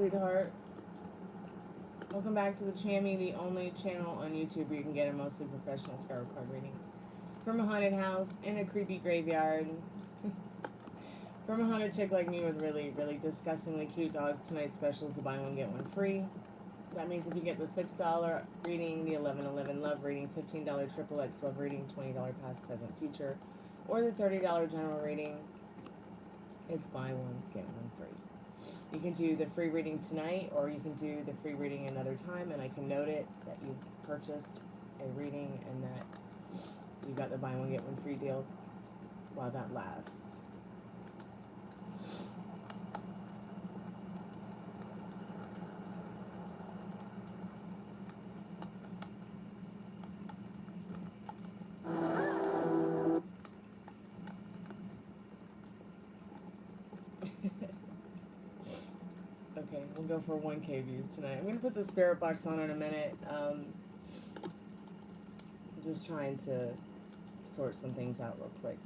sweetheart. Welcome back to the Chammy, the only channel on YouTube where you can get a mostly professional tarot card reading. From a haunted house, in a creepy graveyard. From a haunted chick like me with really, really disgustingly cute dogs, tonight's special is the buy one, get one free. That means if you get the $6 reading, the $11.11 love reading, $15 XXX love reading, $20 past, present, future, or the $30 general reading, it's buy one, get one free. You can do the free reading tonight, or you can do the free reading another time, and I can note it that you've purchased a reading and that you got the buy one, get one free deal while that lasts. Okay, we'll go for 1K views tonight. I'm going to put the spirit box on in a minute. Just trying to sort some things out real quick.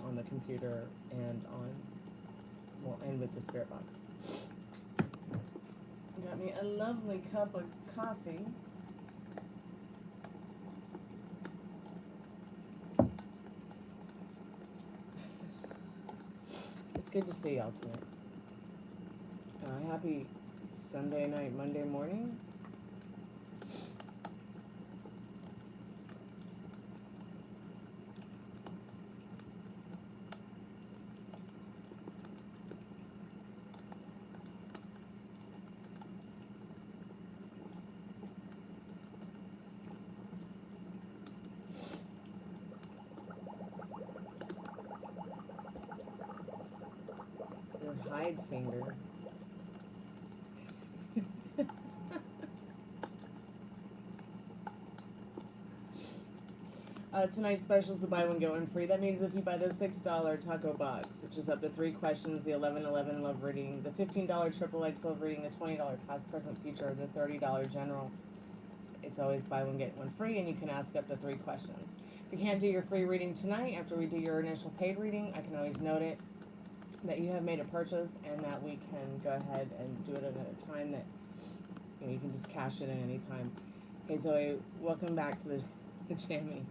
On the computer and on, well, and with the spirit box. Got me a lovely cup of coffee. It's good to see y'all tonight. Happy Sunday night, Monday morning. Your hide finger. Tonight's special is the buy one, get one free. That means if you buy the $6 taco box, which is up to 3 questions, the $11.11 love reading, the $15 XXX love reading, the $20 past, present, future, the $30 general, it's always buy one, get one free, and you can ask up to 3 questions. If you can't do your free reading tonight, after we do your initial paid reading, I can always note it that you have made a purchase and that we can go ahead and do it at a time that you can just cash it in any time. Hey Zoe, welcome back to the Jammy.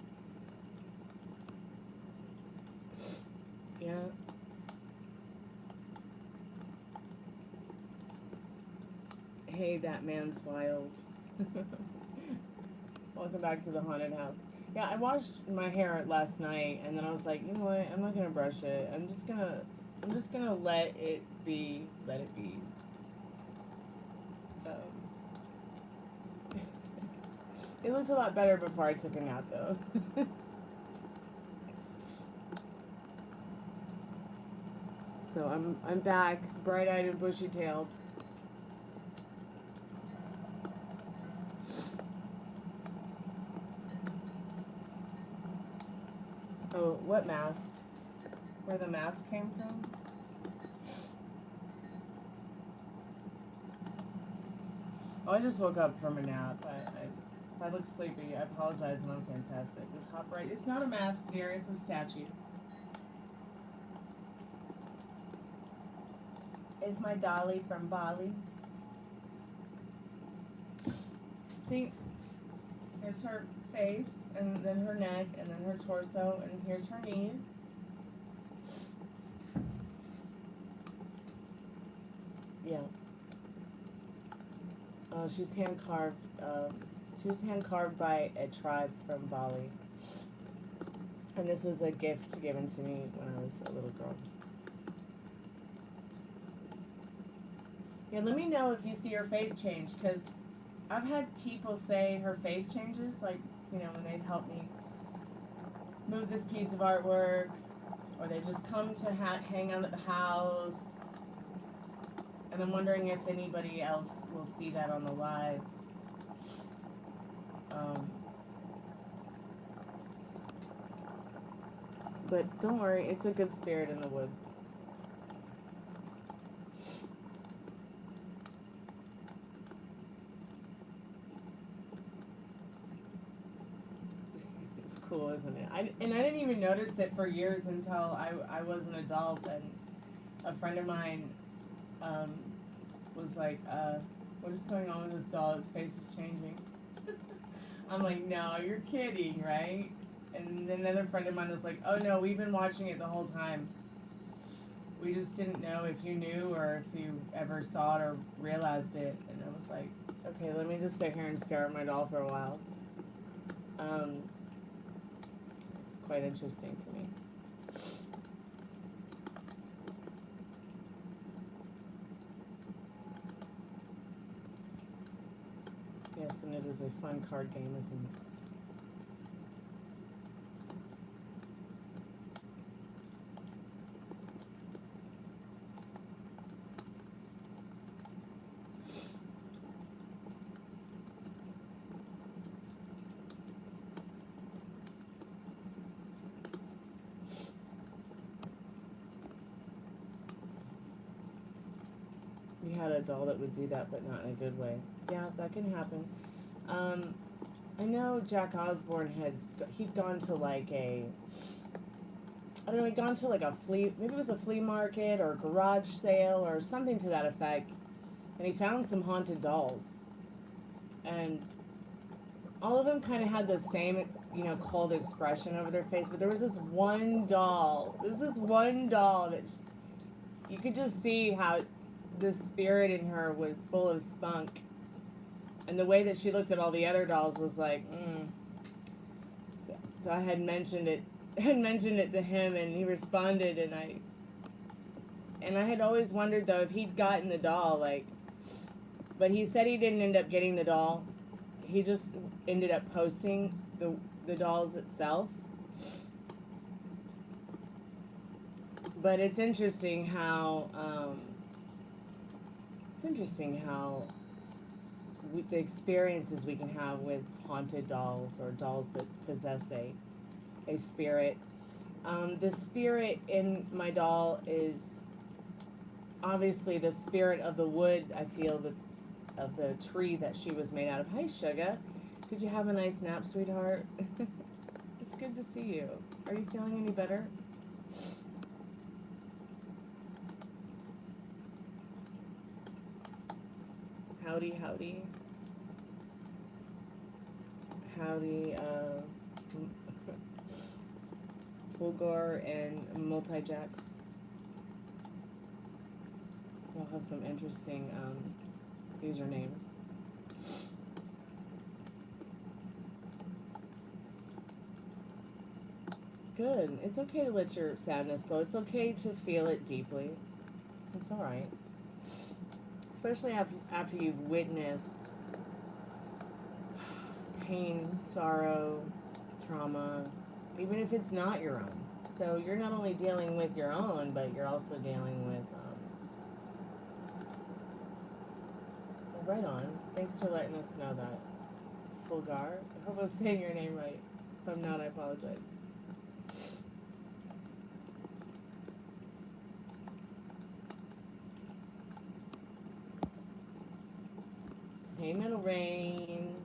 Yeah. Hey, that man's wild. Welcome back to the haunted house. Yeah, I washed my hair last night, and then I was like, you know what? I'm not gonna brush it. I'm just gonna let it be. Let it be. It looked a lot better before I took a nap, though. So I'm back, bright-eyed and bushy-tailed. Oh, what mask? Where the mask came from? Oh, I just woke up from a nap. If I look sleepy, I apologize, and I'm fantastic. It's hot bright. It's not a mask, dear. It's a statue. Is my dolly from Bali. See, here's her face, and then her neck, and then her torso, and here's her knees. Yeah. Oh, she's hand carved. She was hand carved by a tribe from Bali, and this was a gift given to me when I was a little girl. Yeah, let me know if you see her face change, because I've had people say her face changes, like, you know, when they'd help me move this piece of artwork, or they just come to hang out at the house, and I'm wondering if anybody else will see that on the live. But don't worry, it's a good spirit in the wood. cool, isn't it? And I didn't even notice it for years until I was an adult, and a friend of mine was like, what is going on with this doll? His face is changing. I'm like, no, you're kidding, right? And then another friend of mine was like, oh no, we've been watching it the whole time. We just didn't know if you knew or if you ever saw it or realized it. And I was like, okay, let me just sit here and stare at my doll for a while. It's quite interesting to me. Yes, and it is a fun card game, isn't it? We had a doll that would do that, but not in a good way. Yeah, that can happen. I know Jack Osborne he'd gone to like a, I don't know, he'd gone to like a flea, maybe it was a flea market or a garage sale or something to that effect, and he found some haunted dolls. And all of them kind of had the same, you know, cold expression over their face, but there was this one doll. That you could just see how the spirit in her was full of spunk. And the way that she looked at all the other dolls was like, So I had mentioned it to him, and he responded, and I had always wondered though if he'd gotten the doll, like, but he said he didn't end up getting the doll. He just ended up posting the dolls itself. But it's interesting how the experiences we can have with haunted dolls or dolls that possess a spirit. The spirit in my doll is obviously the spirit of the wood. I feel of the tree that she was made out of. Hi, Sugar. Did you have a nice nap, sweetheart? It's good to see you. Are you feeling any better? Howdy, howdy. Howdy, Fulgor and Multi-Jacks. We'll have some interesting usernames. Good. It's okay to let your sadness go. It's okay to feel it deeply. It's all right. Especially after you've witnessed pain, sorrow, trauma, even if it's not your own. So you're not only dealing with your own, but you're also dealing with, right on. Thanks for letting us know that. Fulgar. I hope I was saying your name right. If I'm not, I apologize. Hey, Middle Rain.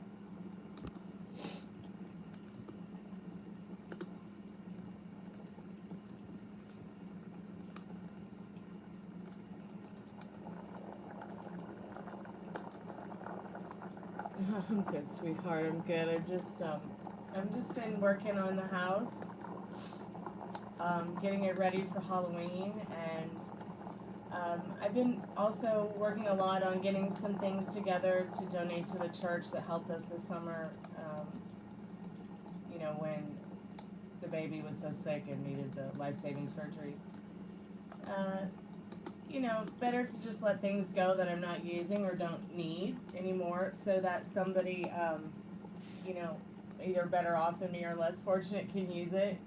I'm good, sweetheart. I'm good. I've just been working on the house, getting it ready for Halloween, and I've been also working a lot on getting some things together to donate to the church that helped us this summer. You know, when the baby was so sick and needed the life-saving surgery. You know, better to just let things go that I'm not using or don't need anymore, so that somebody, you know, either better off than me or less fortunate can use it.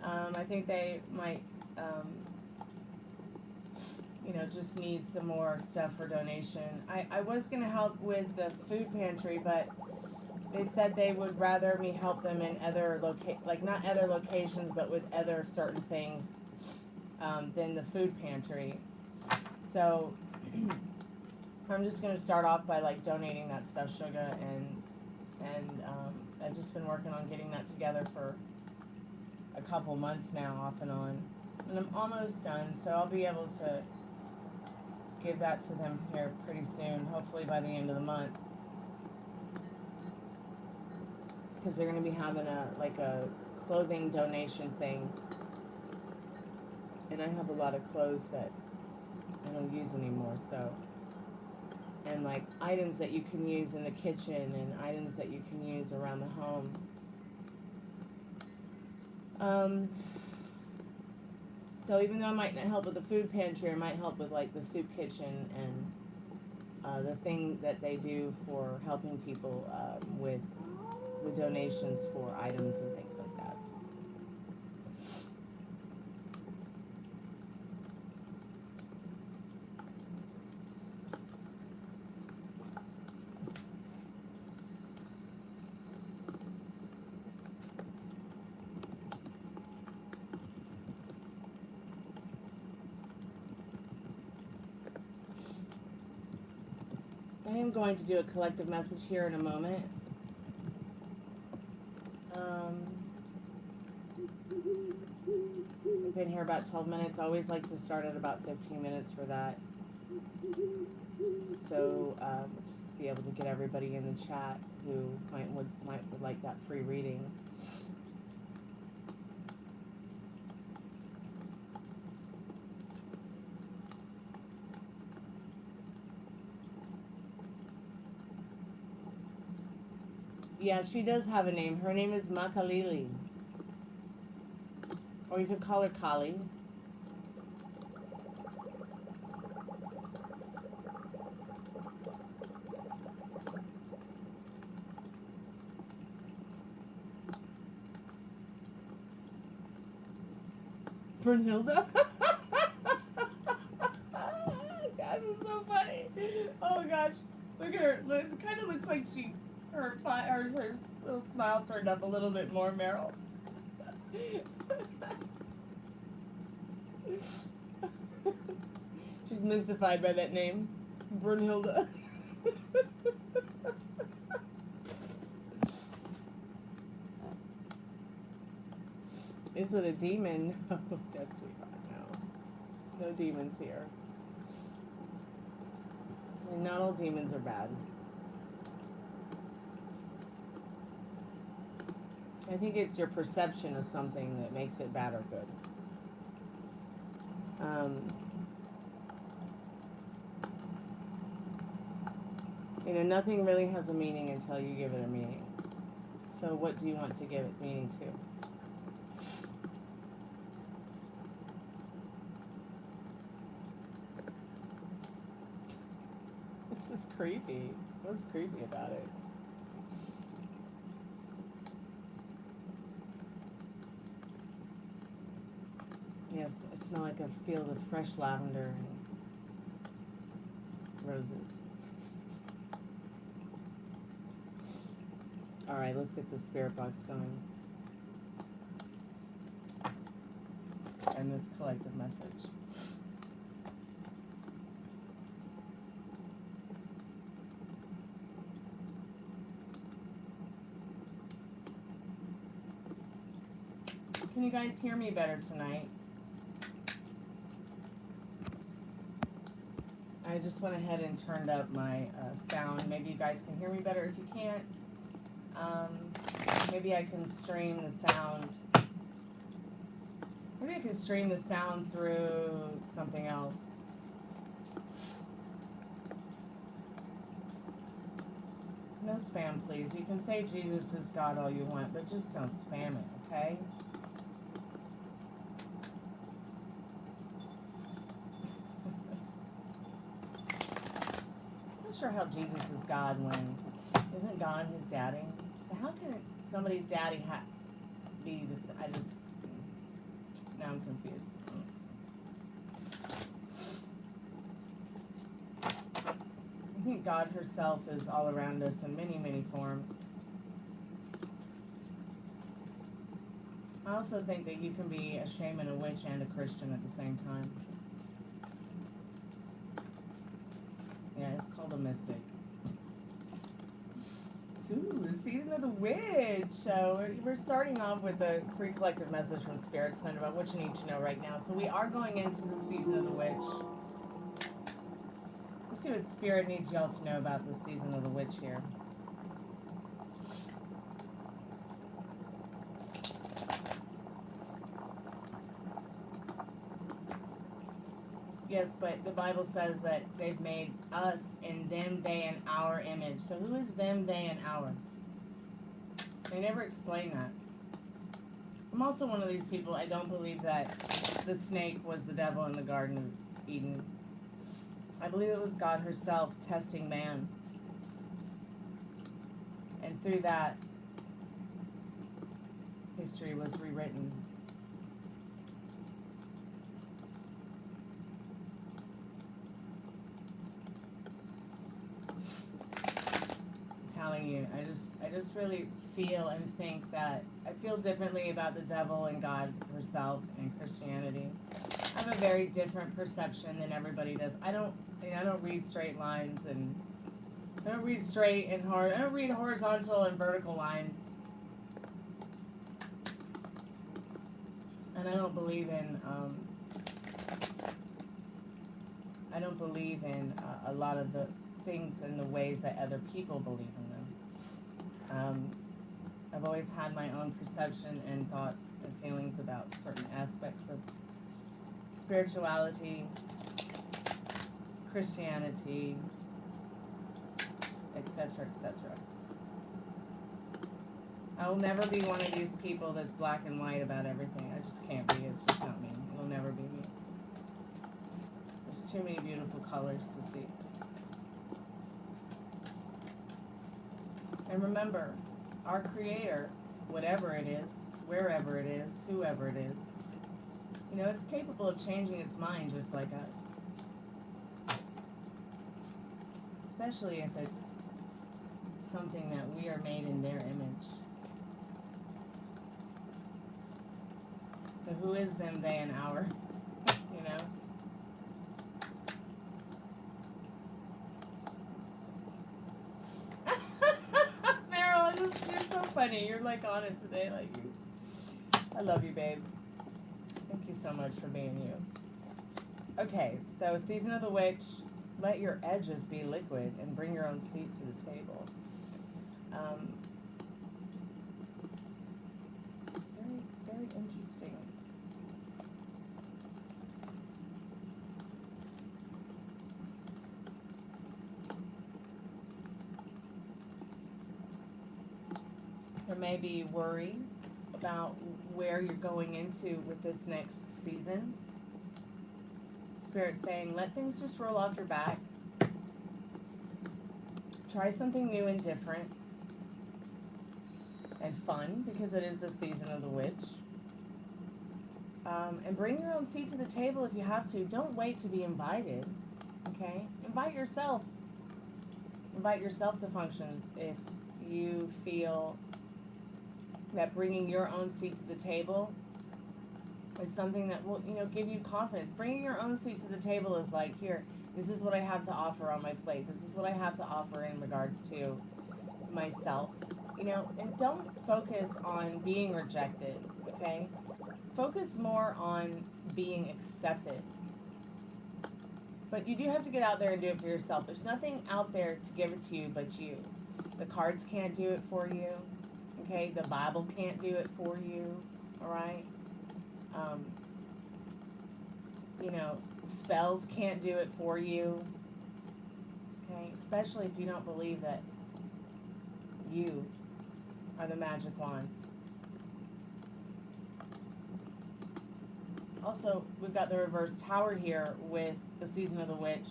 I think they might, you know, just need some more stuff for donation. I was going to help with the food pantry, but they said they would rather me help them in other not other locations, but with other certain things than the food pantry. So I'm just going to start off by like donating that stuff, Sugar, and I've just been working on getting that together for a couple months now, off and on. And I'm almost done, so I'll be able to give that to them here pretty soon, hopefully by the end of the month. Because they're going to be having a clothing donation thing. And I have a lot of clothes that I don't use anymore, so. And like items that you can use in the kitchen and items that you can use around the home. So even though I might not help with the food pantry, I might help with like the soup kitchen and the thing that they do for helping people with the donations for items and things like that. I am going to do a collective message here in a moment. We've been here about 12 minutes. I always like to start at about 15 minutes for that. So we'll just be able to get everybody in the chat who would like that free reading. Yeah, she does have a name. Her name is Makalili. Or you could call her Kali. Brunhilde? That is so funny. Oh gosh. Look at her. It kind of looks like her little smile turned up a little bit more, Meryl. She's mystified by that name, Brunhilde. Is it a demon? No, yes, sweetheart, no. No demons here. And not all demons are bad. I think it's your perception of something that makes it bad or good. You know, nothing really has a meaning until you give it a meaning. So what do you want to give it meaning to? This is creepy. What's creepy about it? Yes, I smell like a field of fresh lavender and roses. All right, let's get the spirit box going. And this collective message. Can you guys hear me better tonight? I just went ahead and turned up my sound. Maybe you guys can hear me better. If you can't, maybe I can stream the sound. Maybe I can stream the sound through something else. No spam, please. You can say Jesus is God all you want, but just don't spam it, okay? Sure how Jesus is God when isn't God his daddy? So how can somebody's daddy be this? Now I'm confused. I think God herself is all around us in many, many forms. I also think that you can be a shaman, a witch, and a Christian at the same time. Yeah, it's called a mystic. Ooh, the season of the witch. So we're starting off with a free collective message from Spirit Center about what you need to know right now. So we are going into the season of the witch. Let's see what Spirit needs y'all to know about the season of the witch here. Yes, but the Bible says that they've made us in them, they, and our image. So who is them, they, and our? They never explain that. I'm also one of these people, I don't believe that the snake was the devil in the Garden of Eden. I believe it was God herself testing man. And through that, history was rewritten. Telling you, I just really feel and think that I feel differently about the devil and God herself and Christianity. I have a very different perception than everybody does. I don't read straight lines, and I don't read straight and hard. I don't read horizontal and vertical lines. And I don't believe in a lot of the things and the ways that other people believe in them. I've always had my own perception and thoughts and feelings about certain aspects of spirituality, Christianity, etc., etc. I will never be one of these people that's black and white about everything. I just can't be. It's just not me. It'll never be me. There's too many beautiful colors to see. And remember, our Creator, whatever it is, wherever it is, whoever it is, you know, it's capable of changing its mind just like us. Especially if it's something that we are made in their image. So who is them, they, and our? You know? Meryl, you're so funny. You're like on it today, like you. I love you, babe. Thank you so much for being you. Okay, so Season of the Witch, let your edges be liquid and bring your own seat to the table. Very, very interesting. There may be worry about where you're going into with this next season. Spirit's saying, let things just roll off your back. Try something new and different and fun, because it is the season of the witch. And bring your own seat to the table if you have to. Don't wait to be invited, okay? Invite yourself. Invite yourself to functions if you feel that bringing your own seat to the table is something that will, you know, give you confidence. Bringing your own seat to the table is like, here, this is what I have to offer on my plate. This is what I have to offer in regards to myself, you know, and don't focus on being rejected, okay? Focus more on being accepted. But you do have to get out there and do it for yourself. There's nothing out there to give it to you but you. The cards can't do it for you, okay? The Bible can't do it for you, all right? You know, spells can't do it for you, okay? Especially if you don't believe that you are the magic wand. Also, we've got the reverse tower here with the Season of the Witch.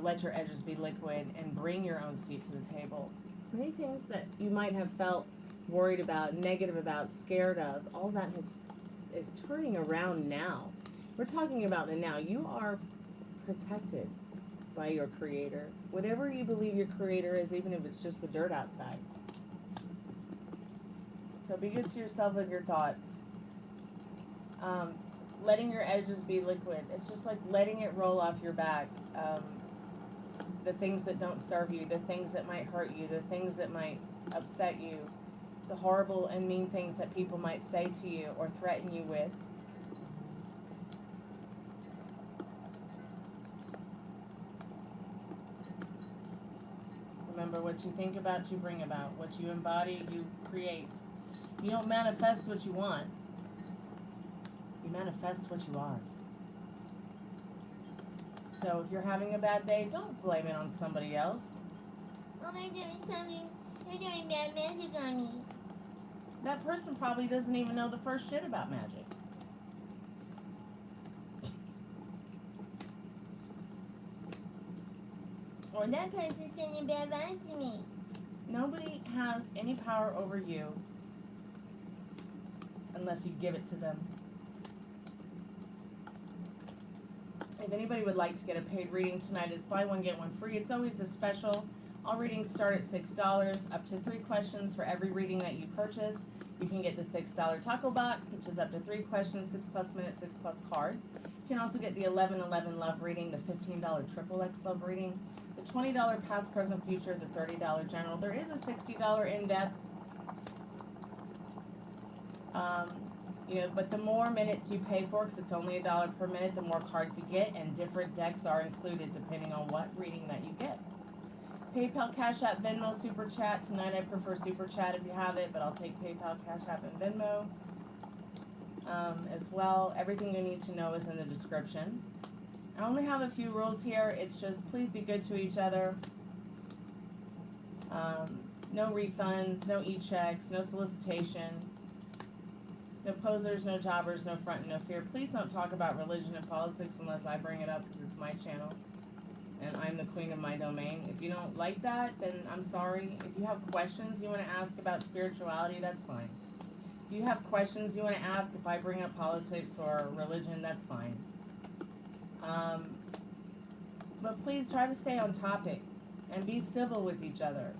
Let your edges be liquid and bring your own seat to the table. Many things that you might have felt worried about, negative about, scared of, all that is turning around now. We're talking about the now. You are protected by your Creator. Whatever you believe your Creator is, even if it's just the dirt outside. So be good to yourself with your thoughts. Letting your edges be liquid. It's just like letting it roll off your back. The things that don't serve you, the things that might hurt you, the things that might upset you, the horrible and mean things that people might say to you or threaten you with. Remember, what you think about, you bring about. What you embody, you create. You don't manifest what you want. You manifest what you are. So if you're having a bad day, don't blame it on somebody else. Well, they're doing something. They're doing bad magic on me. That person probably doesn't even know the first shit about magic. Or that person's sending bad vibes to me. Nobody has any power over you unless you give it to them. If anybody would like to get a paid reading tonight, it's buy one, get one free. It's always a special. All readings start at $6, up to 3 questions for every reading that you purchase. You can get the $6 taco box, which is up to 3 questions, 6+ minutes, 6+ cards. You can also get the 11/11 love reading, the $15 XXX love reading, the $20 past, present, future, the $30 general. There is a $60 in-depth. But the more minutes you pay for, because it's only $1 per minute, the more cards you get, and different decks are included depending on what reading that you get. PayPal, Cash App, Venmo, Super Chat. Tonight I prefer Super Chat if you have it, but I'll take PayPal, Cash App, and Venmo as well. Everything you need to know is in the description. I only have a few rules here. It's just please be good to each other. No refunds, no e-checks, no solicitation. No posers, no jobbers, no front, no fear. Please don't talk about religion and politics unless I bring it up because it's my channel and I'm the queen of my domain. If you don't like that, then I'm sorry. If you have questions you want to ask about spirituality, that's fine. If you have questions you want to ask if I bring up politics or religion, that's fine. But please try to stay on topic and be civil with each other.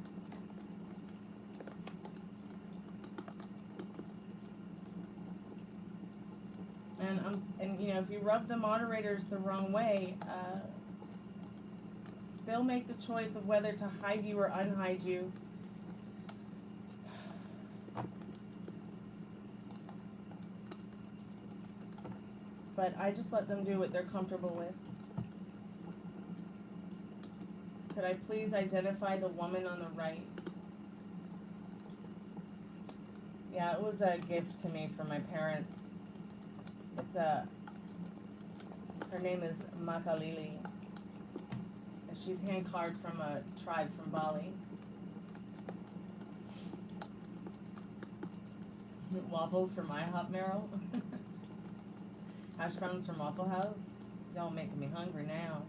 And if you rub the moderators the wrong way, they'll make the choice of whether to hide you or unhide you. But I just let them do what they're comfortable with. Could I please identify the woman on the right? Yeah, it was a gift to me from my parents. Her name is Makalili. And she's hand-carved from a tribe from Bali. Waffles from IHOP, Meryl. Hash browns from Waffle House. Y'all making me hungry now.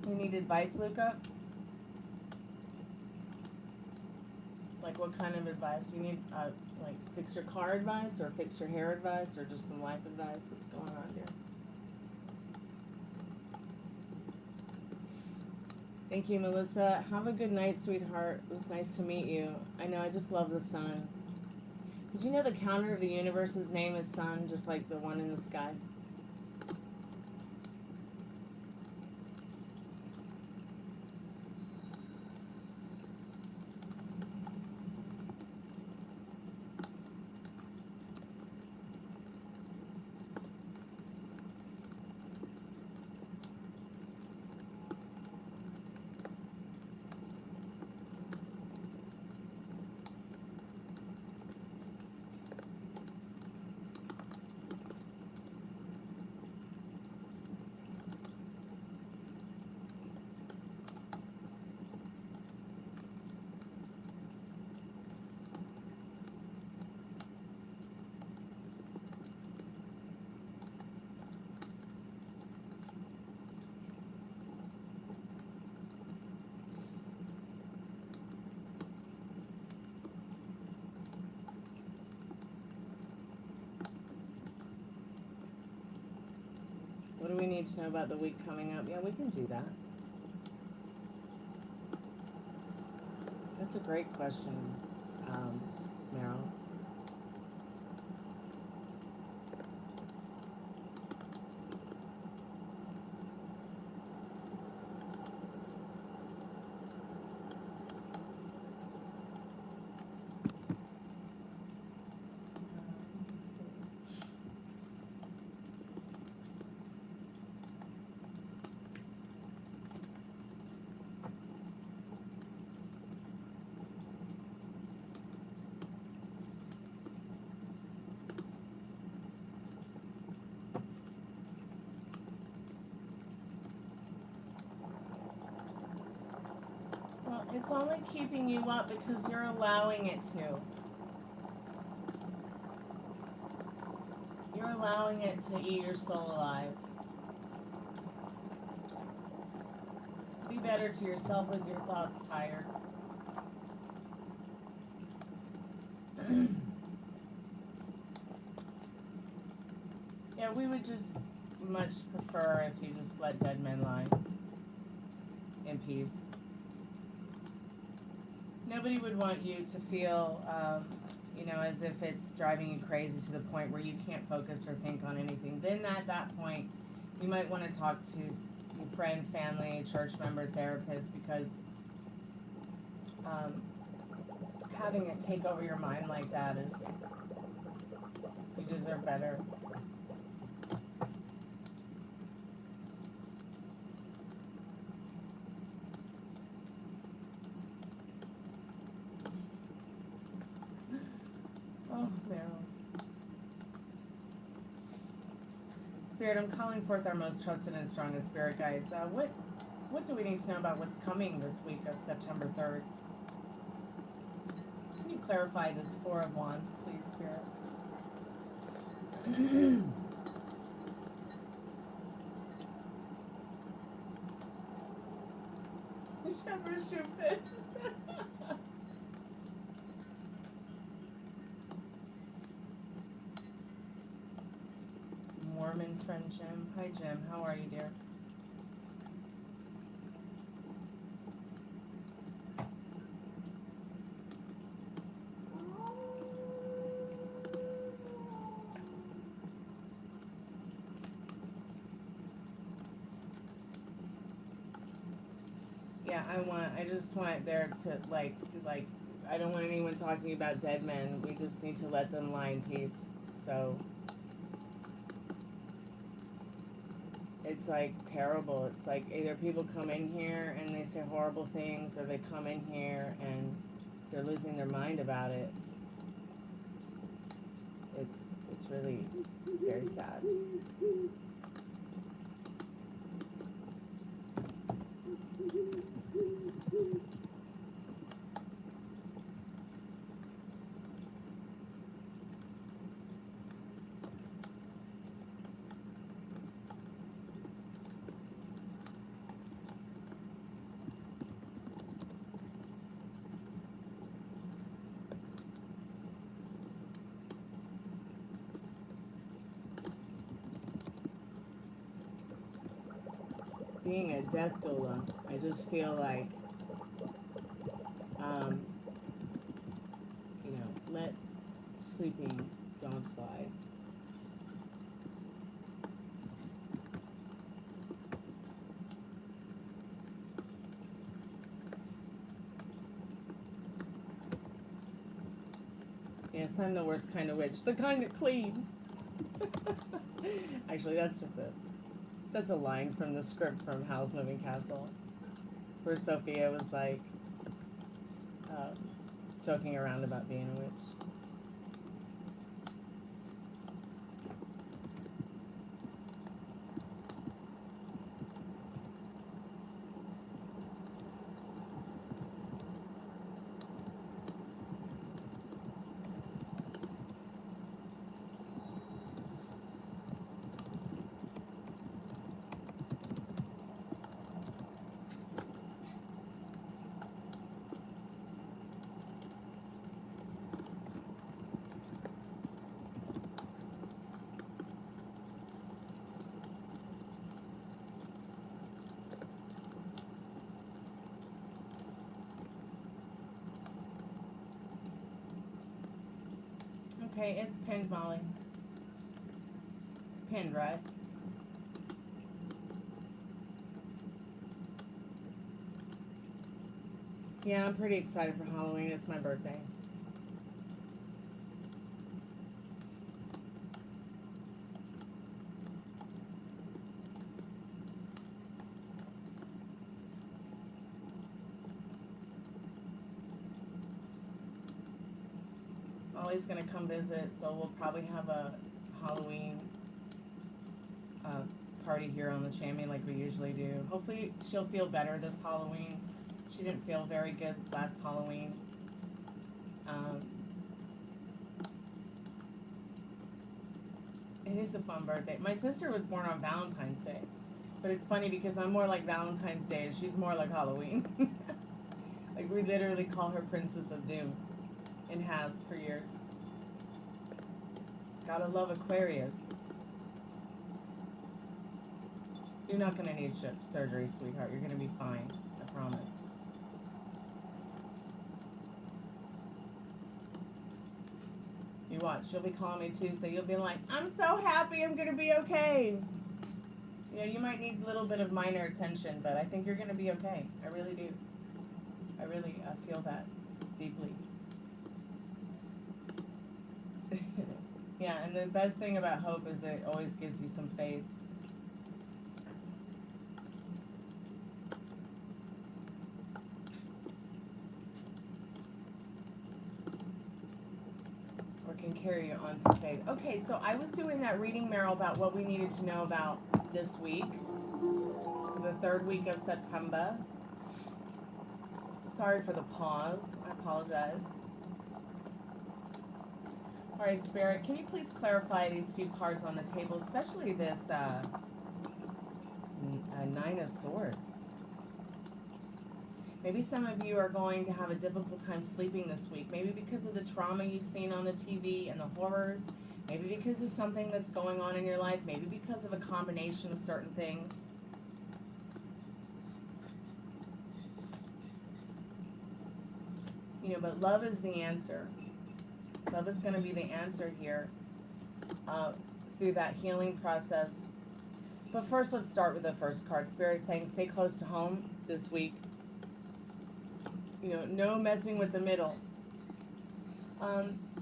You need advice, Luca? Like what kind of advice? You need like fix your car advice or fix your hair advice or just some life advice? What's going on here? Thank you, Melissa. Have a good night, sweetheart. It was nice to meet you. I know, I just love the sun. Did you know the counter of the universe's name is sun, just like the one in the sky? What do we need to know about the week coming up? Yeah, we can do that. That's a great question, Meryl. It's only keeping you up because you're allowing it to. You're allowing it to eat your soul alive. Be better to yourself with your thoughts, tired. Yeah, we would just much prefer if you just let dead men lie in peace. Nobody would want you to feel, you know, as if it's driving you crazy to the point where you can't focus or think on anything. Then at that point, you might want to talk to your friend, family, church member, therapist, because having it take over your mind like that is, you deserve better. Oh, Meryl. Spirit, I'm calling forth our most trusted and strongest spirit guides. What do we need to know about what's coming this week of September 3rd? Can you clarify this Four of Wands, please, Spirit? Shepherd's shoe fits. Mormon friend Jim. Hi Jim, how are you, dear? Yeah, I just want there to like I don't want anyone talking about dead men. We just need to let them lie in peace. So it's like terrible. It's like either people come in here and they say horrible things, or they come in here and they're losing their mind about it. It's really very sad. Being a death doula, I just feel like, you know, let sleeping dogs lie. Yes, I'm the worst kind of witch, the kind that cleans. Actually, that's a line from the script from Haus Moving Castle, where Sophia was like joking around about being a witch. Okay, it's pinned, Molly. It's pinned, right? Yeah, I'm pretty excited for Halloween. It's my birthday. Molly's gonna come visit, so we'll probably have a Halloween party here on the Chammy like we usually do. Hopefully she'll feel better this Halloween. She She didn't feel very good last Halloween. It is a fun birthday. My sister was born on Valentine's Day. But it's funny because I'm more like Valentine's Day and she's more like Halloween. Like we literally call her Princess of Doom. And have for years. Gotta love Aquarius. You're not gonna need surgery, sweetheart. You're gonna be fine. I promise. You watch. She'll be calling me Tuesday. You'll be like, I'm so happy I'm gonna be okay. You know, you might need a little bit of minor attention, but I think you're gonna be okay. I really do. I feel that deeply. Yeah, and the best thing about hope is that it always gives you some faith. Or can carry you on to faith. Okay, so I was doing that reading, Meryl, about what we needed to know about this week. The third week of September. Sorry for the pause. I apologize. All right, Spirit, can you please clarify these few cards on the table, especially this Nine of Swords? Maybe some of you are going to have a difficult time sleeping this week. Maybe because of the trauma you've seen on the TV and the horrors. Maybe because of something that's going on in your life. Maybe because of a combination of certain things. You know, but love is the answer. Love is going to be the answer here through that healing process. But first, let's start with the first card. Spirit is saying, stay close to home this week. You know, no messing with the middle.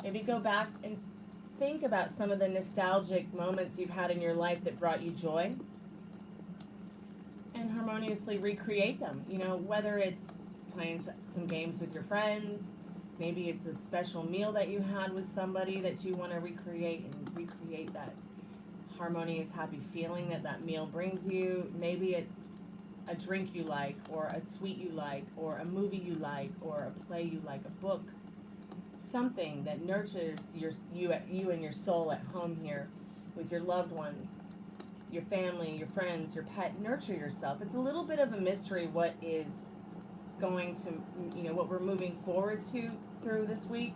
If you go back and think about some of the nostalgic moments you've had in your life that brought you joy, and harmoniously recreate them. You know, whether it's playing some games with your friends, maybe it's a special meal that you had with somebody that you want to recreate, and recreate that harmonious, happy feeling that that meal brings you. Maybe it's a drink you like, or a sweet you like, or a movie you like, or a play you like, a book. Something that nurtures you and your soul at home here with your loved ones, your family, your friends, your pet. Nurture yourself. It's a little bit of a mystery what is going to, you know, what we're moving forward to through this week.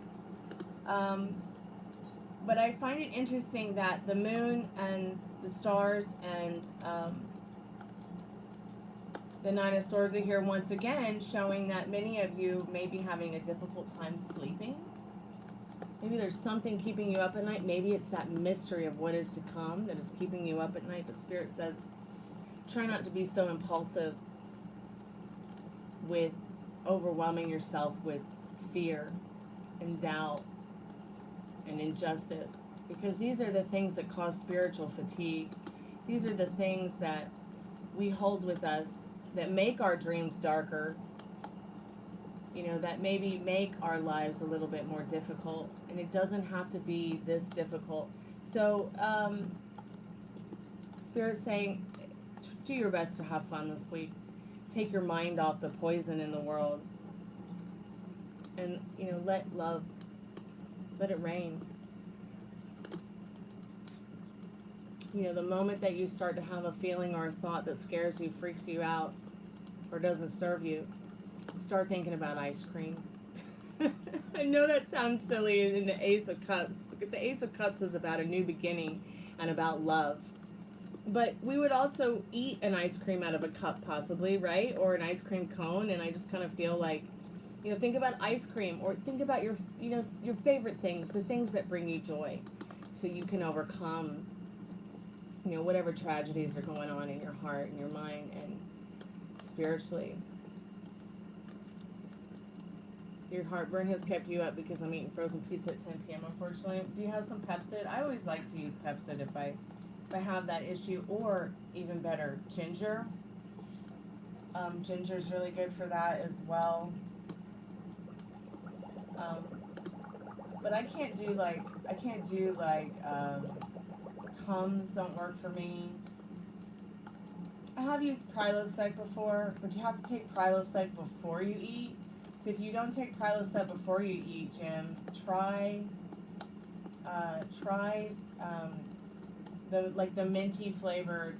But I find it interesting that the moon and the stars and the Nine of Swords are here once again, showing that many of you may be having a difficult time sleeping. Maybe there's something keeping you up at night. Maybe it's that mystery of what is to come that is keeping you up at night. But Spirit says, try not to be so impulsive with overwhelming yourself with fear and doubt and injustice. Because these are the things that cause spiritual fatigue. These are the things that we hold with us that make our dreams darker, you know, that maybe make our lives a little bit more difficult. And it doesn't have to be this difficult. So, Spirit's saying, do your best to have fun this week. Take your mind off the poison in the world. And, you know, let it rain. You know, the moment that you start to have a feeling or a thought that scares you, freaks you out, or doesn't serve you, start thinking about ice cream. I know that sounds silly in the Ace of Cups, but the Ace of Cups is about a new beginning and about love. But we would also eat an ice cream out of a cup possibly, right? Or an ice cream cone, and I just kind of feel like, you know, think about ice cream, or think about your, you know, your favorite things, the things that bring you joy, so you can overcome, you know, whatever tragedies are going on in your heart and your mind and spiritually. Your heartburn has kept you up because I'm eating frozen pizza at 10 p.m. unfortunately. Do you have some Pepsid? I always like to use Pepsid if I have that issue, or even better, ginger. Ginger's really good for that as well. But I can't do Tums don't work for me. I have used Prilosec before, but you have to take Prilosec before you eat. So if you don't take Prilosec before you eat, Jim, try the minty flavored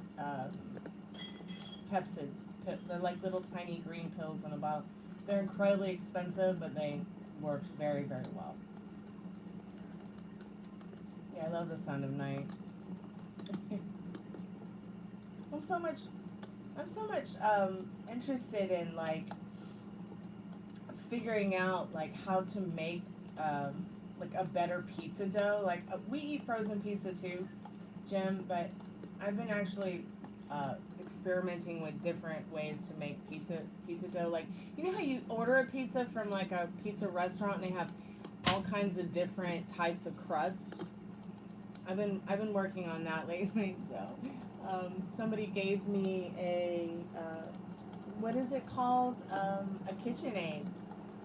Pepsid. They're like little tiny green pills in a bottle. They're incredibly expensive, but they work very, very well. Yeah, I love the sound of night. I'm so much interested in like figuring out like how to make like a better pizza dough. Like we eat frozen pizza too, Jim, but I've been actually experimenting with different ways to make pizza dough. Like, you know how you order a pizza from like a pizza restaurant and they have all kinds of different types of crust? I've been working on that lately. So somebody gave me a what is it called? A KitchenAid.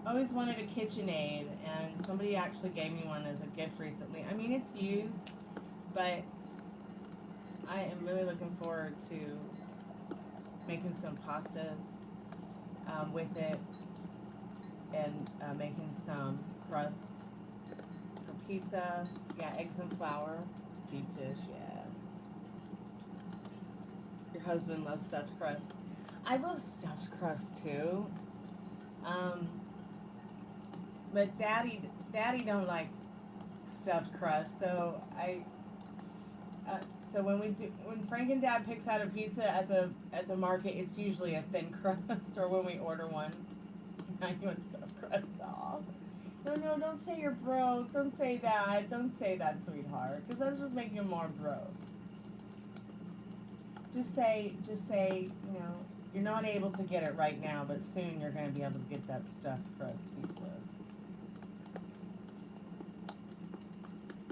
I always wanted a KitchenAid, and somebody actually gave me one as a gift recently. I mean, it's used, but I am really looking forward to making some pastas with it, and making some crusts for pizza. Yeah, eggs and flour, deep dish. Yeah. Your husband loves stuffed crust. I love stuffed crust too. But Daddy don't like stuffed crust, so so when Frank and Dad picks out a pizza at the market, it's usually a thin crust, or when we order one, I want stuffed crust. Aw. No, don't say you're broke. Don't say that. Don't say that, sweetheart, because I'm just making you more broke. Just say, you know, you're not able to get it right now, but soon you're going to be able to get that stuffed crust pizza.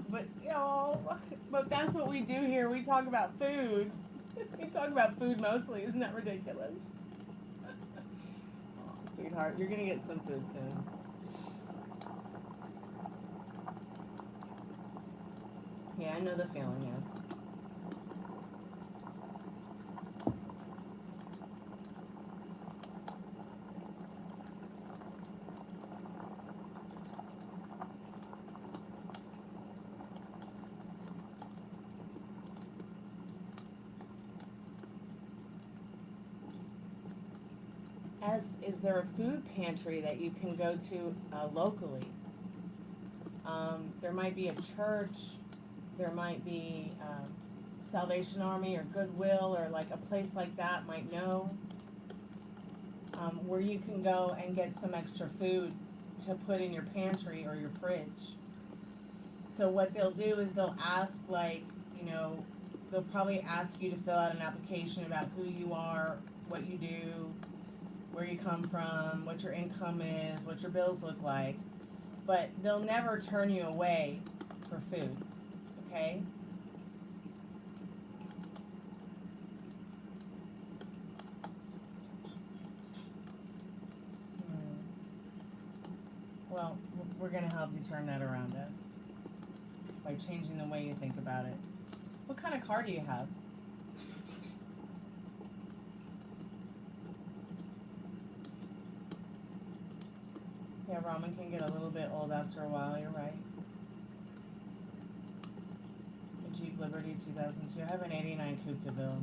But, you know, but that's what we do here. We talk about food. We talk about food mostly. Isn't that ridiculous? Oh, sweetheart, you're going to get some food soon. Yeah, I know the feeling, yes. Is there a food pantry that you can go to locally? There might be a church, there might be Salvation Army or Goodwill, or like a place like that might know, where you can go and get some extra food to put in your pantry or your fridge. So what they'll do is they'll ask, like, you know, they'll probably ask you to fill out an application about who you are, what you do, where you come from, what your income is, what your bills look like. But they'll never turn you away for food, okay? Well, we're going to help you turn that around, us, by changing the way you think about it. What kind of car do you have? Yeah, ramen can get a little bit old after a while, you're right. A Jeep Liberty 2002. I have an 89 Coupe de Ville.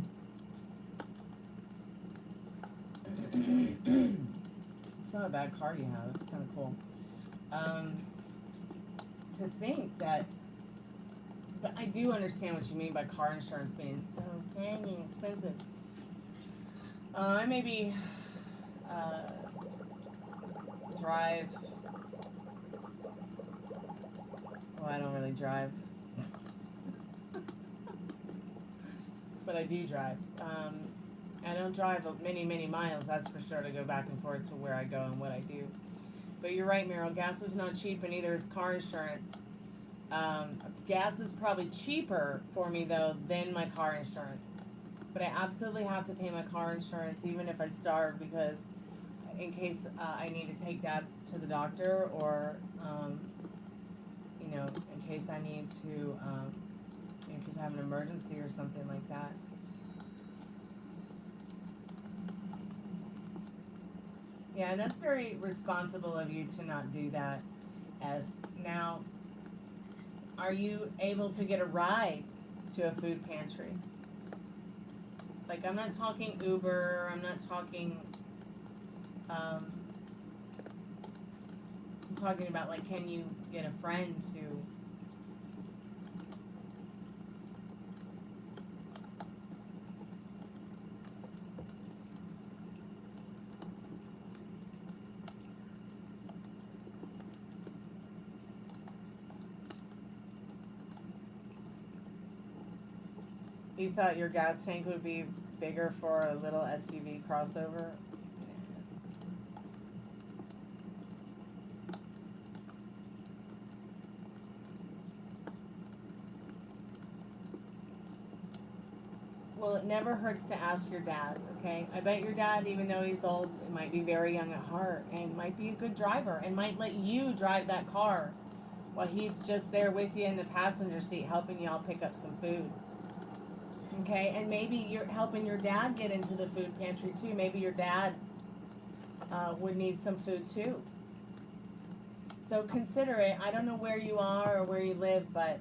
It's not a bad car you have. It's kind of cool. To think that, but I do understand what you mean by car insurance being so dang expensive. I maybe drive. Well, I don't really drive. But I do drive. I don't drive many, many miles, that's for sure, to go back and forth to where I go and what I do. But you're right, Meryl. Gas is not cheap, and neither is car insurance. Gas is probably cheaper for me, though, than my car insurance. But I absolutely have to pay my car insurance, even if I starve, because in case I need to take Dad to the doctor, or, you know, in case I need to, in case I have an emergency or something like that. Yeah, and that's very responsible of you to not do that. As now, are you able to get a ride to a food pantry? Like, I'm not talking Uber, I'm not talking, I'm talking about, like, can you get a friend to... You thought your gas tank would be bigger for a little SUV crossover? Well, it never hurts to ask your dad, okay? I bet your dad, even though he's old, might be very young at heart and might be a good driver and might let you drive that car while he's just there with you in the passenger seat helping y'all pick up some food. Okay, and maybe you're helping your dad get into the food pantry too. Maybe your dad would need some food too. So consider it. I don't know where you are or where you live, but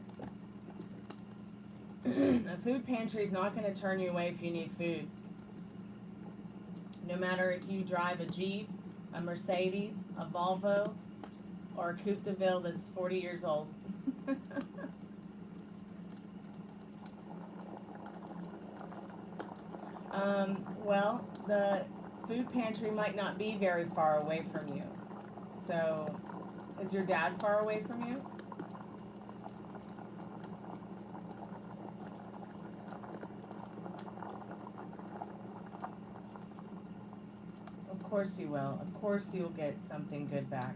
a food pantry is not going to turn you away if you need food. No matter if you drive a Jeep, a Mercedes, a Volvo, or a Coupe de Ville that's 40 years old. Well, the food pantry might not be very far away from you. So, is your dad far away from you? Of course you will. Of course you'll get something good back.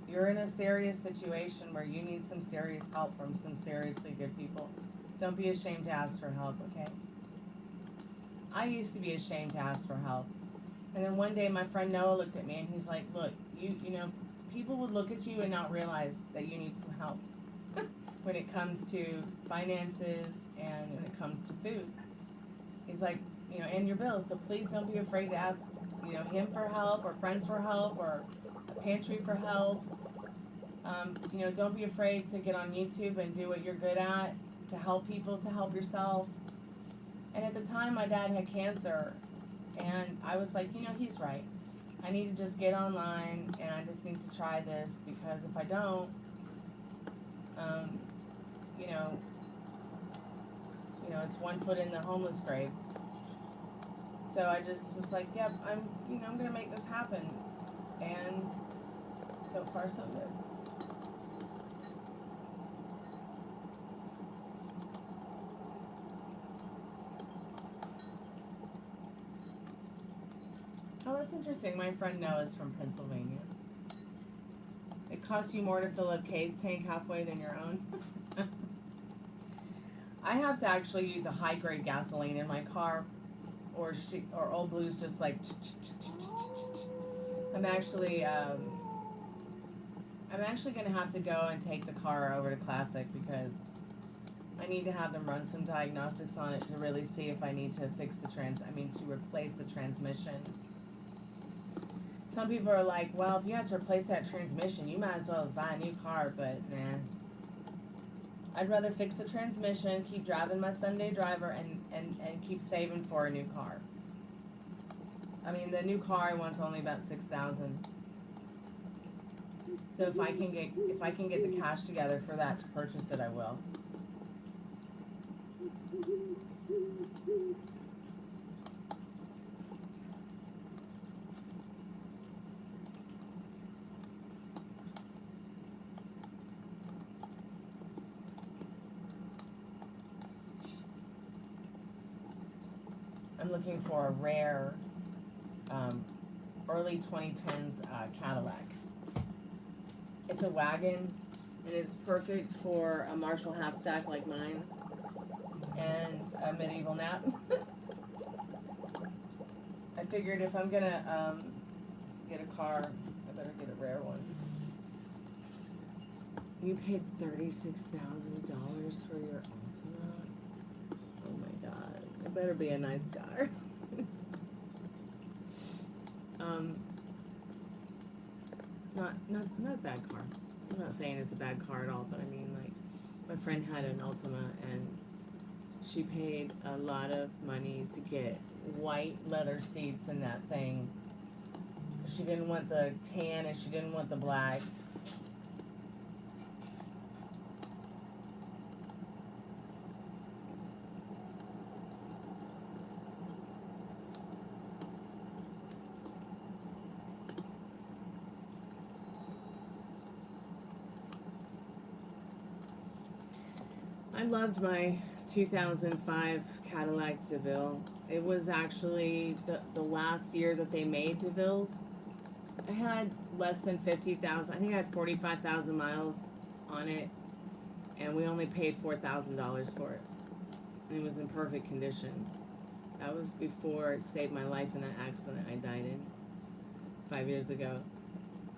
You're in a serious situation where you need some serious help from some seriously good people. Don't be ashamed to ask for help, okay? I used to be ashamed to ask for help. And then one day my friend Noah looked at me and he's like, look, you know, people would look at you and not realize that you need some help when it comes to finances and when it comes to food. He's like, you know, and your bills, so please don't be afraid to ask, you know, him for help or friends for help or a pantry for help. You know, don't be afraid to get on YouTube and do what you're good at, to help people, to help yourself. And at the time, my dad had cancer, and I was like, you know, he's right. I need to just get online, and I just need to try this, because if I don't, you know, it's 1 foot in the homeless grave. So I just was like, yep, I'm going to make this happen. And so far, so good. Oh, that's interesting. My friend Noah's from Pennsylvania. It costs you more to fill up Kay's tank halfway than your own. I have to actually use a high-grade gasoline in my car, or Old Blue's just like. I'm actually going to have to go and take the car over to Classic because I need to have them run some diagnostics on it to really see if I need to fix the to replace the transmission. Some people are like, well, if you have to replace that transmission, you might as well just buy a new car, but nah. I'd rather fix the transmission, keep driving my Sunday driver, and keep saving for a new car. I mean, the new car I want's only about $6,000. So if I can get the cash together for that to purchase it, I will. I'm looking for a rare early 2010s Cadillac. It's a wagon, and it's perfect for a Marshall half stack like mine and a medieval nap. I figured if I'm gonna get a car, I better get a rare one. You paid $36,000 for your Altima? Oh my god. It better be a nice car. not a bad car. I'm not saying it's a bad car at all, but I mean, like, my friend had an Ultima, and she paid a lot of money to get white leather seats in that thing. She didn't want the tan, and she didn't want the black. I loved my 2005 Cadillac DeVille. It was actually the last year that they made DeVilles. I had less than 50,000. I think I had 45,000 miles on it, and we only paid $4,000 for it. And it was in perfect condition. That was before it saved my life in that accident I died in 5 years ago.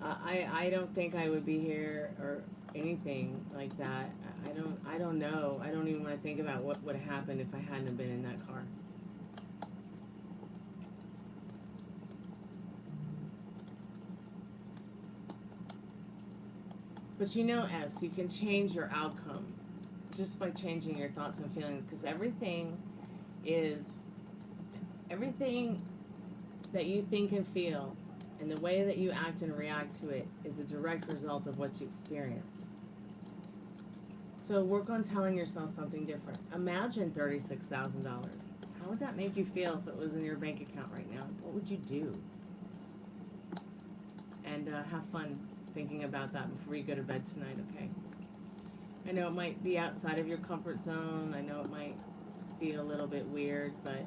I don't think I would be here or anything like that. I don't know. I don't even want to think about what would have happened if I hadn't have been in that car. But you know, S, you can change your outcome just by changing your thoughts and feelings, because everything that you think and feel and the way that you act and react to it is a direct result of what you experience. So work on telling yourself something different. Imagine $36,000. How would that make you feel if it was in your bank account right now? What would you do? And have fun thinking about that before you go to bed tonight, okay? I know it might be outside of your comfort zone. I know it might feel a little bit weird, but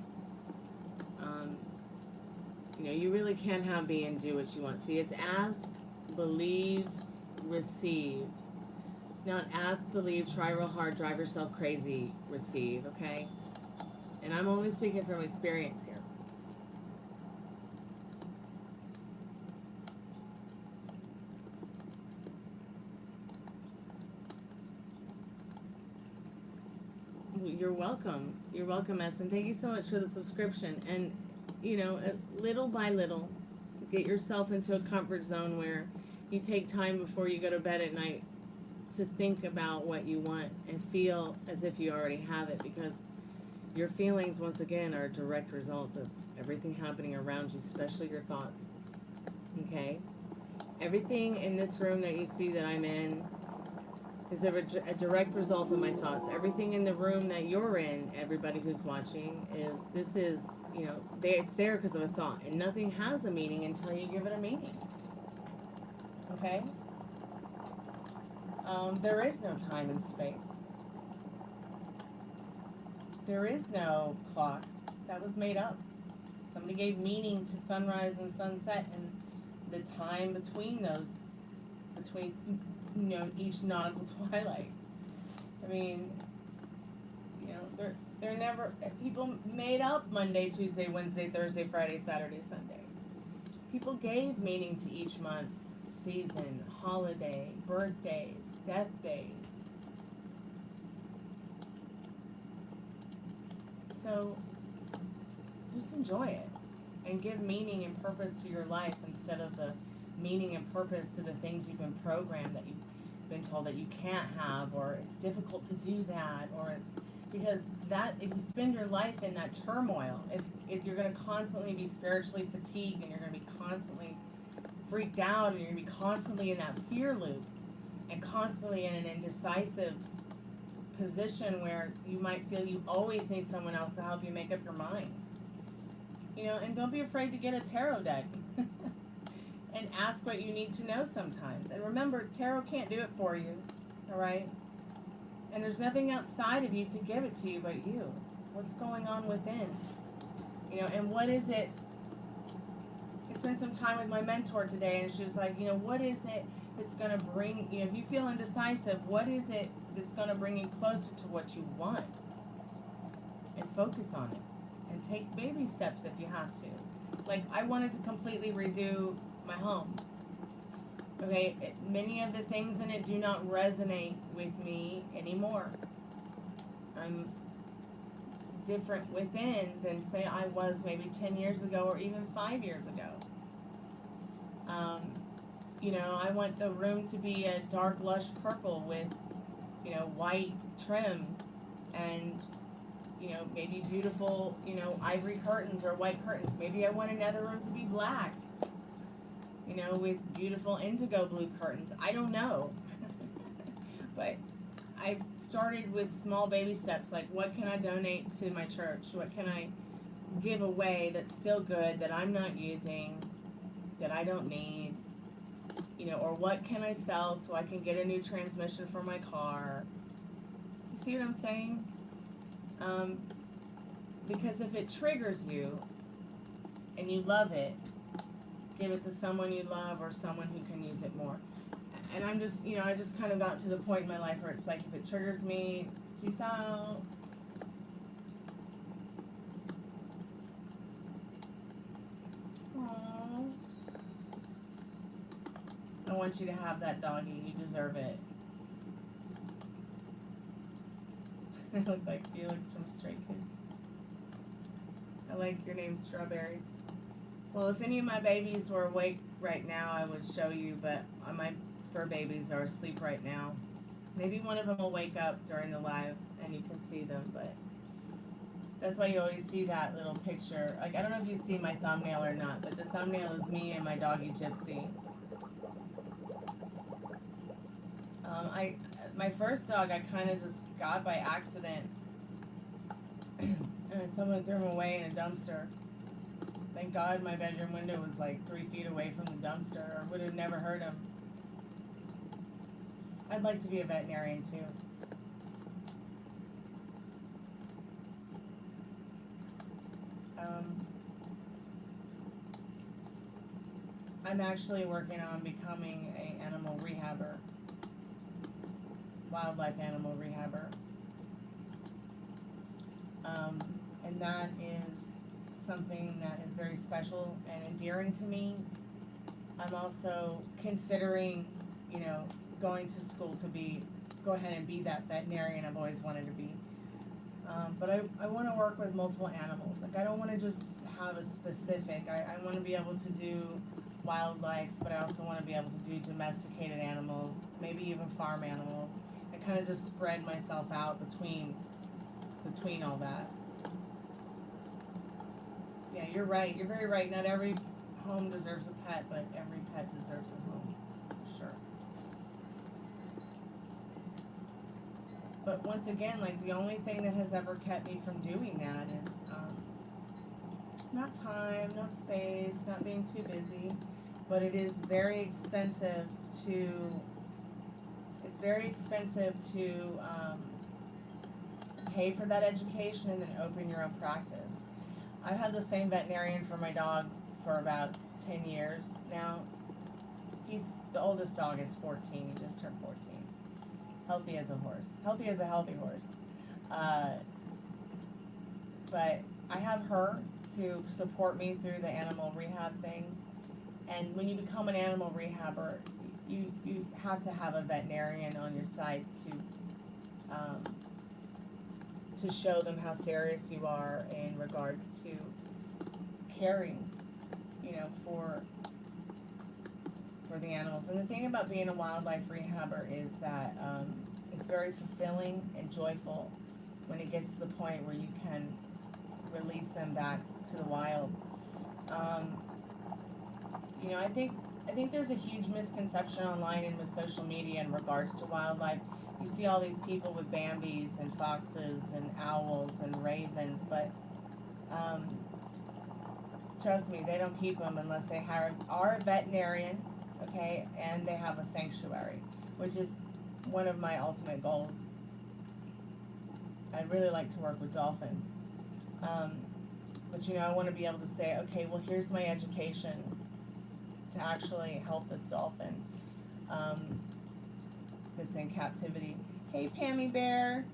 you know, you really can have, be, and do what you want. See, it's ask, believe, receive. Not ask, believe, try real hard, drive yourself crazy, receive, okay? And I'm only speaking from experience here. You're welcome. You're welcome, S. And thank you so much for the subscription. And, you know, little by little, get yourself into a comfort zone where you take time before you go to bed at night to think about what you want and feel as if you already have it, because your feelings, once again, are a direct result of everything happening around you, especially your thoughts. Okay? Everything in this room that you see that I'm in is a direct result of my thoughts. Everything in the room that you're in, everybody who's watching, is, you know, it's there because of a thought. And nothing has a meaning until you give it a meaning. Okay? There is no time and space. There is no clock. That was made up. Somebody gave meaning to sunrise and sunset and the time between those, you know, each nautical twilight. I mean, you know, they're never, people made up Monday, Tuesday, Wednesday, Thursday, Friday, Saturday, Sunday. People gave meaning to each month, season, holiday, birthdays, death days. So just enjoy it and give meaning and purpose to your life instead of the meaning and purpose to the things you've been programmed, that you've been told that you can't have, or it's difficult to do that, or it's because that, if you spend your life in that turmoil, you're going to constantly be spiritually fatigued, and you're going to be constantly freaked out, and you're going to be constantly in that fear loop and constantly in an indecisive position where you might feel you always need someone else to help you make up your mind. You know, and don't be afraid to get a tarot deck and ask what you need to know sometimes. And remember, tarot can't do it for you, all right? And there's nothing outside of you to give it to you but you. What's going on within? You know, and what is it? I spent some time with my mentor today, and she was like, you know, what is it that's going to bring, you know, if you feel indecisive, what is it that's going to bring you closer to what you want? And focus on it. And take baby steps if you have to. Like, I wanted to completely redo my home. Okay, many of the things in it do not resonate with me anymore. I'm different within than, say, I was maybe 10 years ago or even 5 years ago. You know, I want the room to be a dark, lush purple with, you know, white trim and, you know, maybe beautiful, you know, ivory curtains or white curtains. Maybe I want another room to be black, you know, with beautiful indigo blue curtains. I don't know. But I started with small baby steps, like what can I donate to my church? What can I give away that's still good, that I'm not using, that I don't need? You know, or what can I sell so I can get a new transmission for my car? You see what I'm saying? Because if it triggers you and you love it, give it to someone you love or someone who can use it more. And I'm just, you know, I just kind of got to the point in my life where it's like, if it triggers me, peace out. Aww. I want you to have that doggy. You deserve it. I look like Felix from Stray Kids. I like your name, Strawberry. Well, if any of my babies were awake right now, I would show you, but my fur babies are asleep right now. Maybe one of them will wake up during the live and you can see them, but that's why you always see that little picture. Like, I don't know if you see my thumbnail or not, but the thumbnail is me and my doggy Gypsy. My first dog I kind of just got by accident, and someone threw him away in a dumpster. Thank God my bedroom window was like 3 feet away from the dumpster, or would have never hurt him. I'd like to be a veterinarian too. I'm actually working on becoming an animal rehabber. Wildlife animal rehabber. And that is something that is very special and endearing to me. I'm also considering, you know, going to school to go ahead and be that veterinarian I've always wanted to be. But I want to work with multiple animals. Like, I don't want to just have a specific, I want to be able to do wildlife, but I also want to be able to do domesticated animals, maybe even farm animals. I kind of just spread myself out between all that. Yeah, you're right. You're very right. Not every home deserves a pet, but every pet deserves a home. Sure. But once again, like, the only thing that has ever kept me from doing that is not time, not space, not being too busy. But it is very expensive to. It's very expensive to pay for that education and then open your own practice. I've had the same veterinarian for my dog for about 10 years now. The oldest dog is 14. He just turned 14. Healthy as a horse. Healthy as a healthy horse. But I have her to support me through the animal rehab thing. And when you become an animal rehabber, you have to have a veterinarian on your side to show them how serious you are in regards to caring, you know, for the animals. And the thing about being a wildlife rehabber is that it's very fulfilling and joyful when it gets to the point where you can release them back to the wild. You know, I think there's a huge misconception online and with social media in regards to wildlife. You see all these people with Bambis and foxes and owls and ravens, but trust me, they don't keep them unless they are a veterinarian, okay, and they have a sanctuary, which is one of my ultimate goals. I'd really like to work with dolphins. But, you know, I want to be able to say, okay, well, here's my education to actually help this dolphin that's in captivity. Hey, Pammy Bear.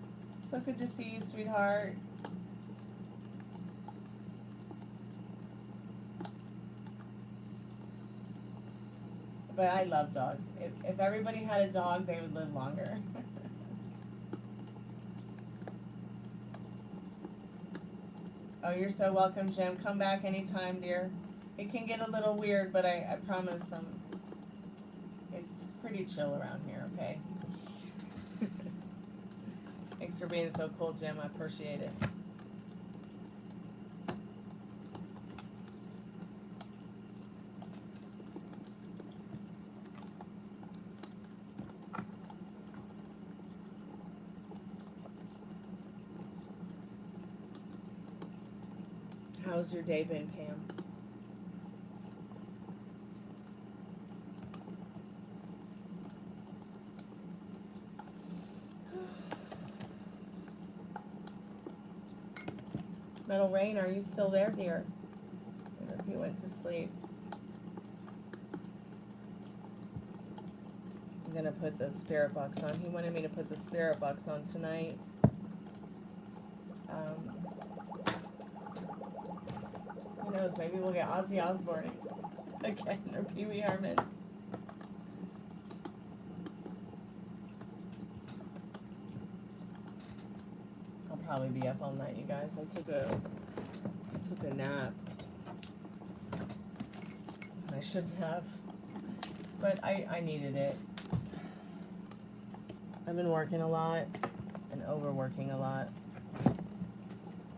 So good to see you, sweetheart. But I love dogs. If everybody had a dog, they would live longer. Oh, you're so welcome, Jim. Come back anytime, dear. It can get a little weird, but I promise pretty chill around here, okay? Thanks for being so cool, Jim. I appreciate it. How's your day been, Pam? Metal Rain, are you still there, dear? I wonder if you went to sleep. I'm gonna put the spirit box on. He wanted me to put the spirit box on tonight. Who knows? Maybe we'll get Ozzy Osbourne again, or Pee Wee Herman. I'll probably be up all night, you guys. I took a nap. I shouldn't have, but I needed it. I've been working a lot and overworking a lot,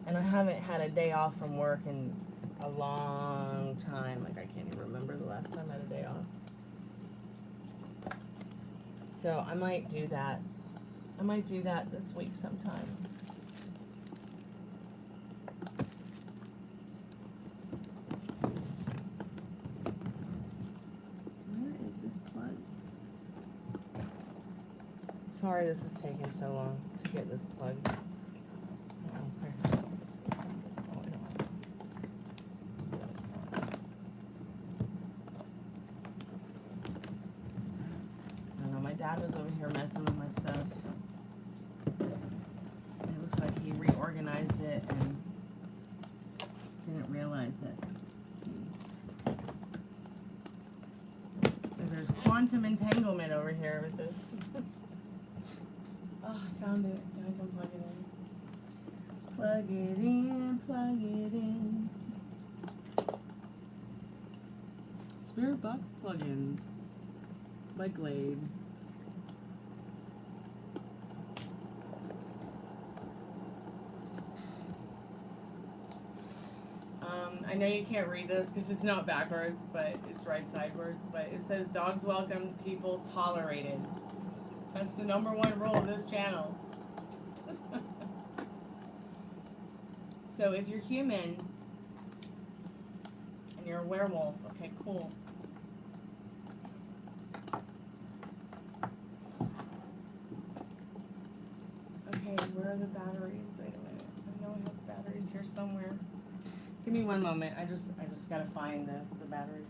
and I haven't had a day off from work in a long time. Like, I can't even remember the last time I had a day off. So I might do that. I might do that this week sometime. Where is this plug? Sorry this is taking so long to get this plug. Dad was over here messing with my stuff. It looks like he reorganized it and didn't realize that there's quantum entanglement over here with this. Oh, I found it. Now I can plug it in. Plug it in, plug it in. Spirit Box plugins by Glade. I know you can't read this because it's not backwards, but it's right sidewards, but it says dogs welcome, people tolerated. That's the #1 rule of this channel. So if you're human and you're a werewolf, okay, cool. Okay, where are the batteries? Wait a minute. I know I have batteries here somewhere. Give me one moment. I just gotta find the batteries.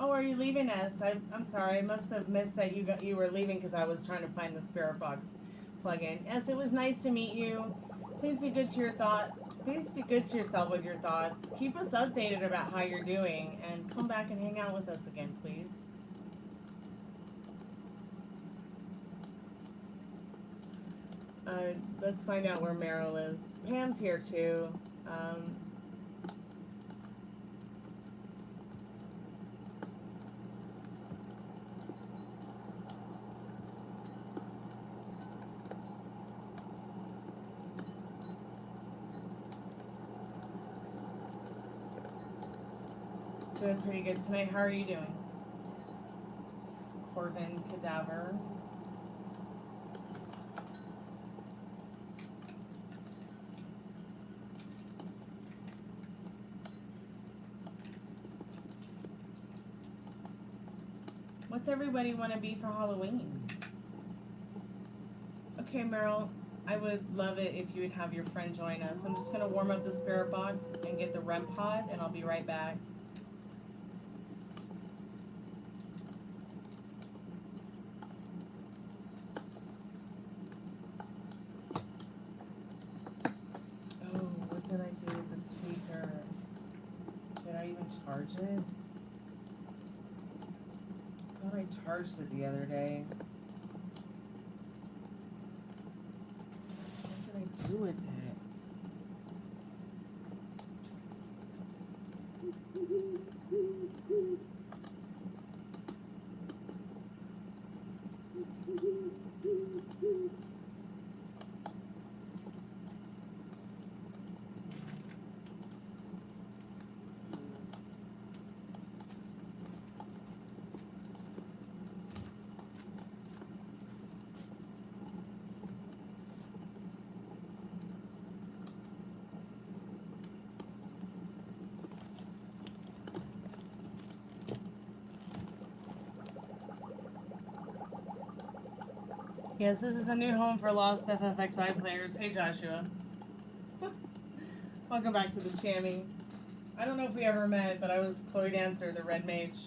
Oh, are you leaving us? I'm sorry. I must have missed that you were leaving because I was trying to find the spirit box plug-in. Yes, it was nice to meet you. Please be good to your Please be good to yourself with your thoughts. Keep us updated about how you're doing, and come back and hang out with us again, please. Let's find out where Meryl is. Pam's here too. Doing pretty good tonight. How are you doing? Corbin Cadaver. What's everybody want to be for Halloween? Okay, Meryl, I would love it if you would have your friend join us. I'm just going to warm up the spirit box and get the REM pod, and I'll be right back. Oh, what did I do with the speaker? Did I even charge it? I thought I charged it the other day. What did I do with it? Yes, this is a new home for Lost FFXI players. Hey, Joshua. Welcome back to the Chammy. I don't know if we ever met, but I was Chloe Dancer, the Red Mage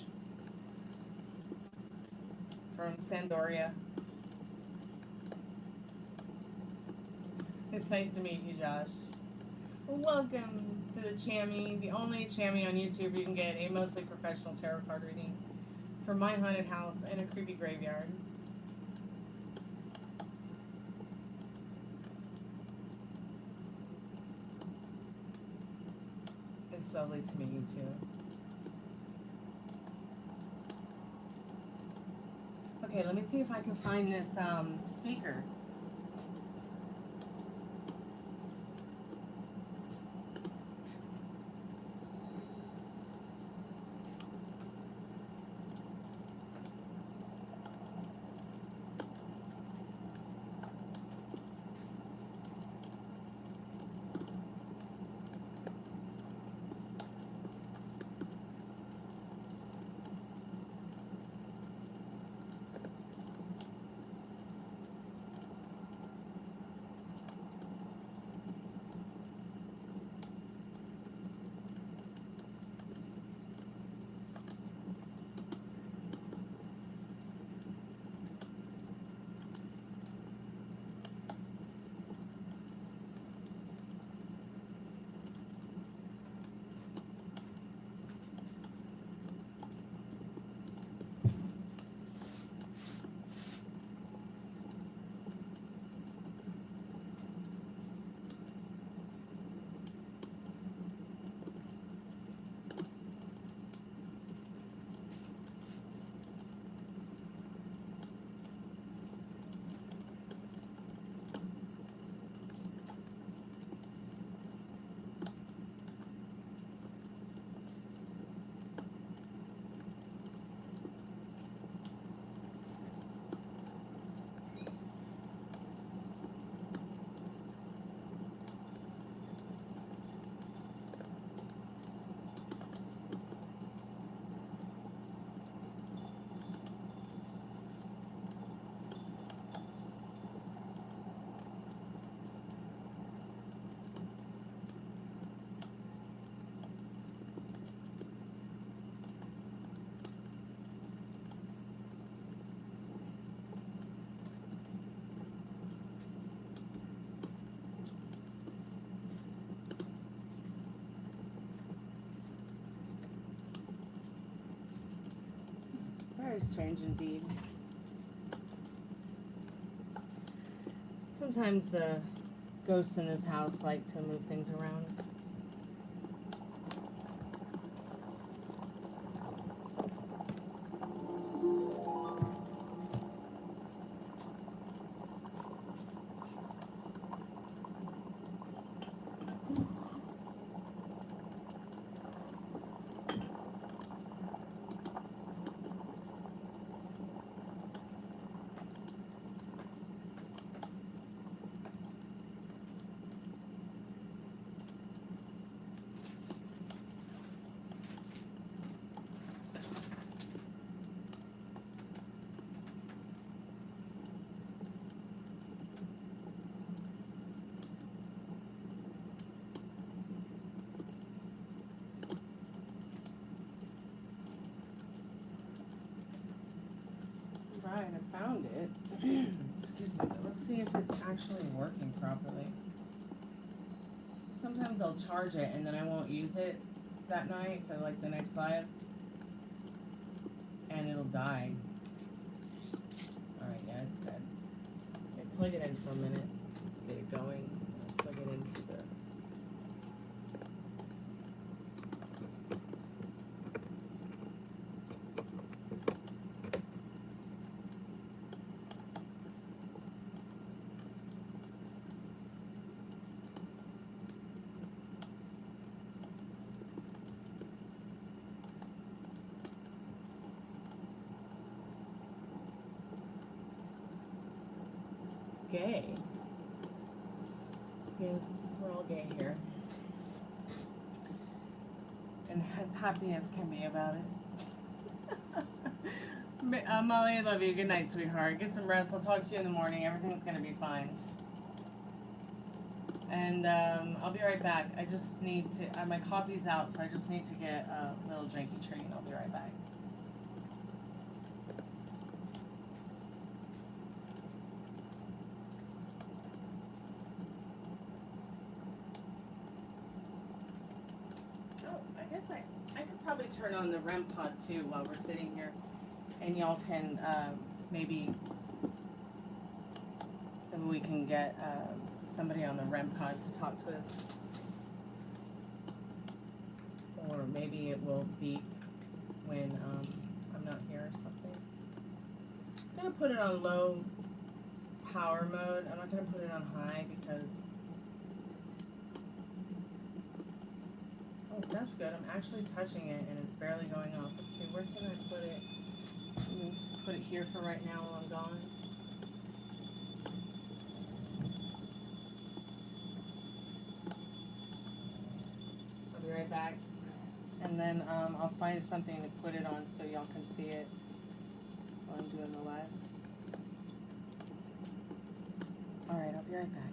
from Sandoria. It's nice to meet you, Josh. Welcome to the Chammy, the only Chammy on YouTube you can get a mostly professional tarot card reading for my haunted house and a creepy graveyard. It's lovely to meet you too. Okay, let me see if I can find this speaker. Very strange indeed. Sometimes the ghosts in this house like to move things around. kind of found it. Excuse me, but let's see if it's actually working properly. Sometimes I'll charge it and then I won't use it that night for like the next live. And it'll die. Alright, yeah, it's dead. Okay, plug it in for a minute. Get it going. Plug it into the... Gay. Yes, we're all gay here. And as happy as can be about it. Molly, I love you. Good night, sweetheart. Get some rest. I'll talk to you in the morning. Everything's going to be fine. And I'll be right back. I just need to, my coffee's out, so I just need to get a little drinky treat. I'll be right back. I could probably turn on the REM pod too while we're sitting here, and y'all can maybe we can get somebody on the REM pod to talk to us, or maybe it will beep when I'm not here or something. I'm gonna put it on low power mode. I'm not gonna put it on high because. Oh, that's good. I'm actually touching it and it's barely going off. Let's see, where can I put it? Let me just put it here for right now while I'm gone. I'll be right back. And then I'll find something to put it on so y'all can see it while I'm doing the live. Alright, I'll be right back.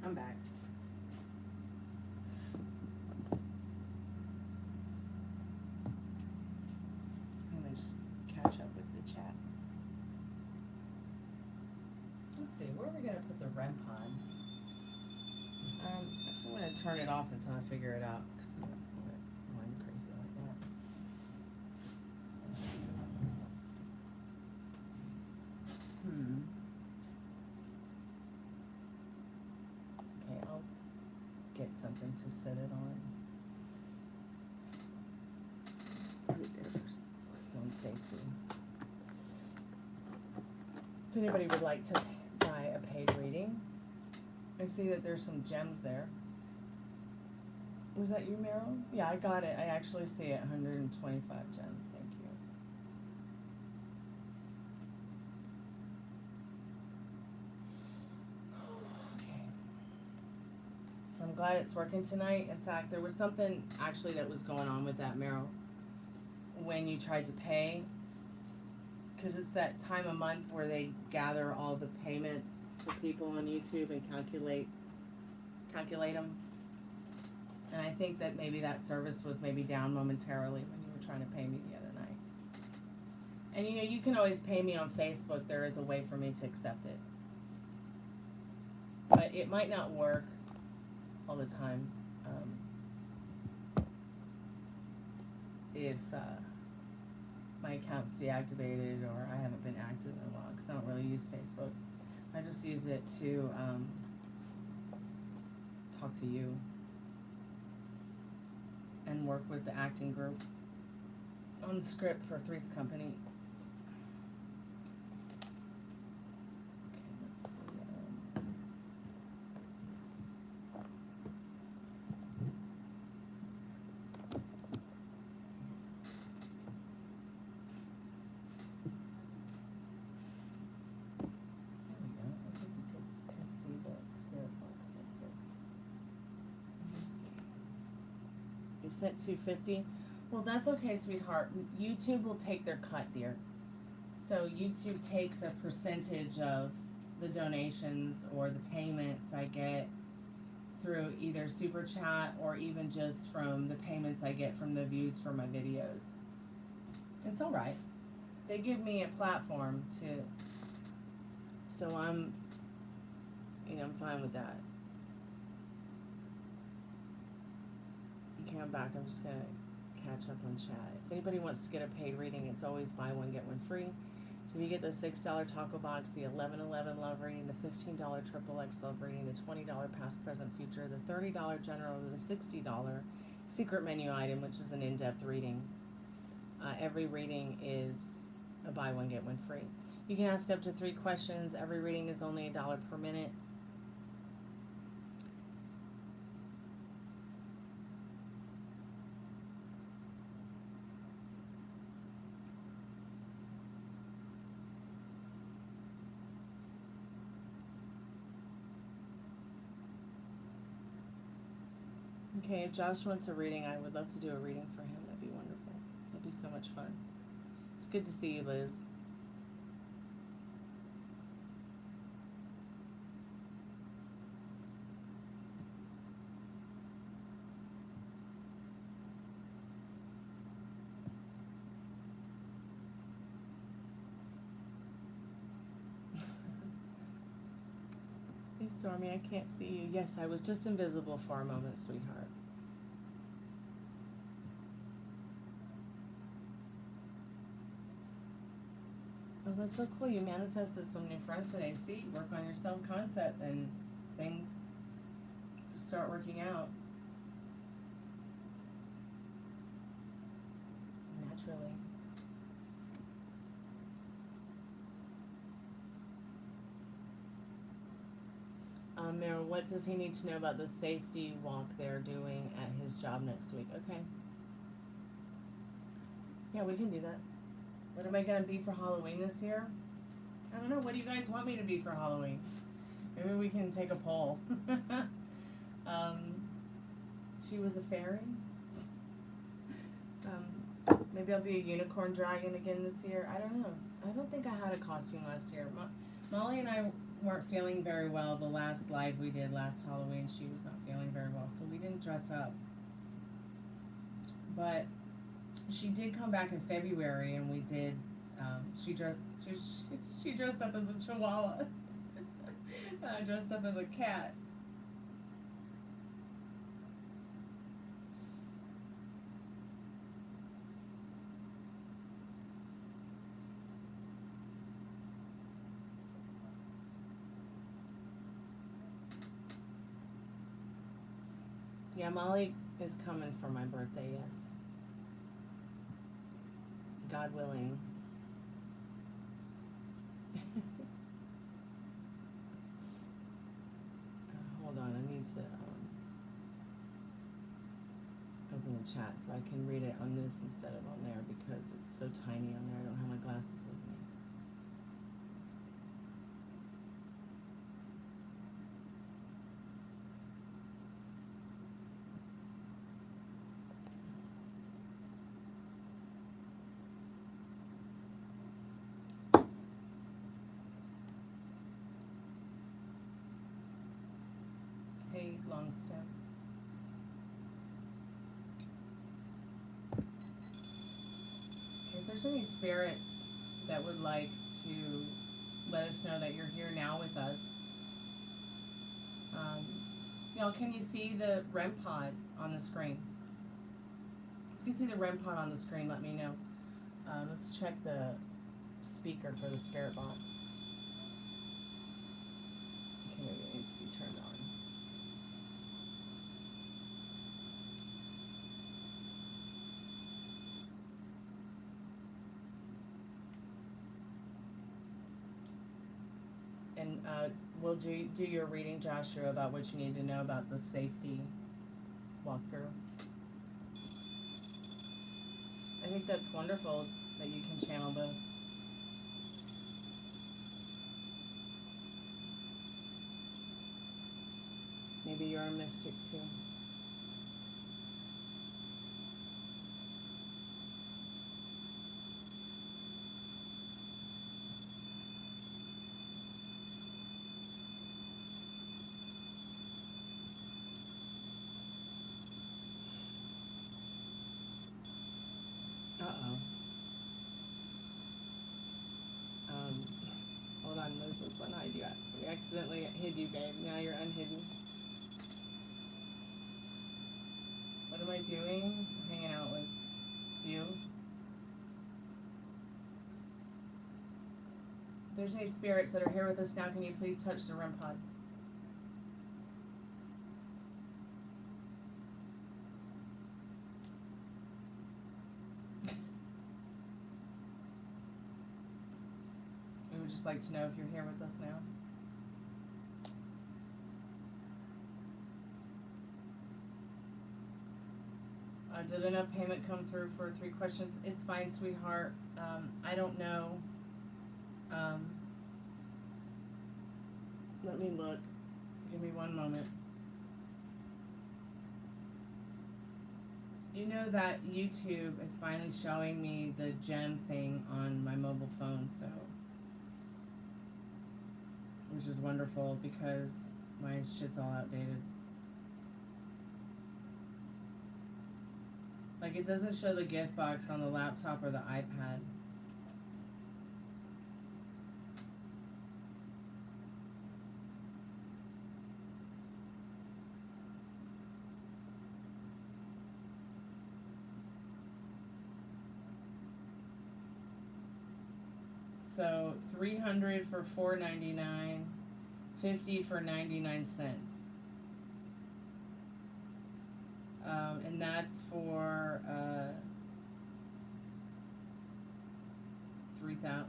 I'm back. I'm gonna just catch up with the chat. Let's see, where are we gonna put the REM pod? Actually, I'm gonna turn it off until I figure it out, because I don't want it going crazy like that. Okay, I'll get something to set it on. Put it there for its own safety. If anybody would like to buy a paid reading, I see that there's some gems there. Was that you, Meryl? Yeah, I got it. I actually see it. 125 gems. Thank you. Okay. I'm glad it's working tonight. In fact, there was something actually that was going on with that, Meryl, when you tried to pay. Because it's that time of month where they gather all the payments for people on YouTube and calculate them. And I think that maybe that service was maybe down momentarily when you were trying to pay me the other night. And you know, you can always pay me on Facebook. There is a way for me to accept it. But it might not work all the time. If my account's deactivated or I haven't been active in a while, because I don't really use Facebook. I just use it to talk to you and work with the acting group on the script for Three's Company. Okay, let's see. Sent $250. Well, that's okay, sweetheart. YouTube will take their cut, dear. So YouTube takes a percentage of the donations or the payments I get through either Super Chat or even just from the payments I get from the views for my videos. It's all right. They give me a platform to, so I'm fine with that. Okay, I'm back. I'm just going to catch up on chat. If anybody wants to get a paid reading, it's always buy one, get one free. So you get the $6 taco box, the $11.11 love reading, the $15 XXX love reading, the $20 past, present, future, the $30 general, the $60 secret menu item, which is an in-depth reading. Every reading is a buy one, get one free. You can ask up to 3 questions. Every reading is only $1 per minute. Okay, if Josh wants a reading, I would love to do a reading for him. That'd be wonderful. That'd be so much fun. It's good to see you, Liz. Hey, Stormy, I can't see you. Yes, I was just invisible for a moment, sweetheart. Oh, that's so cool. You manifested some new friends today. See, work on your self-concept and things just start working out naturally. Meryl, what does he need to know about the safety walk they're doing at his job next week? Okay. Yeah, we can do that. What am I going to be for Halloween this year? I don't know. What do you guys want me to be for Halloween? Maybe we can take a poll. She was a fairy. Maybe I'll be a unicorn dragon again this year. I don't know. I don't think I had a costume last year. Molly and I weren't feeling very well. The last live we did last Halloween, she was not feeling very well, so we didn't dress up. But she did come back in February, and we did. She dressed up as a chihuahua. And I dressed up as a cat. Yeah, Molly is coming for my birthday, yes. God willing. Hold on, I need to open the chat so I can read it on this instead of on there because it's so tiny on there. I don't have my glasses with me. Hey, long stem. Okay, if there's any spirits that would like to let us know that you're here now with us, y'all, can you see the REM pod on the screen? If you can see the REM pod on the screen, let me know. Let's check the speaker for the spirit box. Okay, maybe it needs to be turned on. And we'll do your reading, Joshua, about what you need to know about the safety walkthrough. I think that's wonderful that you can channel both. Maybe you're a mystic too. Uh-oh. Hold on, Liz, let's unhide you. We accidentally hid you, babe. Now you're unhidden. What am I doing? I'm hanging out with you. If there's any spirits that are here with us now, can you please touch the REM pod? We would just like to know if you're here with us now. Did enough payment come through for 3 questions? It's fine, sweetheart. I don't know. Let me look. Give me one moment. You know that YouTube is finally showing me the gem thing on my mobile phone, so, which is wonderful because my shit's all outdated. Like, it doesn't show the gift box on the laptop or the iPad. So 300 for $4.99, 50 for 99 cents. And that's for 3,000. I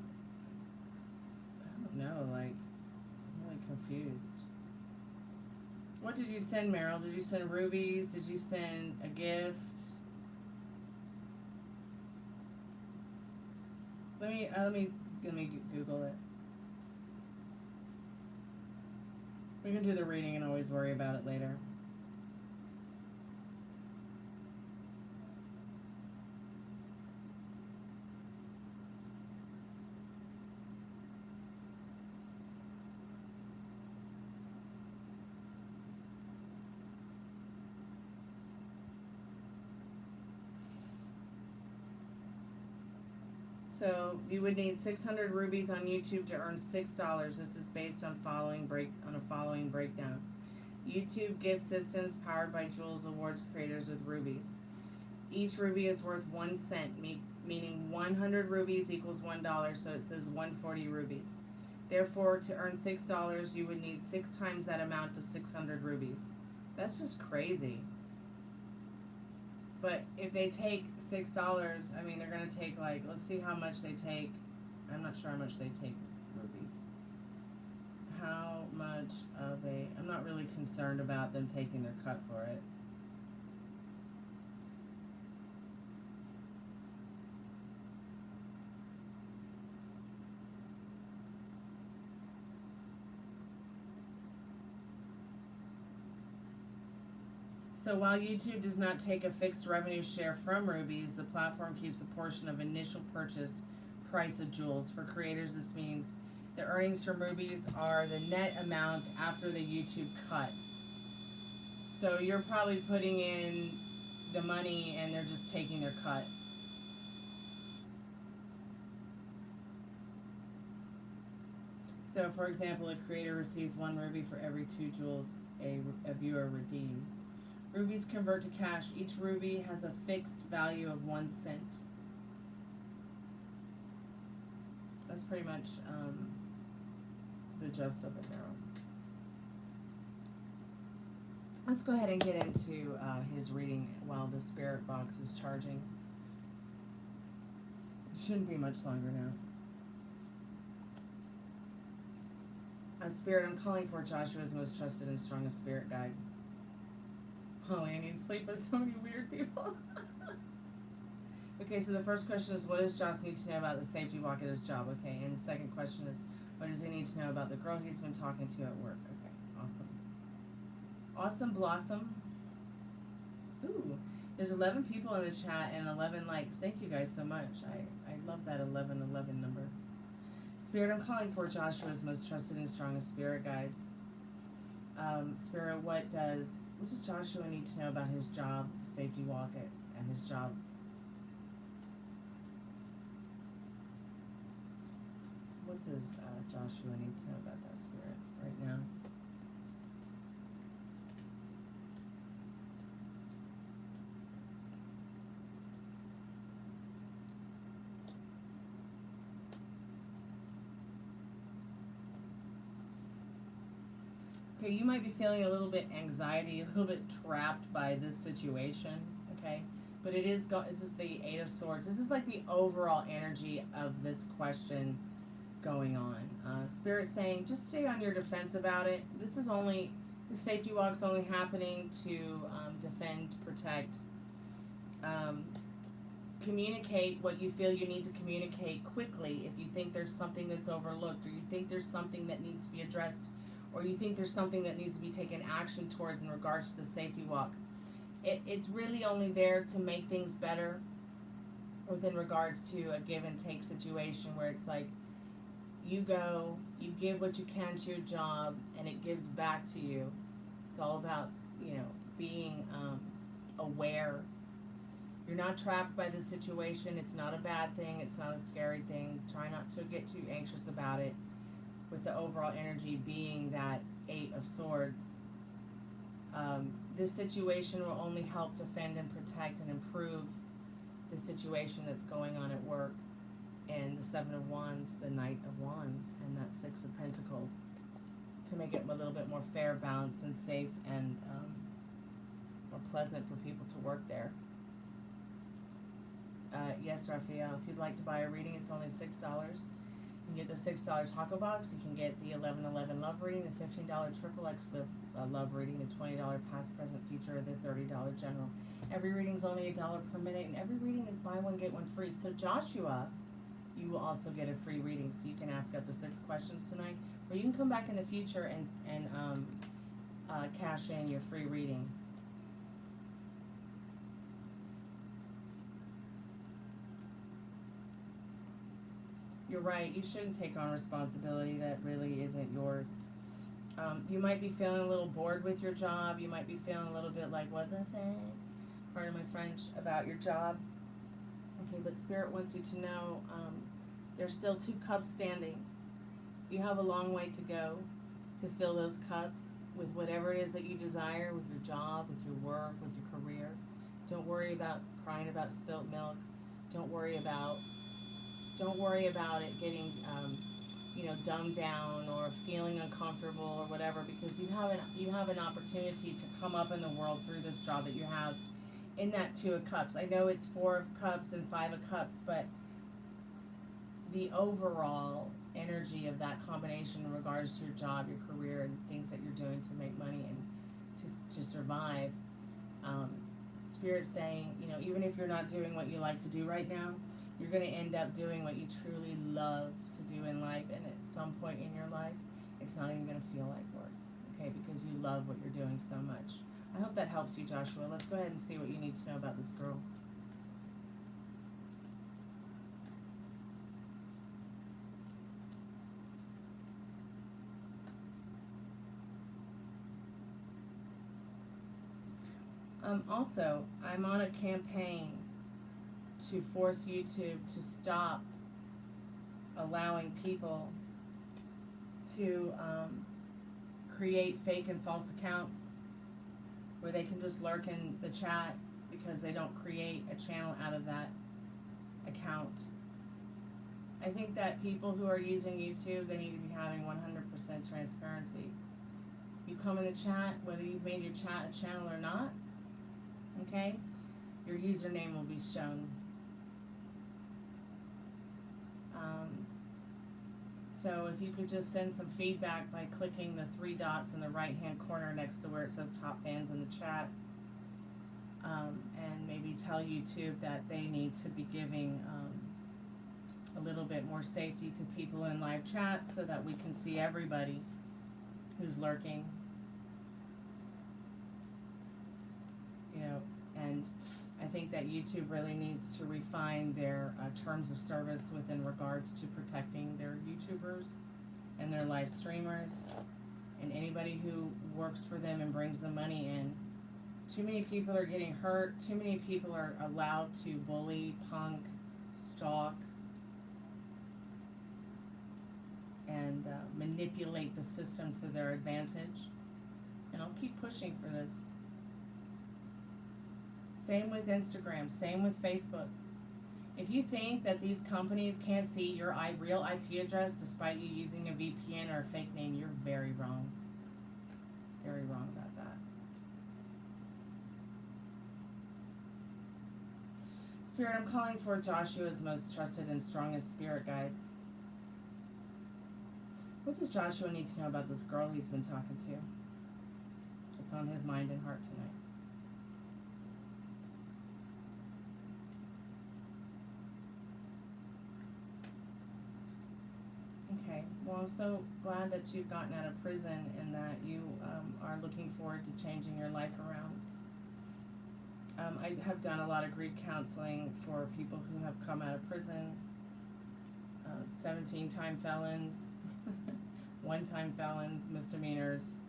don't know, like, I'm really confused. What did you send, Meryl? Did you send rubies? Did you send a gift? Let me Google it. We can do the reading and always worry about it later. So you would need 600 rubies on YouTube to earn $6. This is based on a following breakdown. YouTube gift systems powered by Jules awards creators with rubies. Each ruby is worth 1 cent, meaning 100 rubies equals $1, so it says 140 rubies. Therefore, to earn $6, you would need 6 times that amount of 600 rubies. That's just crazy. But if they take $6, I mean, they're going to take, like, let's see how much they take. I'm not sure how much they take rubies. How much of a, I'm not really concerned about them taking their cut for it. So while YouTube does not take a fixed revenue share from rubies, the platform keeps a portion of initial purchase price of jewels. For creators, this means the earnings from rubies are the net amount after the YouTube cut. So you're probably putting in the money and they're just taking their cut. So for example, a creator receives 1 ruby for every 2 jewels a viewer redeems. Rubies convert to cash. Each ruby has a fixed value of 1 cent. That's pretty much the gist of it now. Let's go ahead and get into his reading while the spirit box is charging. It shouldn't be much longer now. Spirit, I'm calling for Joshua's most trusted and strongest spirit guide. Holy, I need sleep with so many weird people. Okay, so the first question is, what does Josh need to know about the safety walk at his job? Okay, and the second question is, what does he need to know about the girl he's been talking to at work? Okay, awesome. Awesome Blossom. Ooh, there's 11 people in the chat and 11 likes. Thank you guys so much. I love that 1111 number. Spirit, I'm calling for Joshua's most trusted and strongest spirit guides. Spirit, what does Joshua need to know about his job, the safety walk at his job? What does Joshua need to know about that, Spirit, right now? Okay, you might be feeling a little bit anxiety, a little bit trapped by this situation, okay? But it is, this is the 8 of Swords. This is like the overall energy of this question going on. Spirit saying, just stay on your defense about it. This is only, the safety walk's only happening to defend, protect, communicate what you feel you need to communicate quickly if you think there's something that's overlooked or you think there's something that needs to be addressed or you think there's something that needs to be taken action towards in regards to the safety walk. It's really only there to make things better within regards to a give and take situation where it's like you go, you give what you can to your job and it gives back to you. It's all about, being aware. You're not trapped by the situation. It's not a bad thing. It's not a scary thing. Try not to get too anxious about it. With the overall energy being that 8 of Swords. This situation will only help defend and protect and improve the situation that's going on at work. And the 7 of Wands, the Knight of Wands, and that 6 of Pentacles. To make it a little bit more fair, balanced, and safe, and more pleasant for people to work there. Yes, Raphael, if you'd like to buy a reading, it's only $6. You can get the $6 taco box. You can get the 1111 love reading, the $15 XXX love reading, the $20 past present future, the $30 general. Every reading's only $1 per minute, and every reading is buy one get one free. So Joshua, you will also get a free reading, so you can ask up to 6 questions tonight, or you can come back in the future and cash in your free reading. You're right, you shouldn't take on responsibility that really isn't yours. You might be feeling a little bored with your job. You might be feeling a little bit like, what the heck? Pardon my French, about your job. Okay, but Spirit wants you to know there's still 2 cups standing. You have a long way to go to fill those cups with whatever it is that you desire, with your job, with your work, with your career. Don't worry about crying about spilt milk. Don't worry about it getting dumbed down or feeling uncomfortable or whatever, because you have an opportunity to come up in the world through this job that you have in that 2 of cups. I know it's 4 of cups and 5 of cups, but the overall energy of that combination in regards to your job, your career, and things that you're doing to make money and to survive, Spirit's saying, even if you're not doing what you like to do right now, you're going to end up doing what you truly love to do in life, and at some point in your life, it's not even going to feel like work, okay, because you love what you're doing so much. I hope that helps you, Joshua. Let's go ahead and see what you need to know about this girl. Also, I'm on a campaign to force YouTube to stop allowing people to create fake and false accounts where they can just lurk in the chat because they don't create a channel out of that account. I think that people who are using YouTube, they need to be having 100% transparency. You come in the chat, whether you've made your chat a channel or not, okay, your username will be shown. So if you could just send some feedback by clicking the 3 dots in the right hand corner next to where it says top fans in the chat, and maybe tell YouTube that they need to be giving a little bit more safety to people in live chats so that we can see everybody who's lurking. And I think that YouTube really needs to refine their terms of service within regards to protecting their YouTubers and their live streamers and anybody who works for them and brings the money in. Too many people are getting hurt. Too many people are allowed to bully, punk, stalk, and manipulate the system to their advantage. And I'll keep pushing for this. Same with Instagram, same with Facebook. If you think that these companies can't see your real IP address despite you using a VPN or a fake name, you're very wrong. Very wrong about that. Spirit, I'm calling for Joshua's most trusted and strongest spirit guides. What does Joshua need to know about this girl he's been talking to? It's on his mind and heart tonight. Okay, well, I'm so glad that you've gotten out of prison and that you are looking forward to changing your life around. I have done a lot of grief counseling for people who have come out of prison, 17-time felons, 1-time felons, misdemeanors.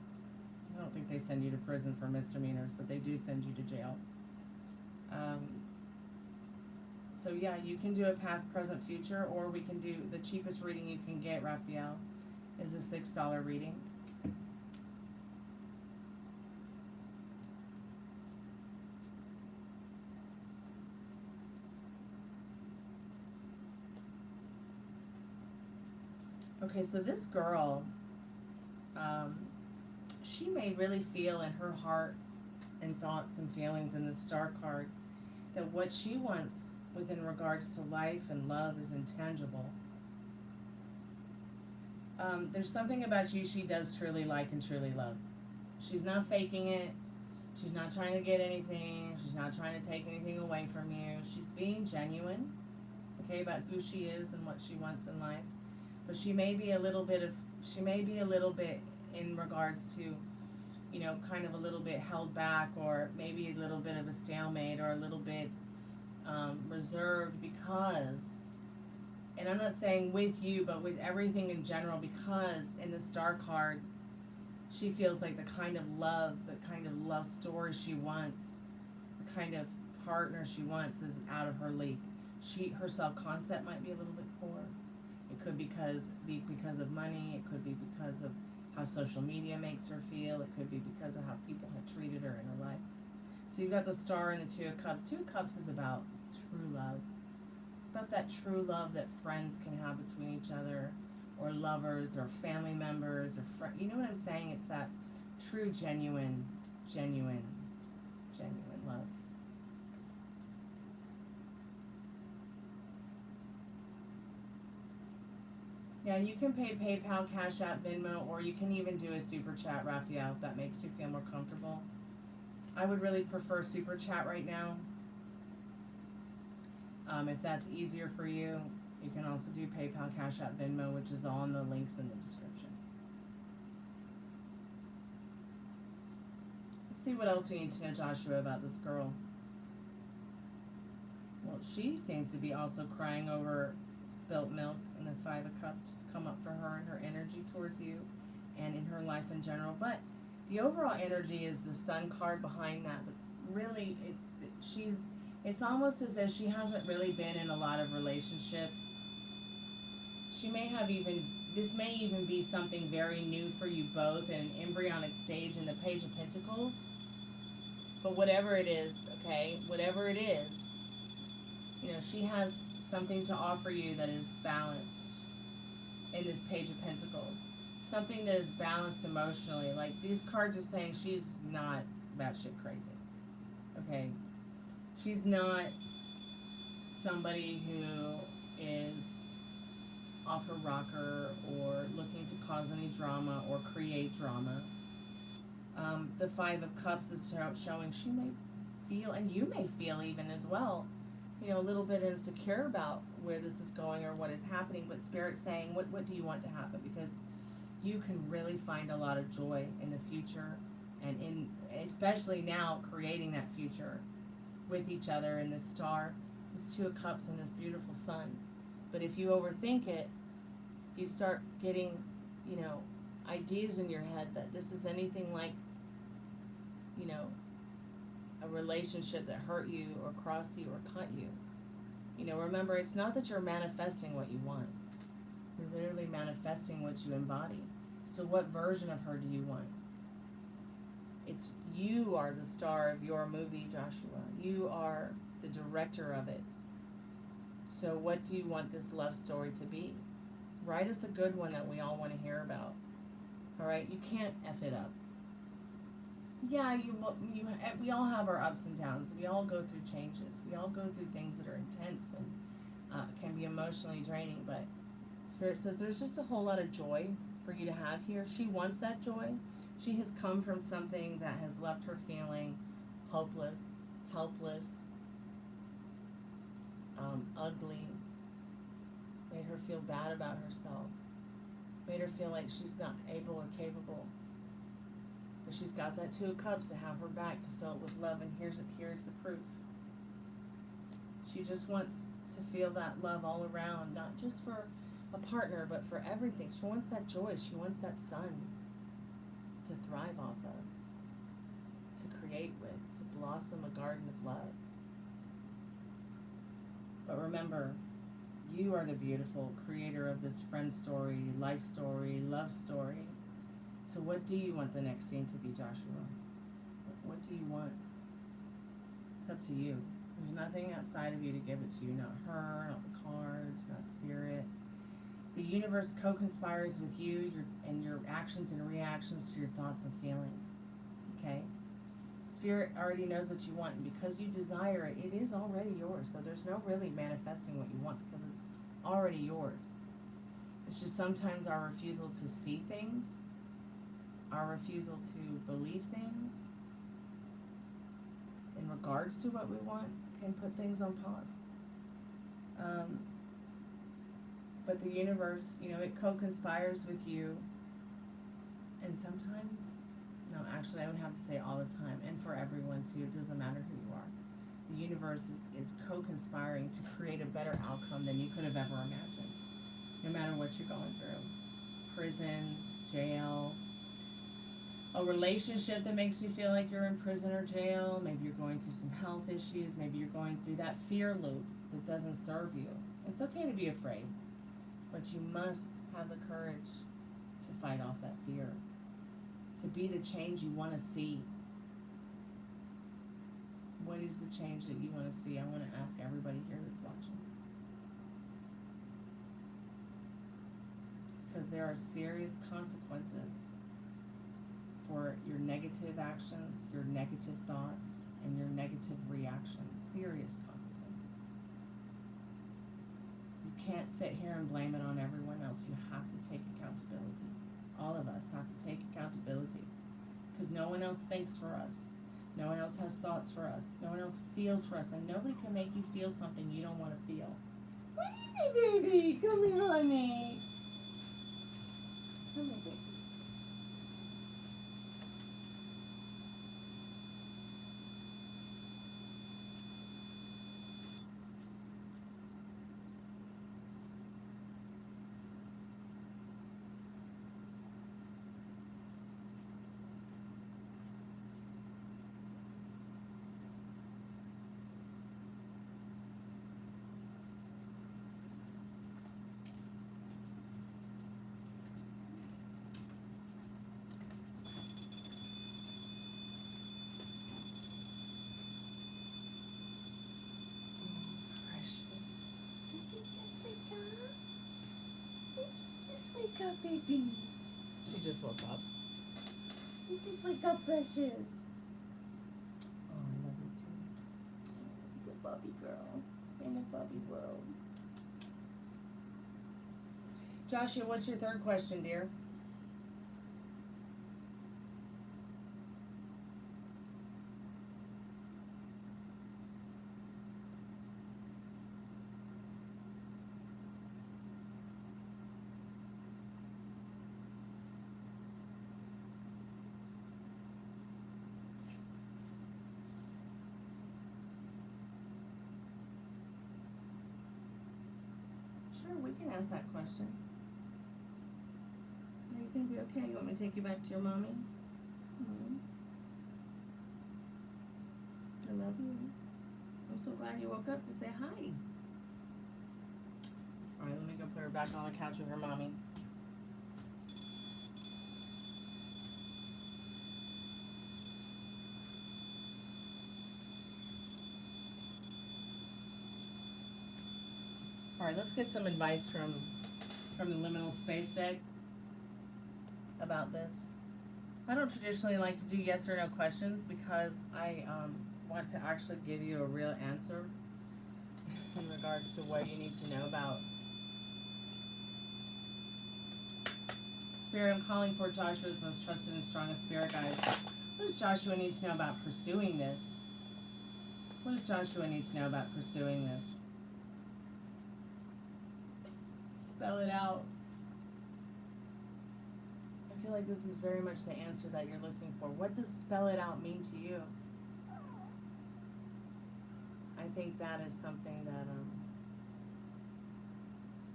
I don't think they send you to prison for misdemeanors, but they do send you to jail. So yeah, you can do a past, present, future, or we can do the cheapest reading you can get, Raphael, is a $6 reading. Okay, so this girl, she may really feel in her heart and thoughts and feelings in the Star card that what she wants within regards to life and love is intangible. There's something about you she does truly like and truly love. She's not faking it. She's not trying to get anything. She's not trying to take anything away from you. She's being genuine, okay, about who she is and what she wants in life. But she may be a little bit in regards to, you know, kind of a little bit held back, or maybe a little bit of a stalemate, or a little bit reserved because, and I'm not saying with you, but with everything in general, because in the Star card, she feels like the kind of love story she wants, the kind of partner she wants is out of her league. her self-concept might be a little bit poor. It could be because of money. It could be because of how social media makes her feel. It could be because of how people have treated her in her life. So you've got the Star and the Two of Cups. Two of Cups is about true love. It's about that true love that friends can have between each other, or lovers, or family members, or you know what I'm saying? It's that true, genuine love. Yeah, you can pay PayPal, Cash App, Venmo, or you can even do a Super Chat, Raphael, if that makes you feel more comfortable. I would really prefer Super Chat right now. If that's easier for you, you can also do PayPal, Cash App, Venmo, which is all in the links in the description. Let's see what else we need to know, Joshua, about this girl. Well, she seems to be also crying over spilt milk, and the Five of Cups just come up for her and her energy towards you and in her life in general. But the overall energy is the Sun card behind that. But really, it's almost as if she hasn't really been in a lot of relationships. She may have this may even be something very new for you both in an embryonic stage in the Page of Pentacles. But whatever it is, okay, whatever it is, you know, she has something to offer you that is balanced in this Page of Pentacles. Something that is balanced emotionally. Like, these cards are saying she's not batshit crazy. Okay? She's not somebody who is off her rocker or looking to cause any drama or create drama. The Five of Cups is showing she may feel, and you may feel even as well, you know, a little bit insecure about where this is going or what is happening, but Spirit's saying, what do you want to happen? Because you can really find a lot of joy in the future, and in especially now creating that future with each other in this Star, this Two of Cups, and this beautiful Sun. But if you overthink it, you start getting, you know, ideas in your head that this is anything like, you know, a relationship that hurt you or crossed you or cut you. You know, remember, it's not that you're manifesting what you want. You're literally manifesting what you embody. So what version of her do you want? It's you are the star of your movie, Joshua. You are the director of it. So what do you want this love story to be? Write us a good one that we all want to hear about. All right? You can't F it up. Yeah, we all have our ups and downs. We all go through changes. We all go through things that are intense and can be emotionally draining. But Spirit says there's just a whole lot of joy for you to have here. She wants that joy. She has come from something that has left her feeling hopeless, helpless, ugly, made her feel bad about herself, made her feel like she's not able or capable. But she's got that Two of Cups to have her back, to fill it with love, and here's the proof. She just wants to feel that love all around, not just for a partner, but for everything. She wants that joy. She wants that sun to thrive off of, to create with, to blossom a garden of love. But remember, you are the beautiful creator of this friend story, life story, love story. So what do you want the next scene to be, Joshua? What do you want? It's up to you. There's nothing outside of you to give it to you. Not her, not the cards, not Spirit. The universe co-conspires with you and your actions and reactions to your thoughts and feelings. Okay? Spirit already knows what you want, and because you desire it, it is already yours. So there's no really manifesting what you want, because it's already yours. It's just sometimes our refusal to see things, our refusal to believe things in regards to what we want, can put things on pause. But the universe, you know, it co-conspires with you, and sometimes, no, actually I would have to say all the time, and for everyone too, it doesn't matter who you are. The universe is co-conspiring to create a better outcome than you could have ever imagined, no matter what you're going through. Prison, jail, a relationship that makes you feel like you're in prison or jail. Maybe you're going through some health issues. Maybe you're going through that fear loop, that doesn't serve you. It's okay to be afraid, but you must have the courage to fight off that fear, to be the change you want to see. What is the change that you want to see? I want to ask everybody here that's watching. Because there are serious consequences for your negative actions, your negative thoughts, and your negative reactions. Serious consequences. You can't sit here and blame it on everyone else. You have to take accountability. All of us have to take accountability. Because no one else thinks for us. No one else has thoughts for us. No one else feels for us. And nobody can make you feel something you don't want to feel. What is it, baby? Come here, honey. Come here, baby. Wake up, baby. She just woke up. You just wake up, precious. Oh, I love you too. He's a Bobby girl in a Bobby world. Joshua, what's your third question, dear? Sure, we can ask that question. Are you going to be okay? You want me to take you back to your mommy? I love you. I'm so glad you woke up to say hi. Alright, let me go put her back on the couch with her mommy. Alright, let's get some advice from the liminal space deck about this. I don't traditionally like to do yes or no questions because I want to actually give you a real answer in regards to what you need to know about. Spirit, I'm calling for Joshua's most trusted and strongest spirit guides. What does Joshua need to know about pursuing this? What does Joshua need to know about pursuing this? Spell it out. I feel like this is very much the answer that you're looking for. What does spell it out mean to you? I think that is something that,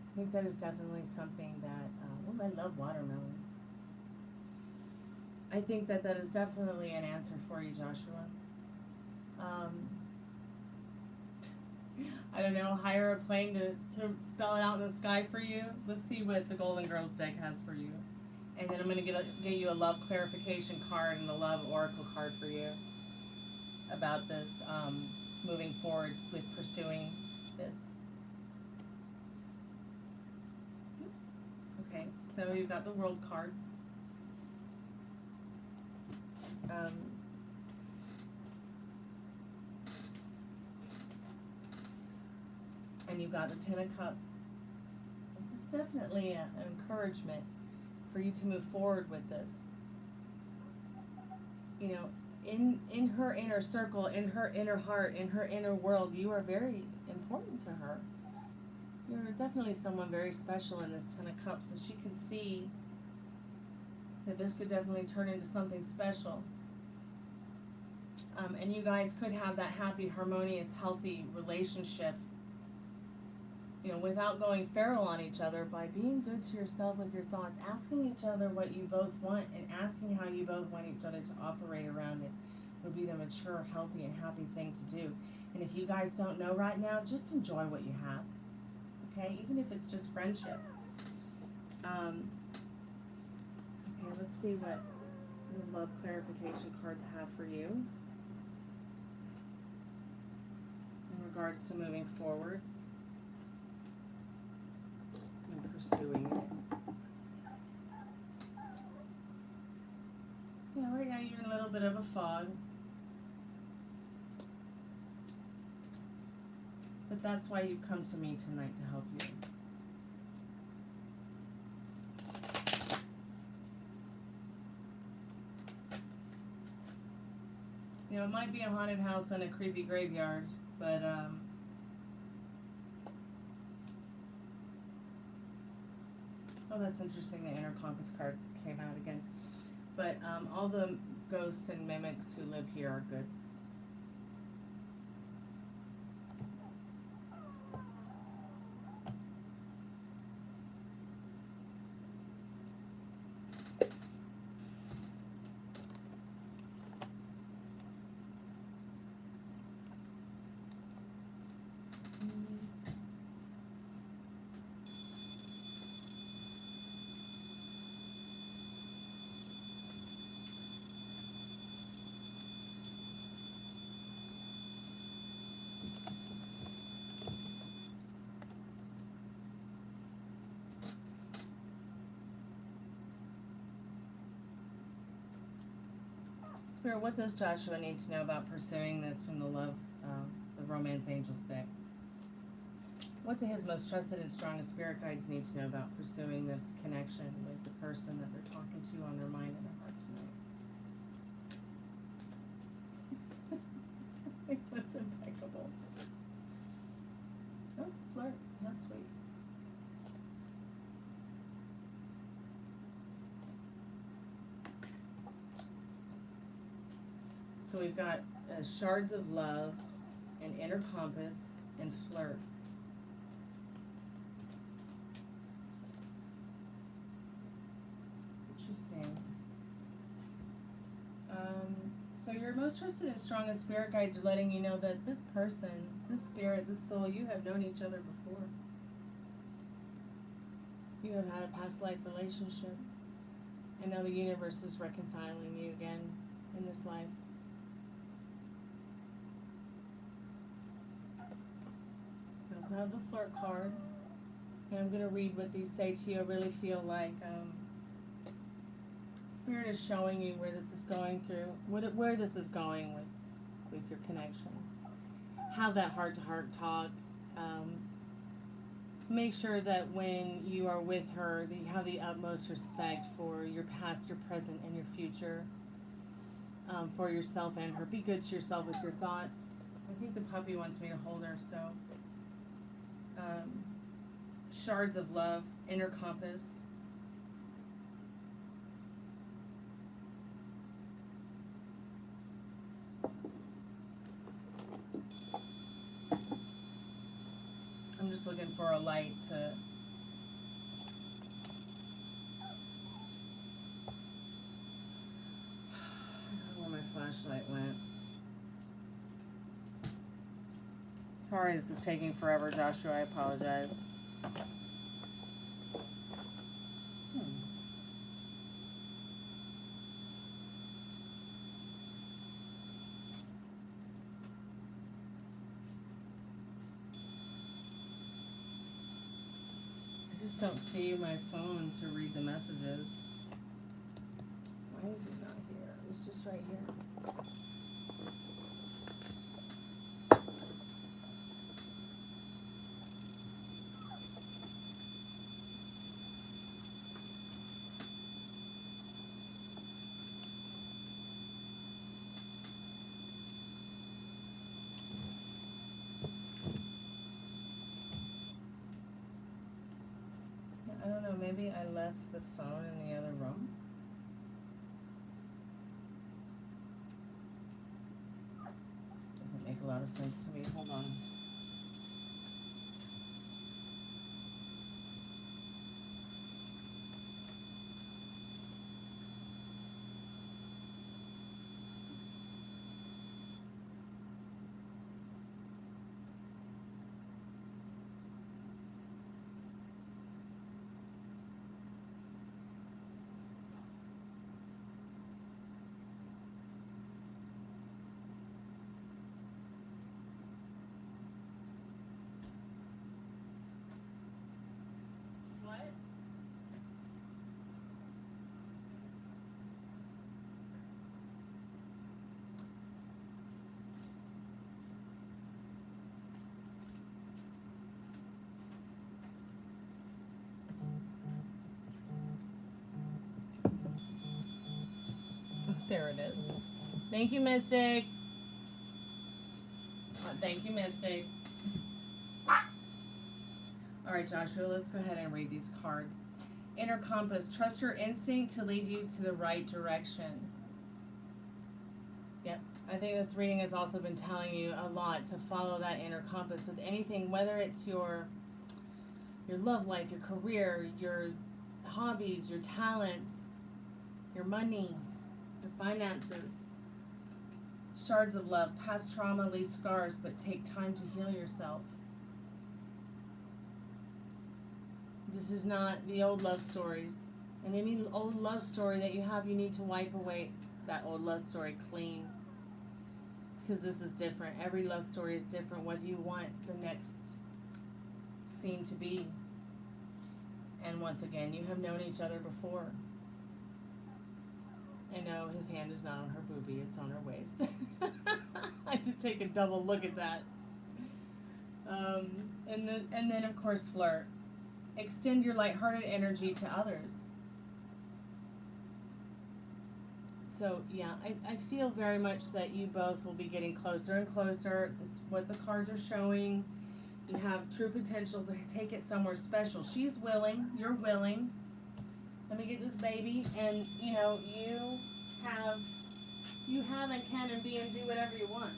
I think that is definitely something that, I love watermelon. I think that that is definitely an answer for you, Joshua. I don't know, hire a plane to spell it out in the sky for you. Let's see what the Golden Girls deck has for you. And then I'm going to get you a love clarification card and a love oracle card for you about this, moving forward with pursuing this. Okay, so you've got the World card. And you've got the Ten of Cups. This is definitely an encouragement for you to move forward with this. You know, in her inner circle, in her inner heart, in her inner world, you are very important to her. You're definitely someone very special in this Ten of Cups, and she can see that this could definitely turn into something special. And you guys could have that happy, harmonious, healthy relationship, you know, without going feral on each other, by being good to yourself with your thoughts, asking each other what you both want, and asking how you both want each other to operate around it. would be the mature, healthy, and happy thing to do. And if you guys don't know right now, just enjoy what you have. Okay? Even if it's just friendship. Okay, let's see what the love clarification cards have for you in regards to moving forward and pursuing it. Yeah, right now you're in a little bit of a fog. But that's why you've come to me tonight, to help you. You know, it might be a haunted house and a creepy graveyard, but oh, that's interesting, the inner compass card came out again. But all the ghosts and mimics who live here are good. Spirit, what does Joshua need to know about pursuing this from the romance angels deck? What do his most trusted and strongest spirit guides need to know about pursuing this connection with the person that they're talking to on their mind and their heart tonight? It was impeccable. Oh, flirt. How sweet. So we've got shards of love, an inner compass, and flirt. Interesting. So your most trusted and strongest spirit guides are letting you know that this person, this spirit, this soul, you have known each other before. You have had a past life relationship. And now the universe is reconciling you again in this life. I also have the flirt card. And I'm going to read what these say to you. I really feel like Spirit is showing you where this is going through, where this is going with your connection. Have that heart-to-heart talk. Make sure that when you are with her, that you have the utmost respect for your past, your present, and your future. For yourself and her. Be good to yourself with your thoughts. I think the puppy wants me to hold her, so. Shards of love, inner compass. I'm just looking for a light to... I don't know where my flashlight went. Sorry this is taking forever, Joshua. I apologize. I just don't see my phone to read the messages. Why is it not here? It was just right here. I don't know, maybe I left the phone in the other room. Doesn't make a lot of sense to me. Hold on. There it is. Thank you, Mystic. Thank you, Mystic. All right, Joshua, let's go ahead and read these cards. Inner compass. Trust your instinct to lead you to the right direction. Yep. I think this reading has also been telling you a lot to follow that inner compass with anything, whether it's your love life, your career, your hobbies, your talents, your money, your finances. Shards of love. Past trauma leaves scars, but take time to heal yourself. This is not the old love stories. And any old love story that you have, you need to wipe away that old love story clean. Because this is different. Every love story is different. What do you want the next scene to be? And once again, you have known each other before. I know his hand is not on her boobie, it's on her waist. I had to take a double look at that. And then of course flirt. Extend your lighthearted energy to others. So yeah, I feel very much that you both will be getting closer and closer. This is what the cards are showing. You have true potential to take it somewhere special. She's willing, you're willing. Let me get this baby, and you know, you have and can and be and do whatever you want.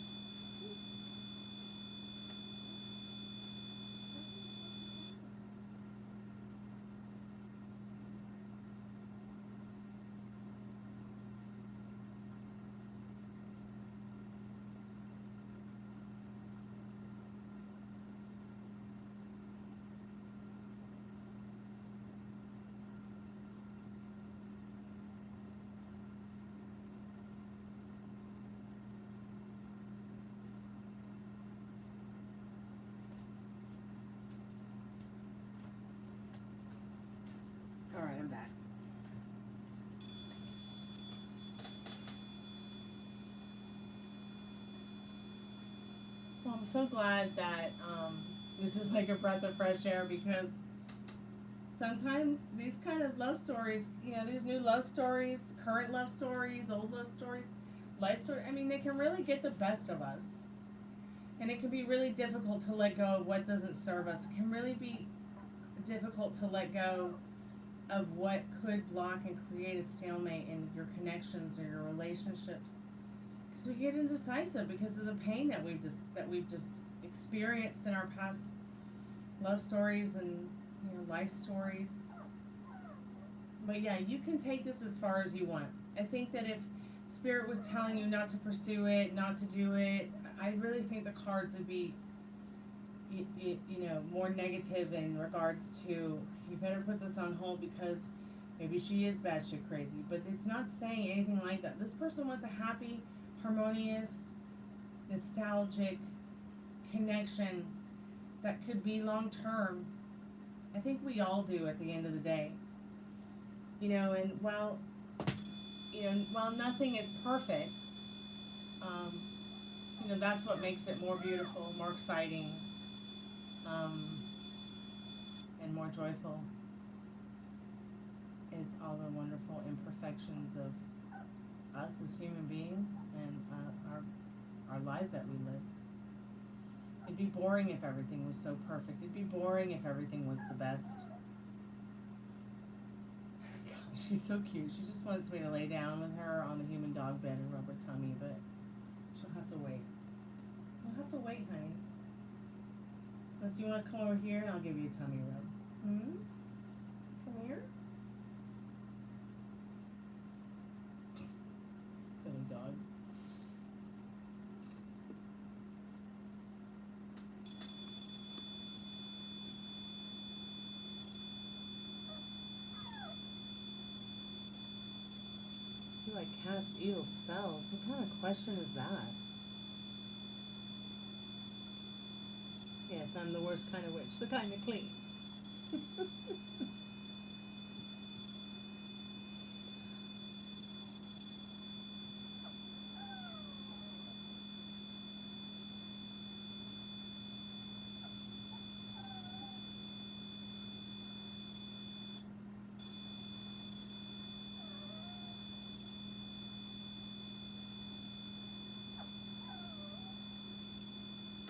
All right, I'm back. Well, I'm so glad that this is like a breath of fresh air, because sometimes these kind of love stories, you know, these new love stories, current love stories, old love stories, life story, I mean, they can really get the best of us. And it can be really difficult to let go of what doesn't serve us. It can really be difficult to let go of what could block and create a stalemate in your connections or your relationships, because we get indecisive because of the pain that we've just experienced in our past love stories and, you know, life stories. But yeah, you can take this as far as you want. I think that if Spirit was telling you not to pursue it, not to do it, I really think the cards would be, you know, more negative in regards to, you better put this on hold because maybe she is batshit crazy. But it's not saying anything like that. This person wants a happy, harmonious, nostalgic connection that could be long term. I think we all do at the end of the day. You know, and while nothing is perfect, you know, that's what makes it more beautiful, more exciting, and more joyful, is all the wonderful imperfections of us as human beings and our lives that we live. It'd be boring if everything was so perfect. It'd be boring if everything was the best. Gosh, she's so cute. She just wants me to lay down with her on the human dog bed and rub her tummy, but she'll have to wait. You'll have to wait, honey. Unless you want to come over here and I'll give you a tummy rub. Come here. Silly dog. You like cast evil spells? What kind of question is that? Yes, I'm the worst kind of witch, the kind that cleans.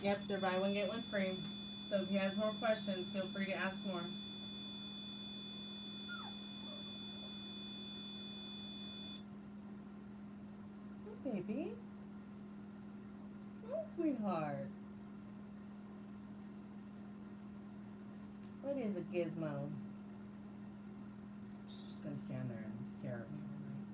Yep, they're buy one, get one free. So if he has more questions, feel free to ask more. Hey, baby. Oh, sweetheart. What is a gizmo? She's just gonna stand there and stare at me all night.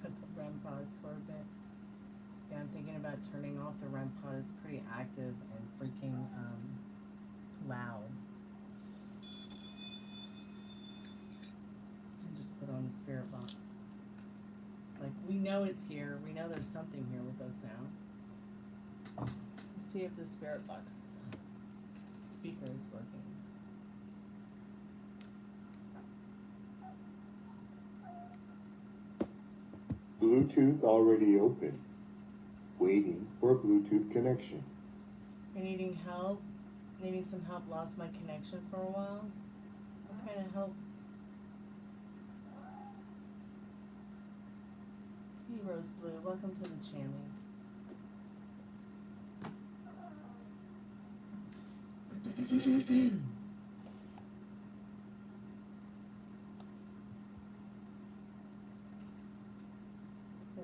Cut the REM pods for a bit. Yeah, I'm thinking about turning off the REM pod. It's pretty active and freaking loud. And just put on the spirit box. Like, we know it's here. We know there's something here with us now. Let's see if the spirit box speaker is working. Bluetooth already open. Waiting for Bluetooth connection. You're needing help? Needing some help? Lost my connection for a while? What kind of help? Hey, Rose Blue. Welcome to the channel.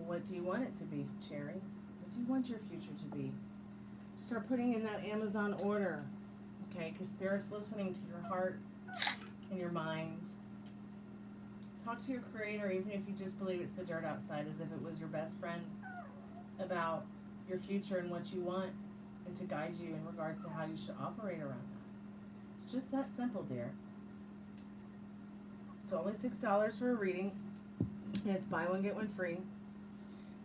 What do you want it to be, Cherry? What do you want your future to be? Start putting in that Amazon order, okay? Because Spirit's listening to your heart and your mind. Talk to your Creator, even if you just believe it's the dirt outside, as if it was your best friend, about your future and what you want, and to guide you in regards to how you should operate around that. It's just that simple, dear. It's only $6 for a reading, and it's buy one, get one free.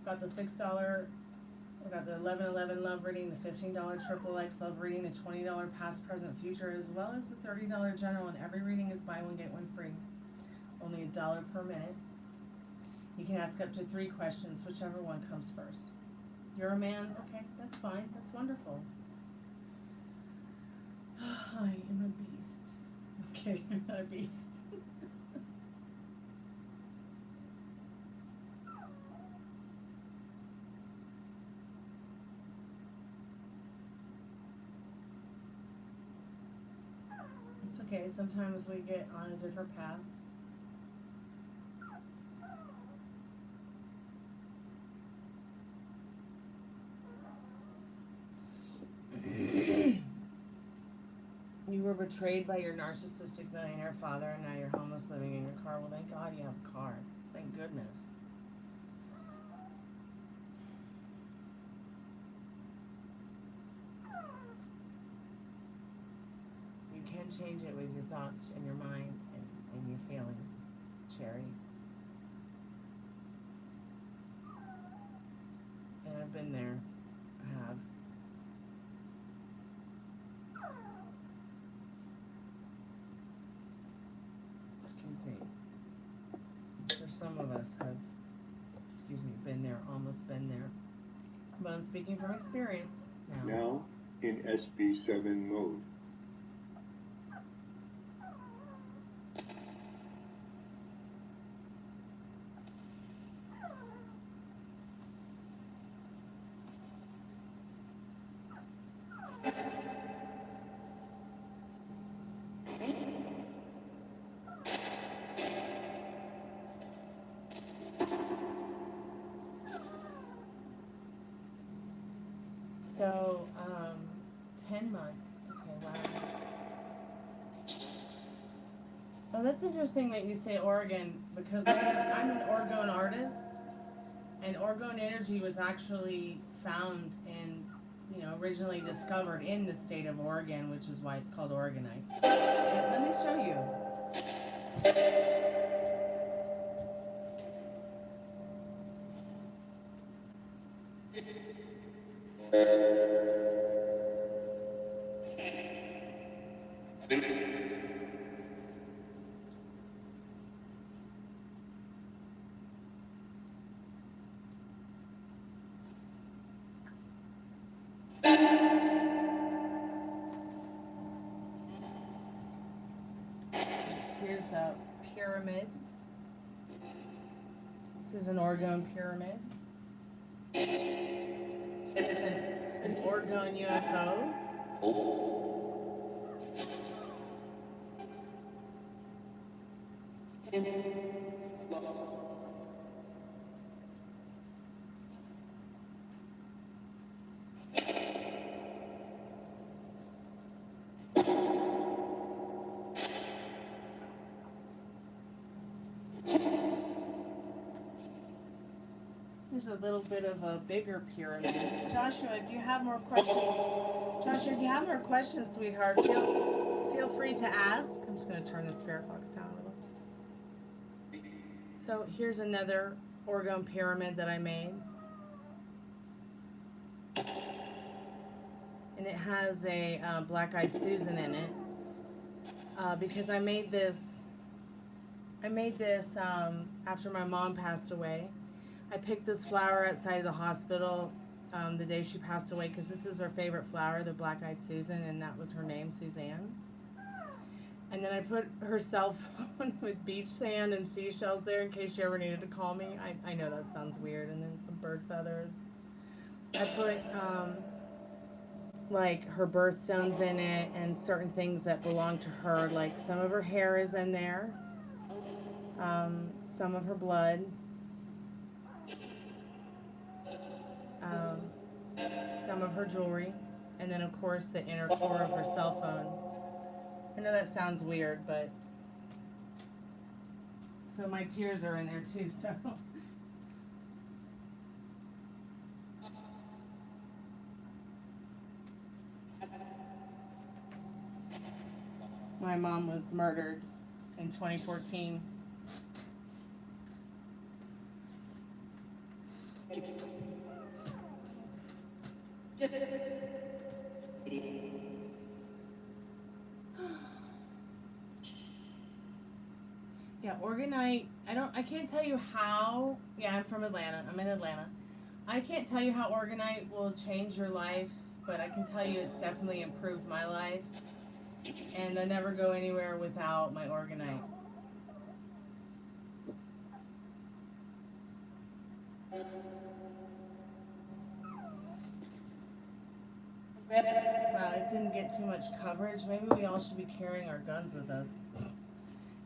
Got the $6, I got the 1111 love reading, the $15 triple X love reading, the $20 past, present, future, as well as the $30 general, and every reading is buy one, get one free. Only $1 per minute. You can ask up to 3 questions, whichever one comes first. You're a man? Okay, that's fine. That's wonderful. I am a beast. Okay, I'm not a beast. It's okay. Sometimes we get on a different path. You were betrayed by your narcissistic millionaire father, and now you're homeless living in your car. Well, thank God you have a car. Thank goodness. You can change it with your thoughts and your mind and your feelings, Cherry. And I've been there. I have. Excuse me. For some of us have, been there, almost been there. But I'm speaking from experience now. Now in SB7 mode. So, 10 months. Okay, wow. Oh, that's interesting that you say Oregon, because I'm an Orgone artist, and Orgone energy was actually found in, originally discovered in the state of Oregon, which is why it's called Oregonite. And let me show you. Here's a pyramid. This is an Orgone pyramid. This is an Orgone UFO. Here's a little bit of a bigger pyramid. Joshua, if you have more questions, sweetheart, feel free to ask. I'm just going to turn the spirit box down a little. So here's another Orgone pyramid that I made. And it has a black-eyed Susan in it. Because I made this after my mom passed away. I picked this flower outside the hospital the day she passed away because this is her favorite flower, the black-eyed Susan, and that was her name, Suzanne. And then I put her cell phone with beach sand and seashells there in case she ever needed to call me. I know that sounds weird. And then some bird feathers. I put like her birthstones in it and certain things that belong to her. Like some of her hair is in there. Some of her blood. Some of her jewelry, and then of course the inner core of her cell phone. I know that sounds weird, but so my tears are in there too, so my mom was murdered in 2014. Yeah, Orgonite, I can't tell you how, yeah, I'm from Atlanta, I'm in Atlanta. I can't tell you how Orgonite will change your life, but I can tell you it's definitely improved my life. And I never go anywhere without my Orgonite. Wow, it didn't get too much coverage. Maybe we all should be carrying our guns with us.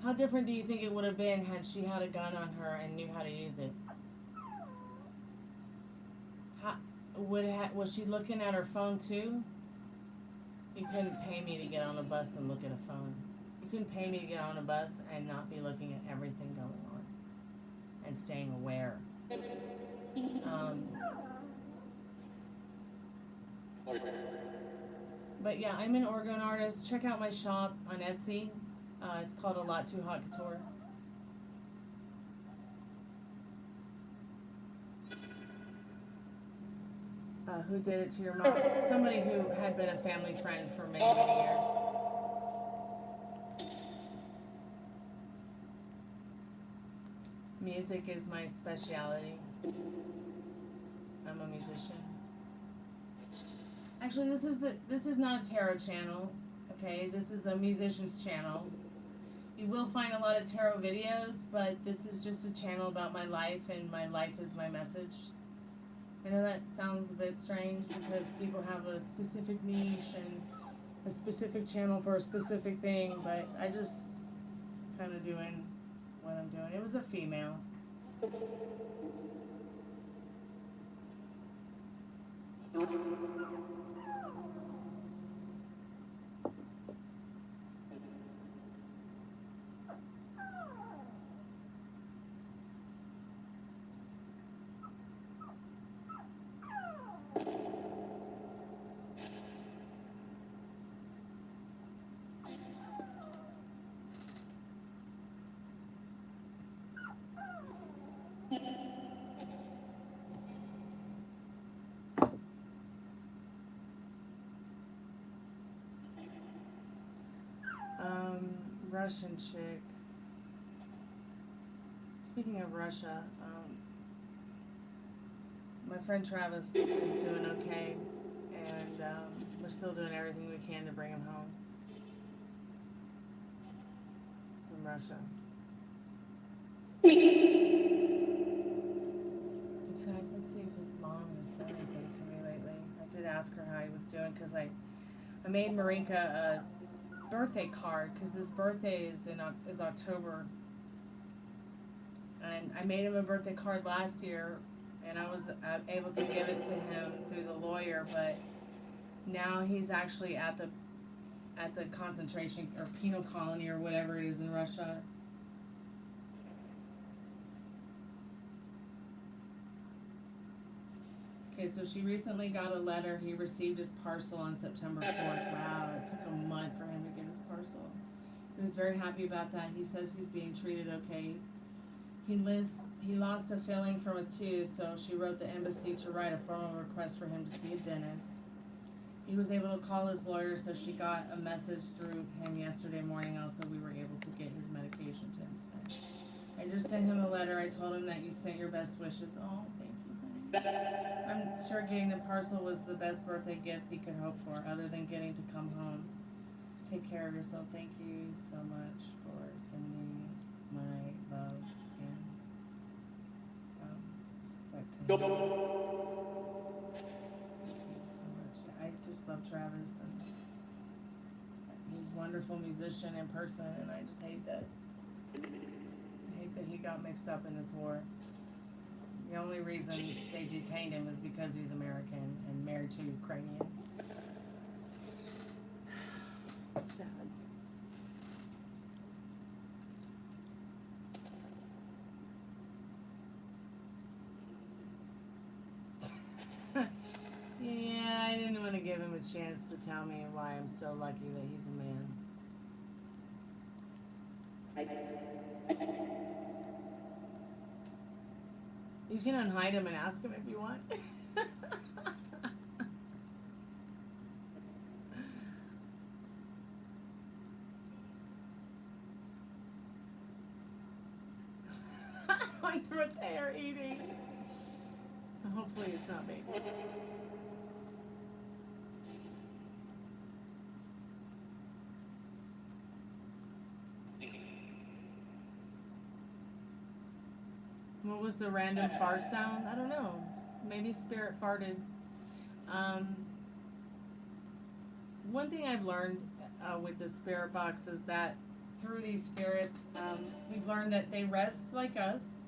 How different do you think it would have been had she had a gun on her and knew how to use it? Was she looking at her phone too? You couldn't pay me to get on a bus and look at a phone. You couldn't pay me to get on a bus and not be looking at everything going on and staying aware. But yeah, I'm an Orgone artist. Check out my shop on Etsy. It's called A Lot Too Hot Couture. Who did it to your mom? Somebody who had been a family friend for many, many years. Music is my specialty. I'm a musician. Actually, this is not a tarot channel, okay? This is a musician's channel. You will find a lot of tarot videos, but this is just a channel about my life, and my life is my message. I know that sounds a bit strange because people have a specific niche and a specific channel for a specific thing, but I just kind of doing what I'm doing. It was a female. Russian chick. Speaking of Russia, my friend Travis is doing okay, and we're still doing everything we can to bring him home from Russia. In fact, let's see if his mom has said anything to me lately. I did ask her how he was doing because I made Marinka a birthday card because his birthday is October, and I made him a birthday card last year, and I was able to give it to him through the lawyer, but now he's actually at the concentration or penal colony or whatever it is in Russia. Okay, so she recently got a letter. He received his parcel on September 4th. Wow, it took a month for him to get his parcel. He was very happy about that. He says he's being treated okay. He lost a filling from a tooth, so she wrote the embassy to write a formal request for him to see a dentist. He was able to call his lawyer, so she got a message through him yesterday morning. Also, we were able to get his medication to him sent. I just sent him a letter. I told him that you sent your best wishes. Oh, thank you, honey. I'm sure getting the parcel was the best birthday gift he could hope for, other than getting to come home. Take care of yourself. Thank you so much for sending my love and respect to him. Thank you so much. I just love Travis, and he's a wonderful musician in person, and I just hate that he got mixed up in this war. The only reason they detained him is because he's American and married to Ukrainian. Sad. Yeah, I didn't want to give him a chance to tell me why I'm so lucky that he's a man. You can unhide him and ask him if you want. I wonder what they are eating. Hopefully it's not me. What was the random fart sound? I don't know. Maybe Spirit farted. One thing I've learned with the spirit box is that through these spirits, we've learned that they rest like us.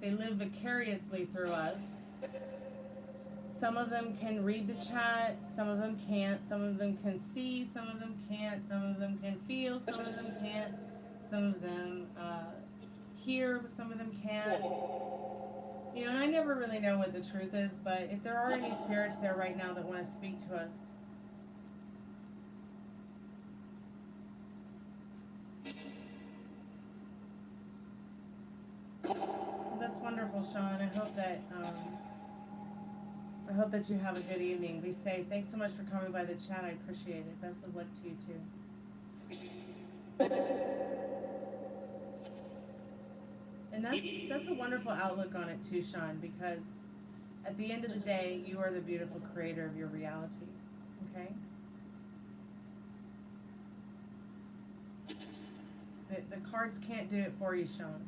They live vicariously through us. Some of them can read the chat, some of them can't. Some of them can see, some of them can't. Some of them can feel, some of them can't. Some of them hear, but some of them can't. You know, and I never really know what the truth is, but if there are any spirits there right now that want to speak to us, that's wonderful, Sean. I hope that you have a good evening. Be safe. Thanks so much for coming by the chat. I appreciate it. Best of luck to you too. And that's a wonderful outlook on it too, Sean, because at the end of the day, you are the beautiful creator of your reality. Okay? The cards can't do it for you, Sean.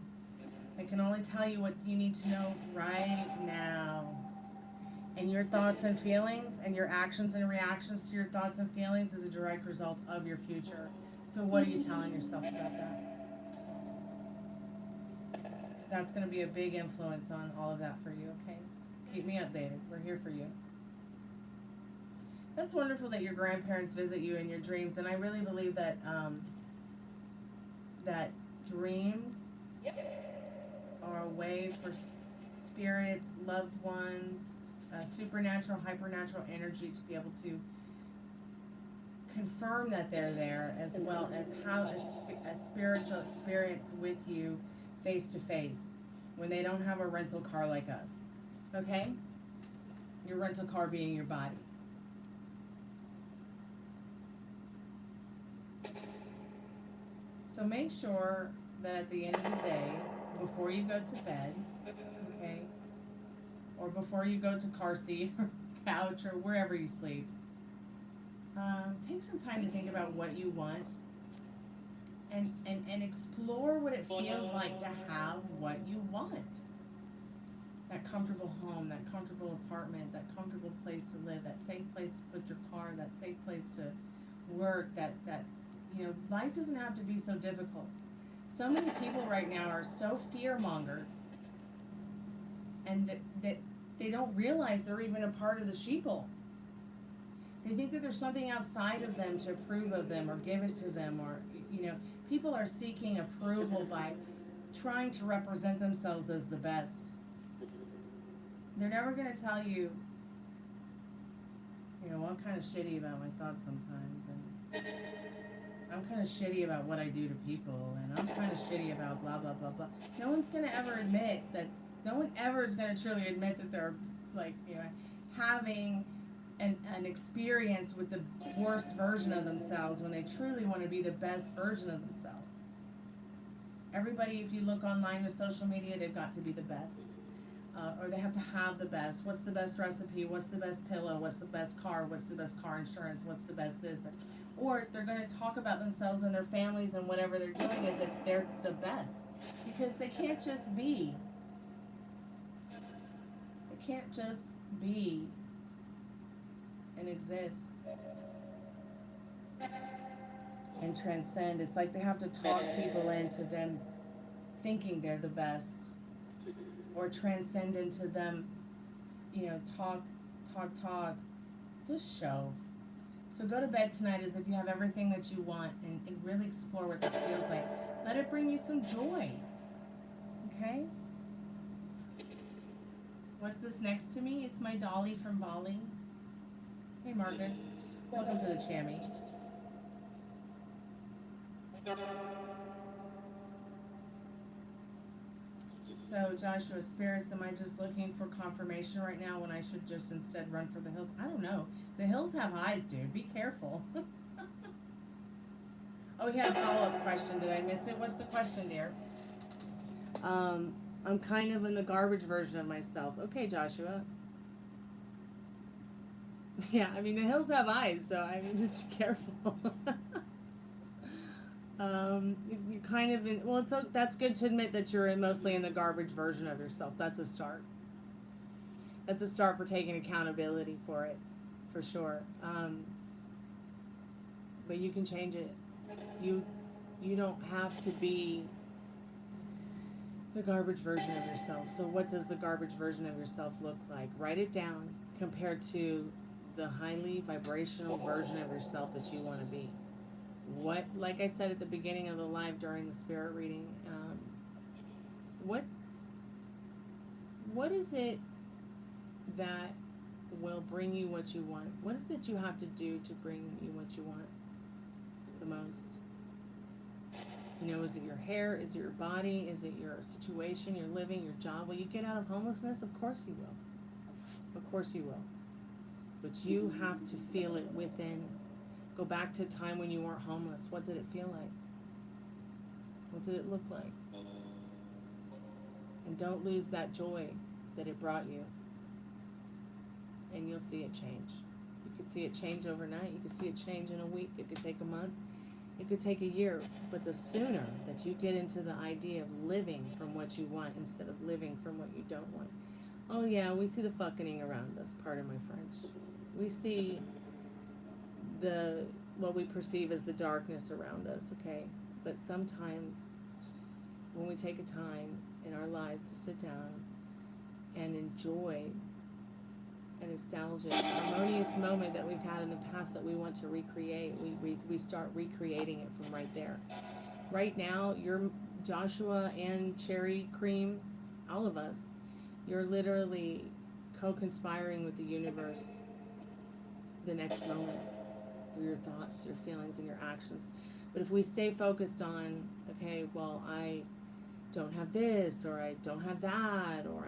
They can only tell you what you need to know right now. And your thoughts and feelings and your actions and reactions to your thoughts and feelings is a direct result of your future. So what are you telling yourself about that? Because that's going to be a big influence on all of that for you, okay? Keep me updated. We're here for you. That's wonderful that your grandparents visit you in your dreams, and I really believe that that dreams are a way for spirits, loved ones, supernatural, hypernatural energy to be able to confirm that they're there, as well as have a spiritual experience with you face to face when they don't have a rental car like us. Okay? Your rental car being your body. So make sure that at the end of the day, before you go to bed, okay, or before you go to car seat, couch or wherever you sleep. Take some time to think about what you want and explore what it feels like to have what you want. That comfortable home, that comfortable apartment, that comfortable place to live, that safe place to put your car, that safe place to work, that life doesn't have to be so difficult. So many people right now are so fear-mongered and that they don't realize they're even a part of the sheeple. They think that there's something outside of them to approve of them or give it to them, or, people are seeking approval by trying to represent themselves as the best. They're never going to tell you, I'm kind of shitty about my thoughts sometimes, and I'm kind of shitty about what I do to people, and I'm kind of shitty about blah, blah, blah, blah. No one's going to ever admit that, no one ever is going to truly admit that they're, having an experience with the worst version of themselves when they truly want to be the best version of themselves. Everybody, if you look online with social media, they've got to be the best. Or they have to have the best. What's the best recipe? What's the best pillow? What's the best car? What's the best car insurance? What's the best this? Or they're going to talk about themselves and their families and whatever they're doing as if they're the best. Because they can't just be. They can't just be and exist and transcend. It's like they have to talk people into them thinking they're the best, or transcend into them, talk, just show. So go to bed tonight as if you have everything that you want, and really explore what that feels like. Let it bring you some joy. Okay? What's this next to me? It's my dolly from Bali. Hey Marcus, welcome to the Chammy. So Joshua, spirits, am I just looking for confirmation right now when I should just instead run for the hills? I don't know. The hills have eyes, dude. Be careful. Oh, he had a follow-up question. Did I miss it? What's the question, dear? I'm kind of in the garbage version of myself. Okay, Joshua. Yeah, I mean, the hills have eyes, so I mean, just be careful. You're kind of in, well, that's good to admit that you're mostly in the garbage version of yourself. That's a start. That's a start for taking accountability for it, for sure. But you can change it. You don't have to be the garbage version of yourself. So what does the garbage version of yourself look like? Write it down compared to the highly vibrational version of yourself that you want to be. What, like I said at the beginning of the live during the spirit reading, what is it that will bring you what you want? What is it that you have to do to bring you what you want the most? Is it your hair? Is it your body? Is it your situation, your living, your job? Will you get out of homelessness? Of course you will. Of course you will. But you have to feel it within. Go back to a time when you weren't homeless. What did it feel like? What did it look like? And don't lose that joy that it brought you. And you'll see it change. You could see it change overnight. You could see it change in a week. It could take a month. It could take a year. But the sooner that you get into the idea of living from what you want instead of living from what you don't want. Oh yeah, we see the fucking around us, pardon my French. We see what we perceive as the darkness around us, okay? But sometimes when we take a time in our lives to sit down and enjoy a nostalgic, harmonious moment that we've had in the past that we want to recreate, we start recreating it from right there. Right now, you're Joshua and Cherry Cream, all of us, you're literally co-conspiring with the universe the next moment through your thoughts, your feelings, and your actions. But if we stay focused on, okay, well, I don't have this, or I don't have that, or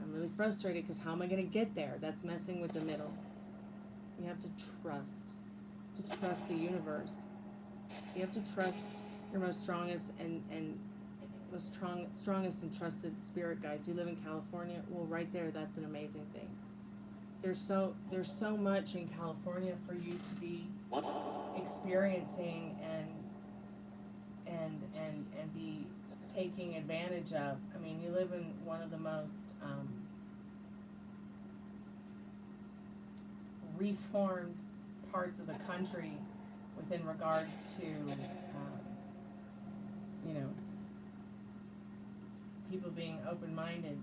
I'm really frustrated because how am I going to get there? That's messing with the middle. You have to trust the universe. You have to trust your most strongest and strongest and trusted spirit guides. You live in California, well, right there, that's an amazing thing. there's so much in California for you to be experiencing and be taking advantage of. I mean, you live in one of the most reformed parts of the country within regards to you know, people being open-minded.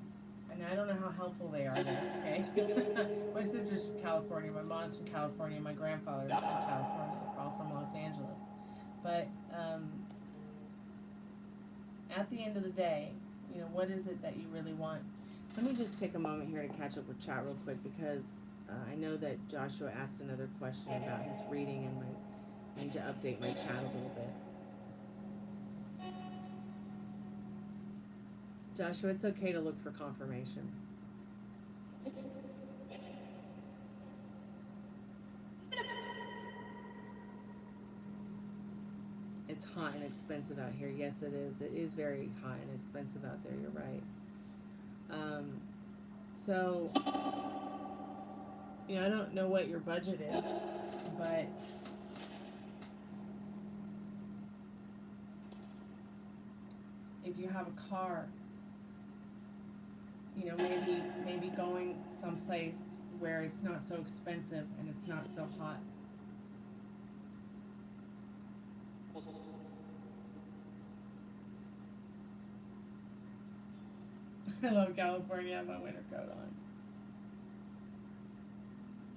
And I don't know how helpful they are there, okay? My sister's from California, my mom's from California, my grandfather's from California, they're all from Los Angeles. But at the end of the day, you know, what is it that you really want? Let me just take a moment here to catch up with chat real quick, because I know that Joshua asked another question about his reading, and I need to update my chat a little bit. Joshua, it's okay to look for confirmation. It's hot and expensive out here. Yes, it is. It is very hot and expensive out there. You're right. So, you know, I don't know what your budget is, but if you have a car, you know, maybe going someplace where it's not so expensive and it's not so hot. I love California. I have my winter coat on.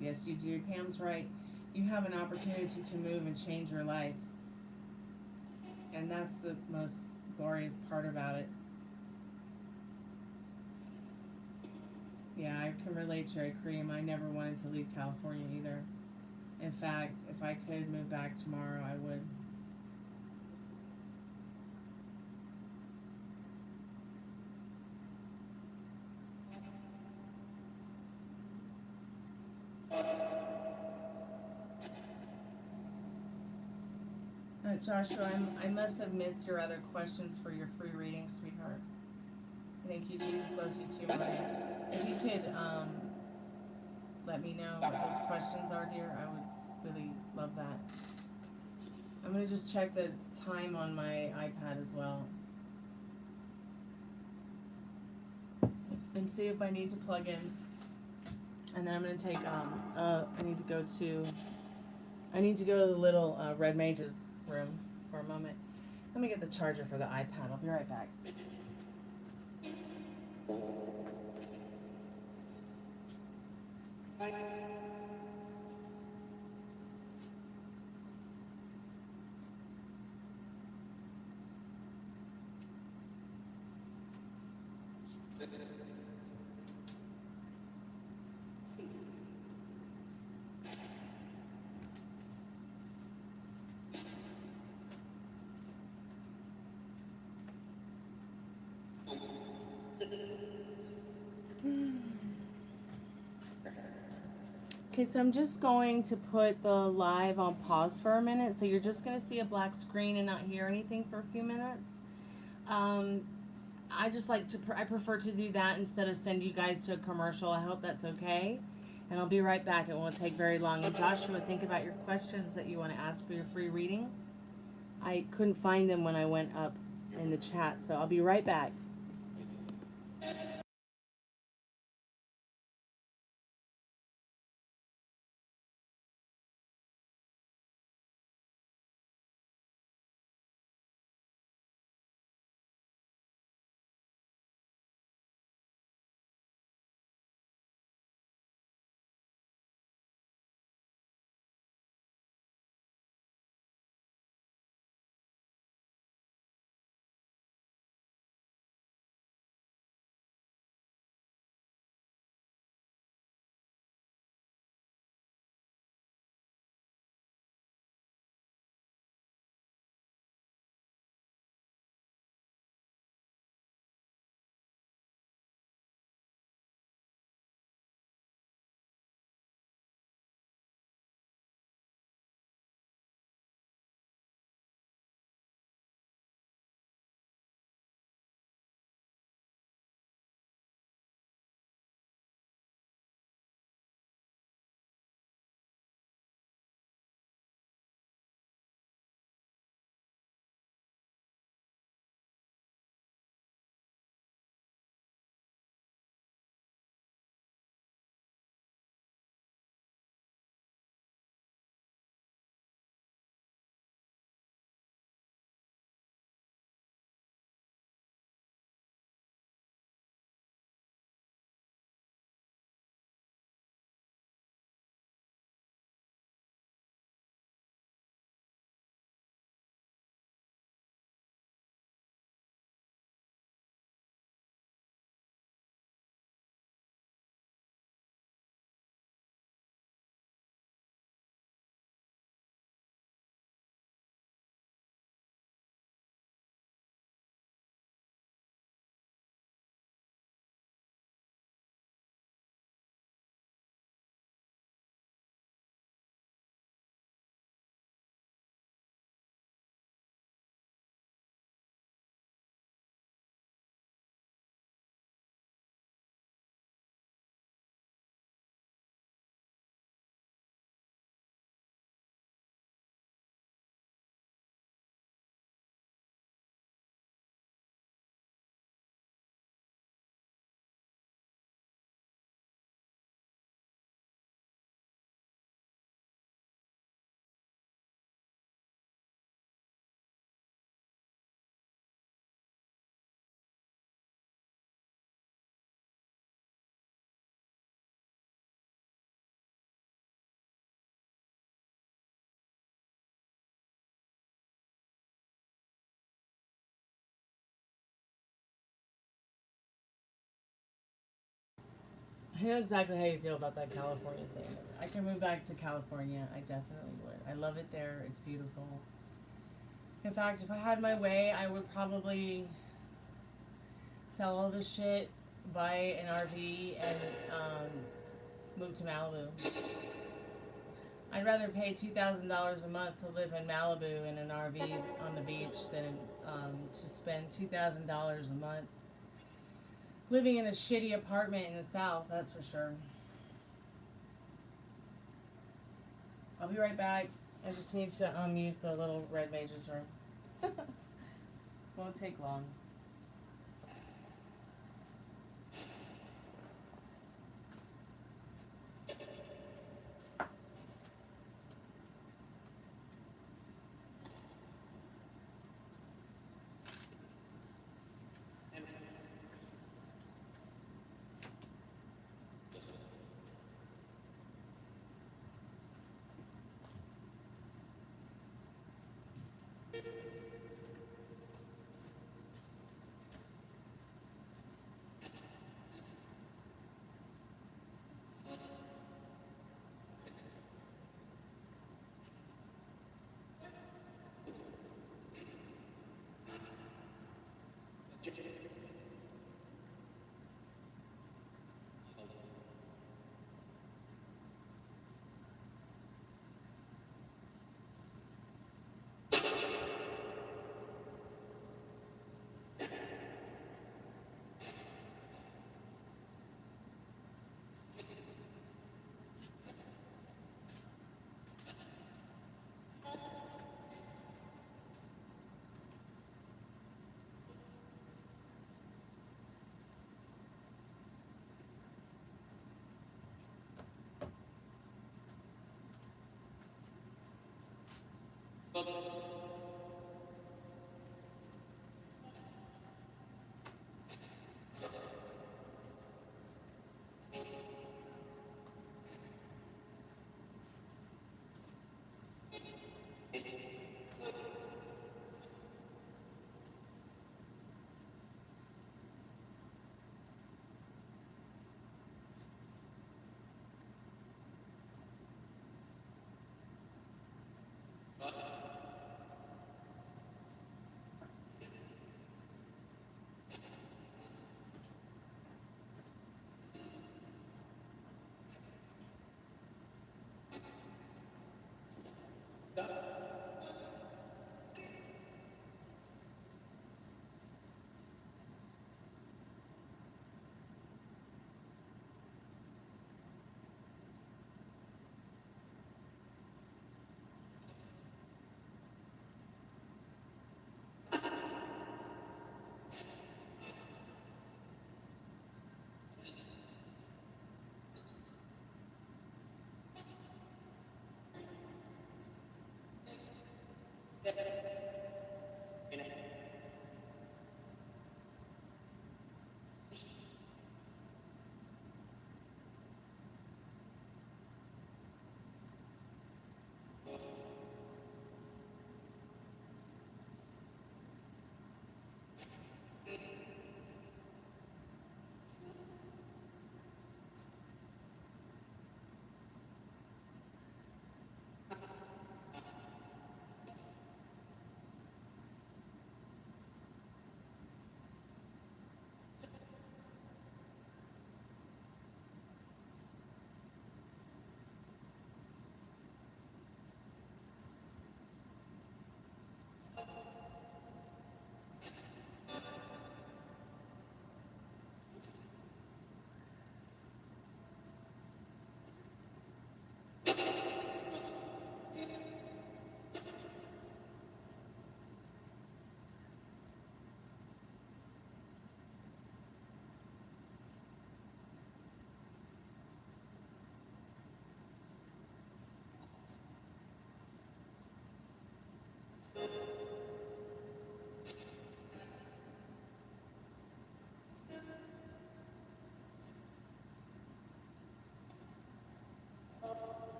Yes, you do. Pam's right. You have an opportunity to move and change your life. And that's the most glorious part about it. Yeah, I can relate, Cherry Cream. I never wanted to leave California either. In fact, if I could move back tomorrow, I would. Joshua, I must have missed your other questions for your free reading, sweetheart. Thank you, Jesus loves you too, Maria. If you could let me know what those questions are, dear, I would really love that. I'm gonna just check the time on my iPad as well, and see if I need to plug in. And then I'm gonna take I need to go to the little Red Mage's room for a moment. Let me get the charger for the iPad. I'll be right back. Okay, so I'm just going to put the live on pause for a minute. So you're just going to see a black screen and not hear anything for a few minutes. I just like to, I prefer to do that instead of send you guys to a commercial. I hope that's okay. And I'll be right back. It won't take very long. And Joshua, think about your questions that you want to ask for your free reading. I couldn't find them when I went up in the chat, so I'll be right back. I know exactly how you feel about that California thing. I can move back to California. I definitely would. I love it there. It's beautiful. In fact, if I had my way, I would probably sell all this shit, buy an RV, and move to Malibu. I'd rather pay $2,000 a month to live in Malibu in an RV on the beach than to spend $2,000 a month living in a shitty apartment in the South. That's for sure. I'll be right back. I just need to use the little red mage's room. Won't take long.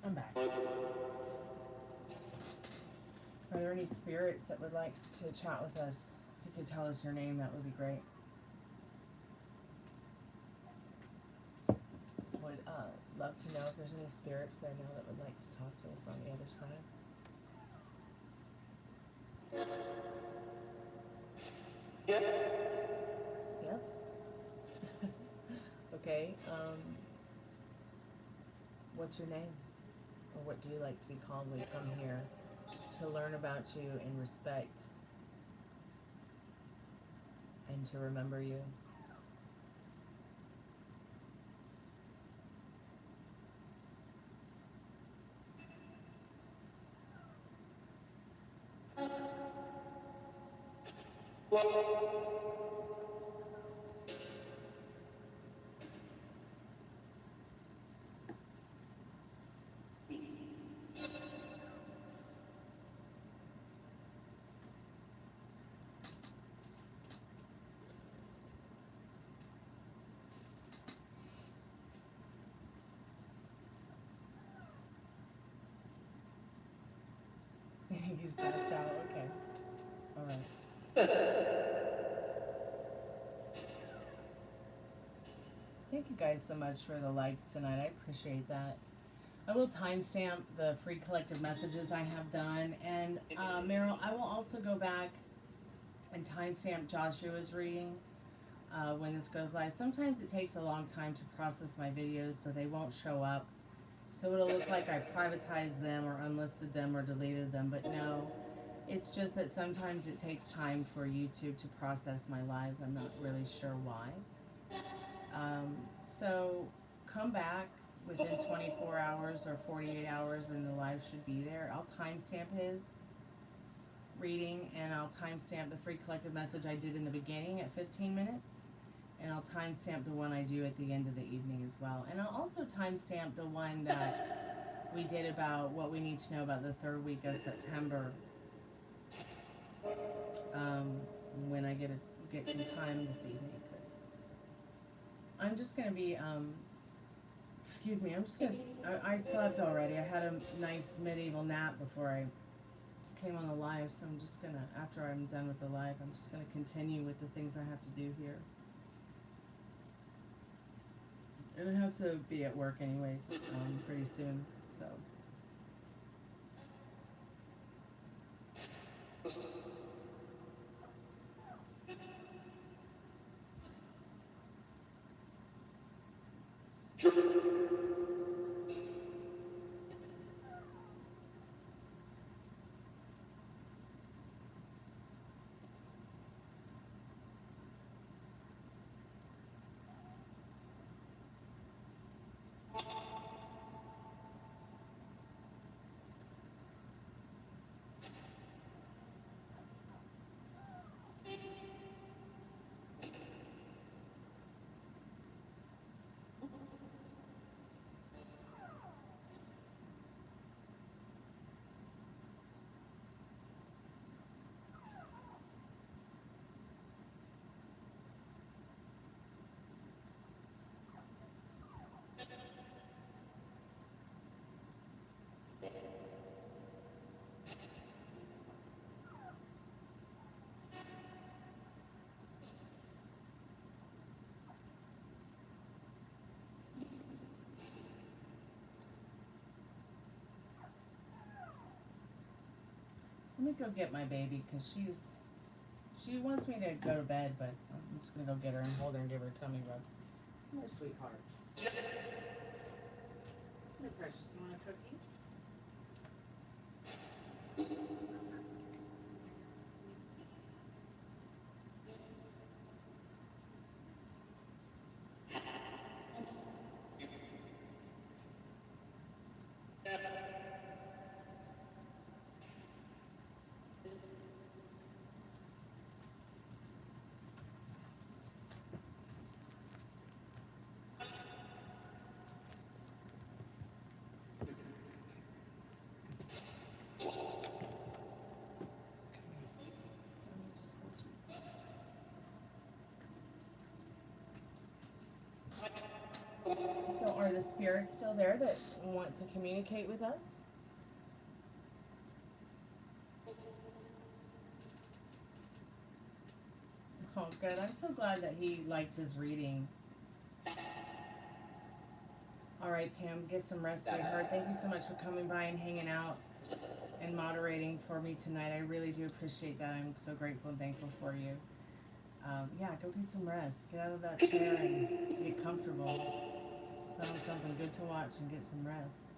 I'm back. Are there any spirits that would like to chat with us? If you could tell us your name, that would be great. Would love to know if there's any spirits there now that would like to talk to us on the other side. Yep. Okay. What's your name? Or what do you like to be called? We come here to learn about you and respect and to remember you. He's passed out. Okay. All right. Thank you guys so much for the likes tonight. I appreciate that. I will timestamp the free collective messages I have done. And Meryl, I will also go back and timestamp Joshua's reading when this goes live. Sometimes it takes a long time to process my videos, so they won't show up. So it'll look like I privatized them or unlisted them or deleted them, but no. It's just that sometimes it takes time for YouTube to process my lives. I'm not really sure why. So come back within 24 hours or 48 hours and the live should be there. I'll timestamp his reading and I'll timestamp the free collective message I did in the beginning at 15 minutes. And I'll timestamp the one I do at the end of the evening as well. And I'll also timestamp the one that we did about what we need to know about the third week of September. When I get some time this evening, because I'm just going to be, excuse me, I slept already. I had a nice medieval nap before I came on the live, so I'm just going to, after I'm done with the live, I'm just going to continue with the things I have to do here. And I have to be at work anyways, pretty soon, so. Let me go get my baby because she wants me to go to bed, but I'm just gonna go get her and hold her and give her a tummy rub. Come here, sweetheart. Come here, precious. You want a cookie? So are the spirits still there that want to communicate with us? Oh, good. I'm so glad that he liked his reading. All right, Pam, get some rest, sweetheart. Thank you so much for coming by and hanging out and moderating for me tonight. I really do appreciate that. I'm so grateful and thankful for you. Yeah, go get some rest. Get out of that chair and get comfortable. Put on something good to watch and get some rest.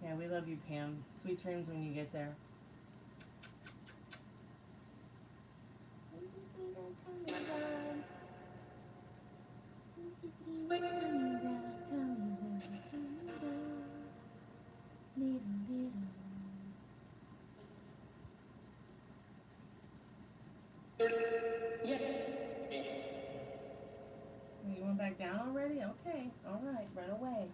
Yeah, we love you, Pam. Sweet dreams when you get there. You went back down already? Okay, all right, run away.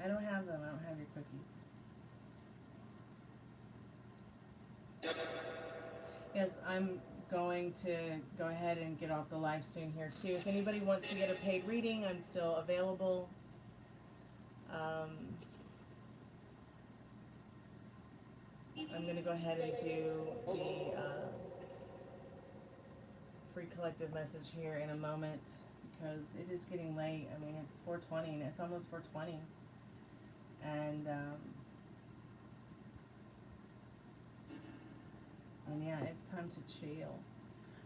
I don't have them. I don't have your cookies. Yes, I'm going to go ahead and get off the live soon here too. If anybody wants to get a paid reading, I'm still available. I'm going to go ahead and do the free collective message here in a moment because it is getting late. I mean, it's 4:20 and it's almost 4:20. And yeah, it's time to chill.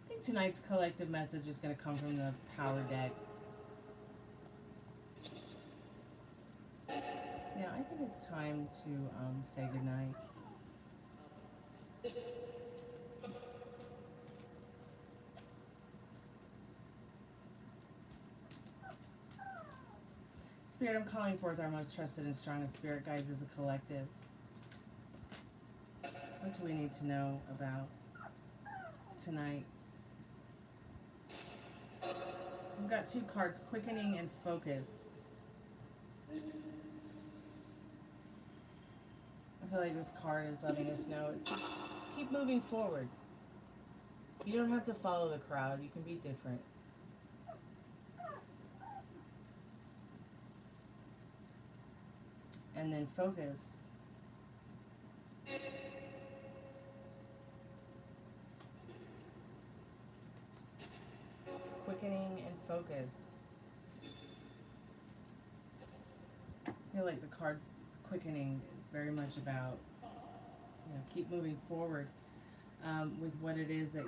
I think tonight's collective message is going to come from the power deck. Yeah, I think it's time to say goodnight. Spirit, I'm calling forth our most trusted and strongest spirit guides as a collective. What do we need to know about tonight? So we've got two cards, quickening and focus. I feel like this card is letting us know it's keep moving forward. You don't have to follow the crowd. You can be different. And then focus. Quickening and focus. I feel like the card's quickening is very much about, you know, keep moving forward with what it is that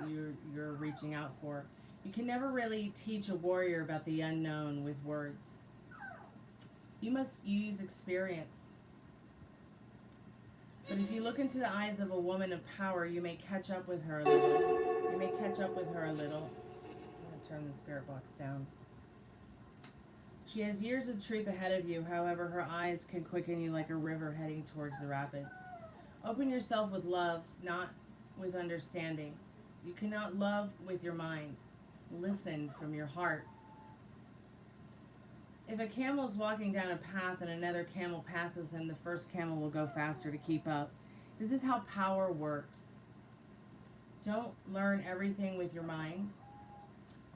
you're reaching out for. You can never really teach a warrior about the unknown with words. You must use experience. But if you look into the eyes of a woman of power, you may catch up with her a little. You may catch up with her a little. I'm going to turn the spirit box down. She has years of truth ahead of you. However, her eyes can quicken you like a river heading towards the rapids. Open yourself with love, not with understanding. You cannot love with your mind. Listen from your heart. If a camel is walking down a path and another camel passes him, the first camel will go faster to keep up. This is how power works. Don't learn everything with your mind.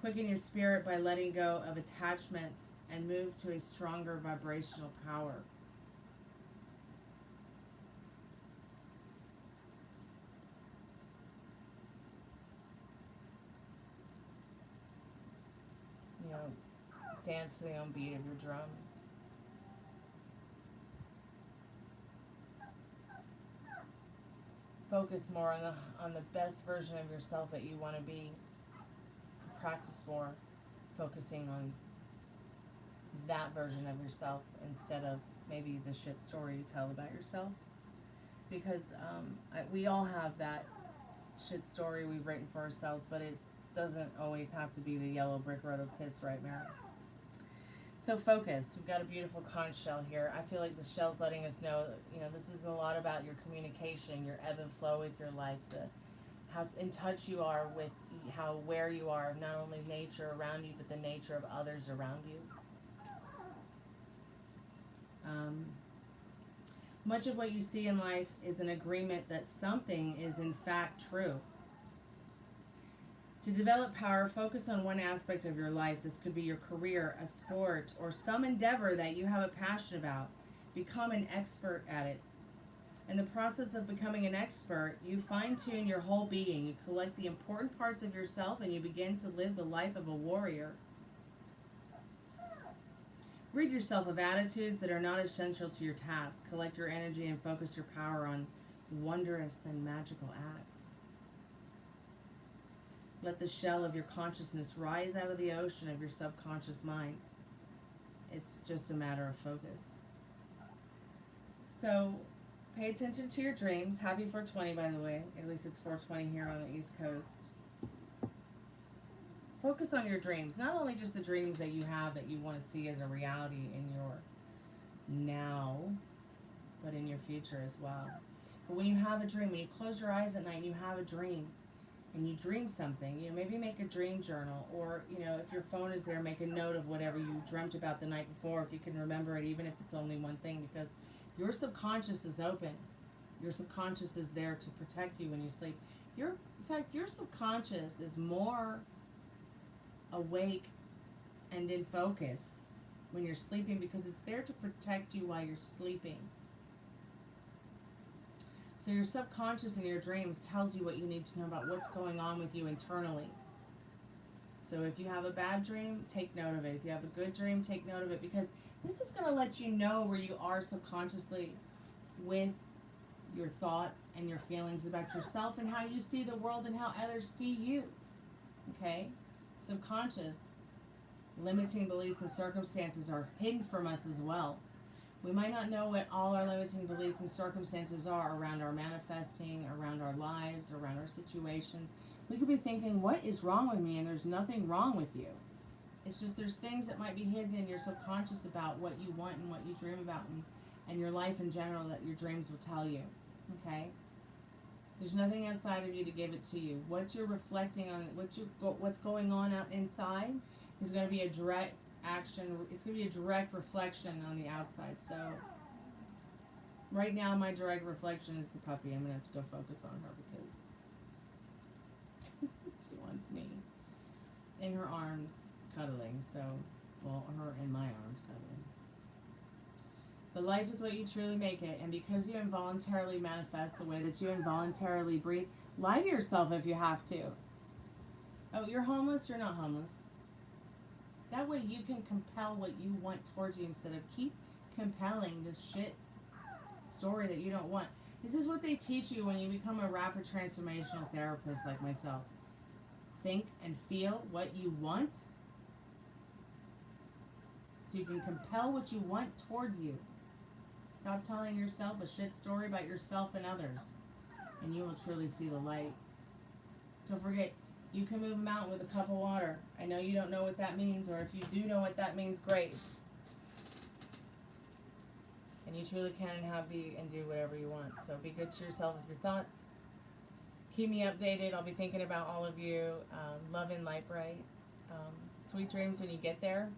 Quicken your spirit by letting go of attachments and move to a stronger vibrational power. You know, dance to the own beat of your drum. Focus more on the best version of yourself that you want to be. Practice more focusing on that version of yourself instead of maybe the shit story you tell about yourself. Because we all have that shit story we've written for ourselves, but it doesn't always have to be the yellow brick road of piss right now. So focus. We've got a beautiful conch shell here. I feel like the shell's letting us know, you know, this is a lot about your communication, your ebb and flow with your life, how in touch you are with where you are, not only nature around you, but the nature of others around you. Much of what you see in life is an agreement that something is in fact true. To develop power, focus on one aspect of your life. This could be your career, a sport, or some endeavor that you have a passion about. Become an expert at it. In the process of becoming an expert, you fine-tune your whole being. You collect the important parts of yourself and you begin to live the life of a warrior. Rid yourself of attitudes that are not essential to your task. Collect your energy and focus your power on wondrous and magical acts. Let the shell of your consciousness rise out of the ocean of your subconscious mind. It's just a matter of focus. So, pay attention to your dreams. Happy 420, by the way. At least it's 420 here on the East Coast. Focus on your dreams. Not only just the dreams that you have that you want to see as a reality in your now, but in your future as well. But when you have a dream, when you close your eyes at night and you have a dream, and you dream something, you know, maybe make a dream journal, or, you know, if your phone is there, make a note of whatever you dreamt about the night before, if you can remember it, even if it's only one thing, because your subconscious is open. Your subconscious is there to protect you when you sleep. In fact, your subconscious is more awake and in focus when you're sleeping because it's there to protect you while you're sleeping. So your subconscious in your dreams tells you what you need to know about what's going on with you internally. So if you have a bad dream, take note of it. If you have a good dream, take note of it, because this is going to let you know where you are subconsciously with your thoughts and your feelings about yourself and how you see the world and how others see you. Okay? Subconscious, limiting beliefs and circumstances are hidden from us as well. We might not know what all our limiting beliefs and circumstances are around our manifesting, around our lives, around our situations. We could be thinking, what is wrong with me? And there's nothing wrong with you. It's just there's things that might be hidden in your subconscious about what you want and what you dream about and your life in general that your dreams will tell you. Okay? There's nothing outside of you to give it to you. What you're reflecting on, what's going on out inside is going to be a direct action. It's going to be a direct reflection on the outside. So right now my direct reflection is the puppy. I'm going to have to go focus on her because she wants me in her arms cuddling. So, well, her in my arms cuddling. But life is what you truly make it, and because you involuntarily manifest the way that you involuntarily breathe, lie to yourself if you have to. Oh, you're homeless? You're not homeless. That way you can compel what you want towards you instead of keep compelling this shit story that you don't want. This is what they teach you when you become a rapid transformational therapist like myself. Think and feel what you want so you can compel what you want towards you. Stop telling yourself a shit story about yourself and others, and you will truly see the light. Don't forget, you can move a mountain with a cup of water. I know you don't know what that means, or if you do know what that means, great. And you truly can and do whatever you want. So be good to yourself with your thoughts. Keep me updated. I'll be thinking about all of you. Love and light bright. Sweet dreams when you get there.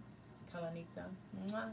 Kalanita. Mwah.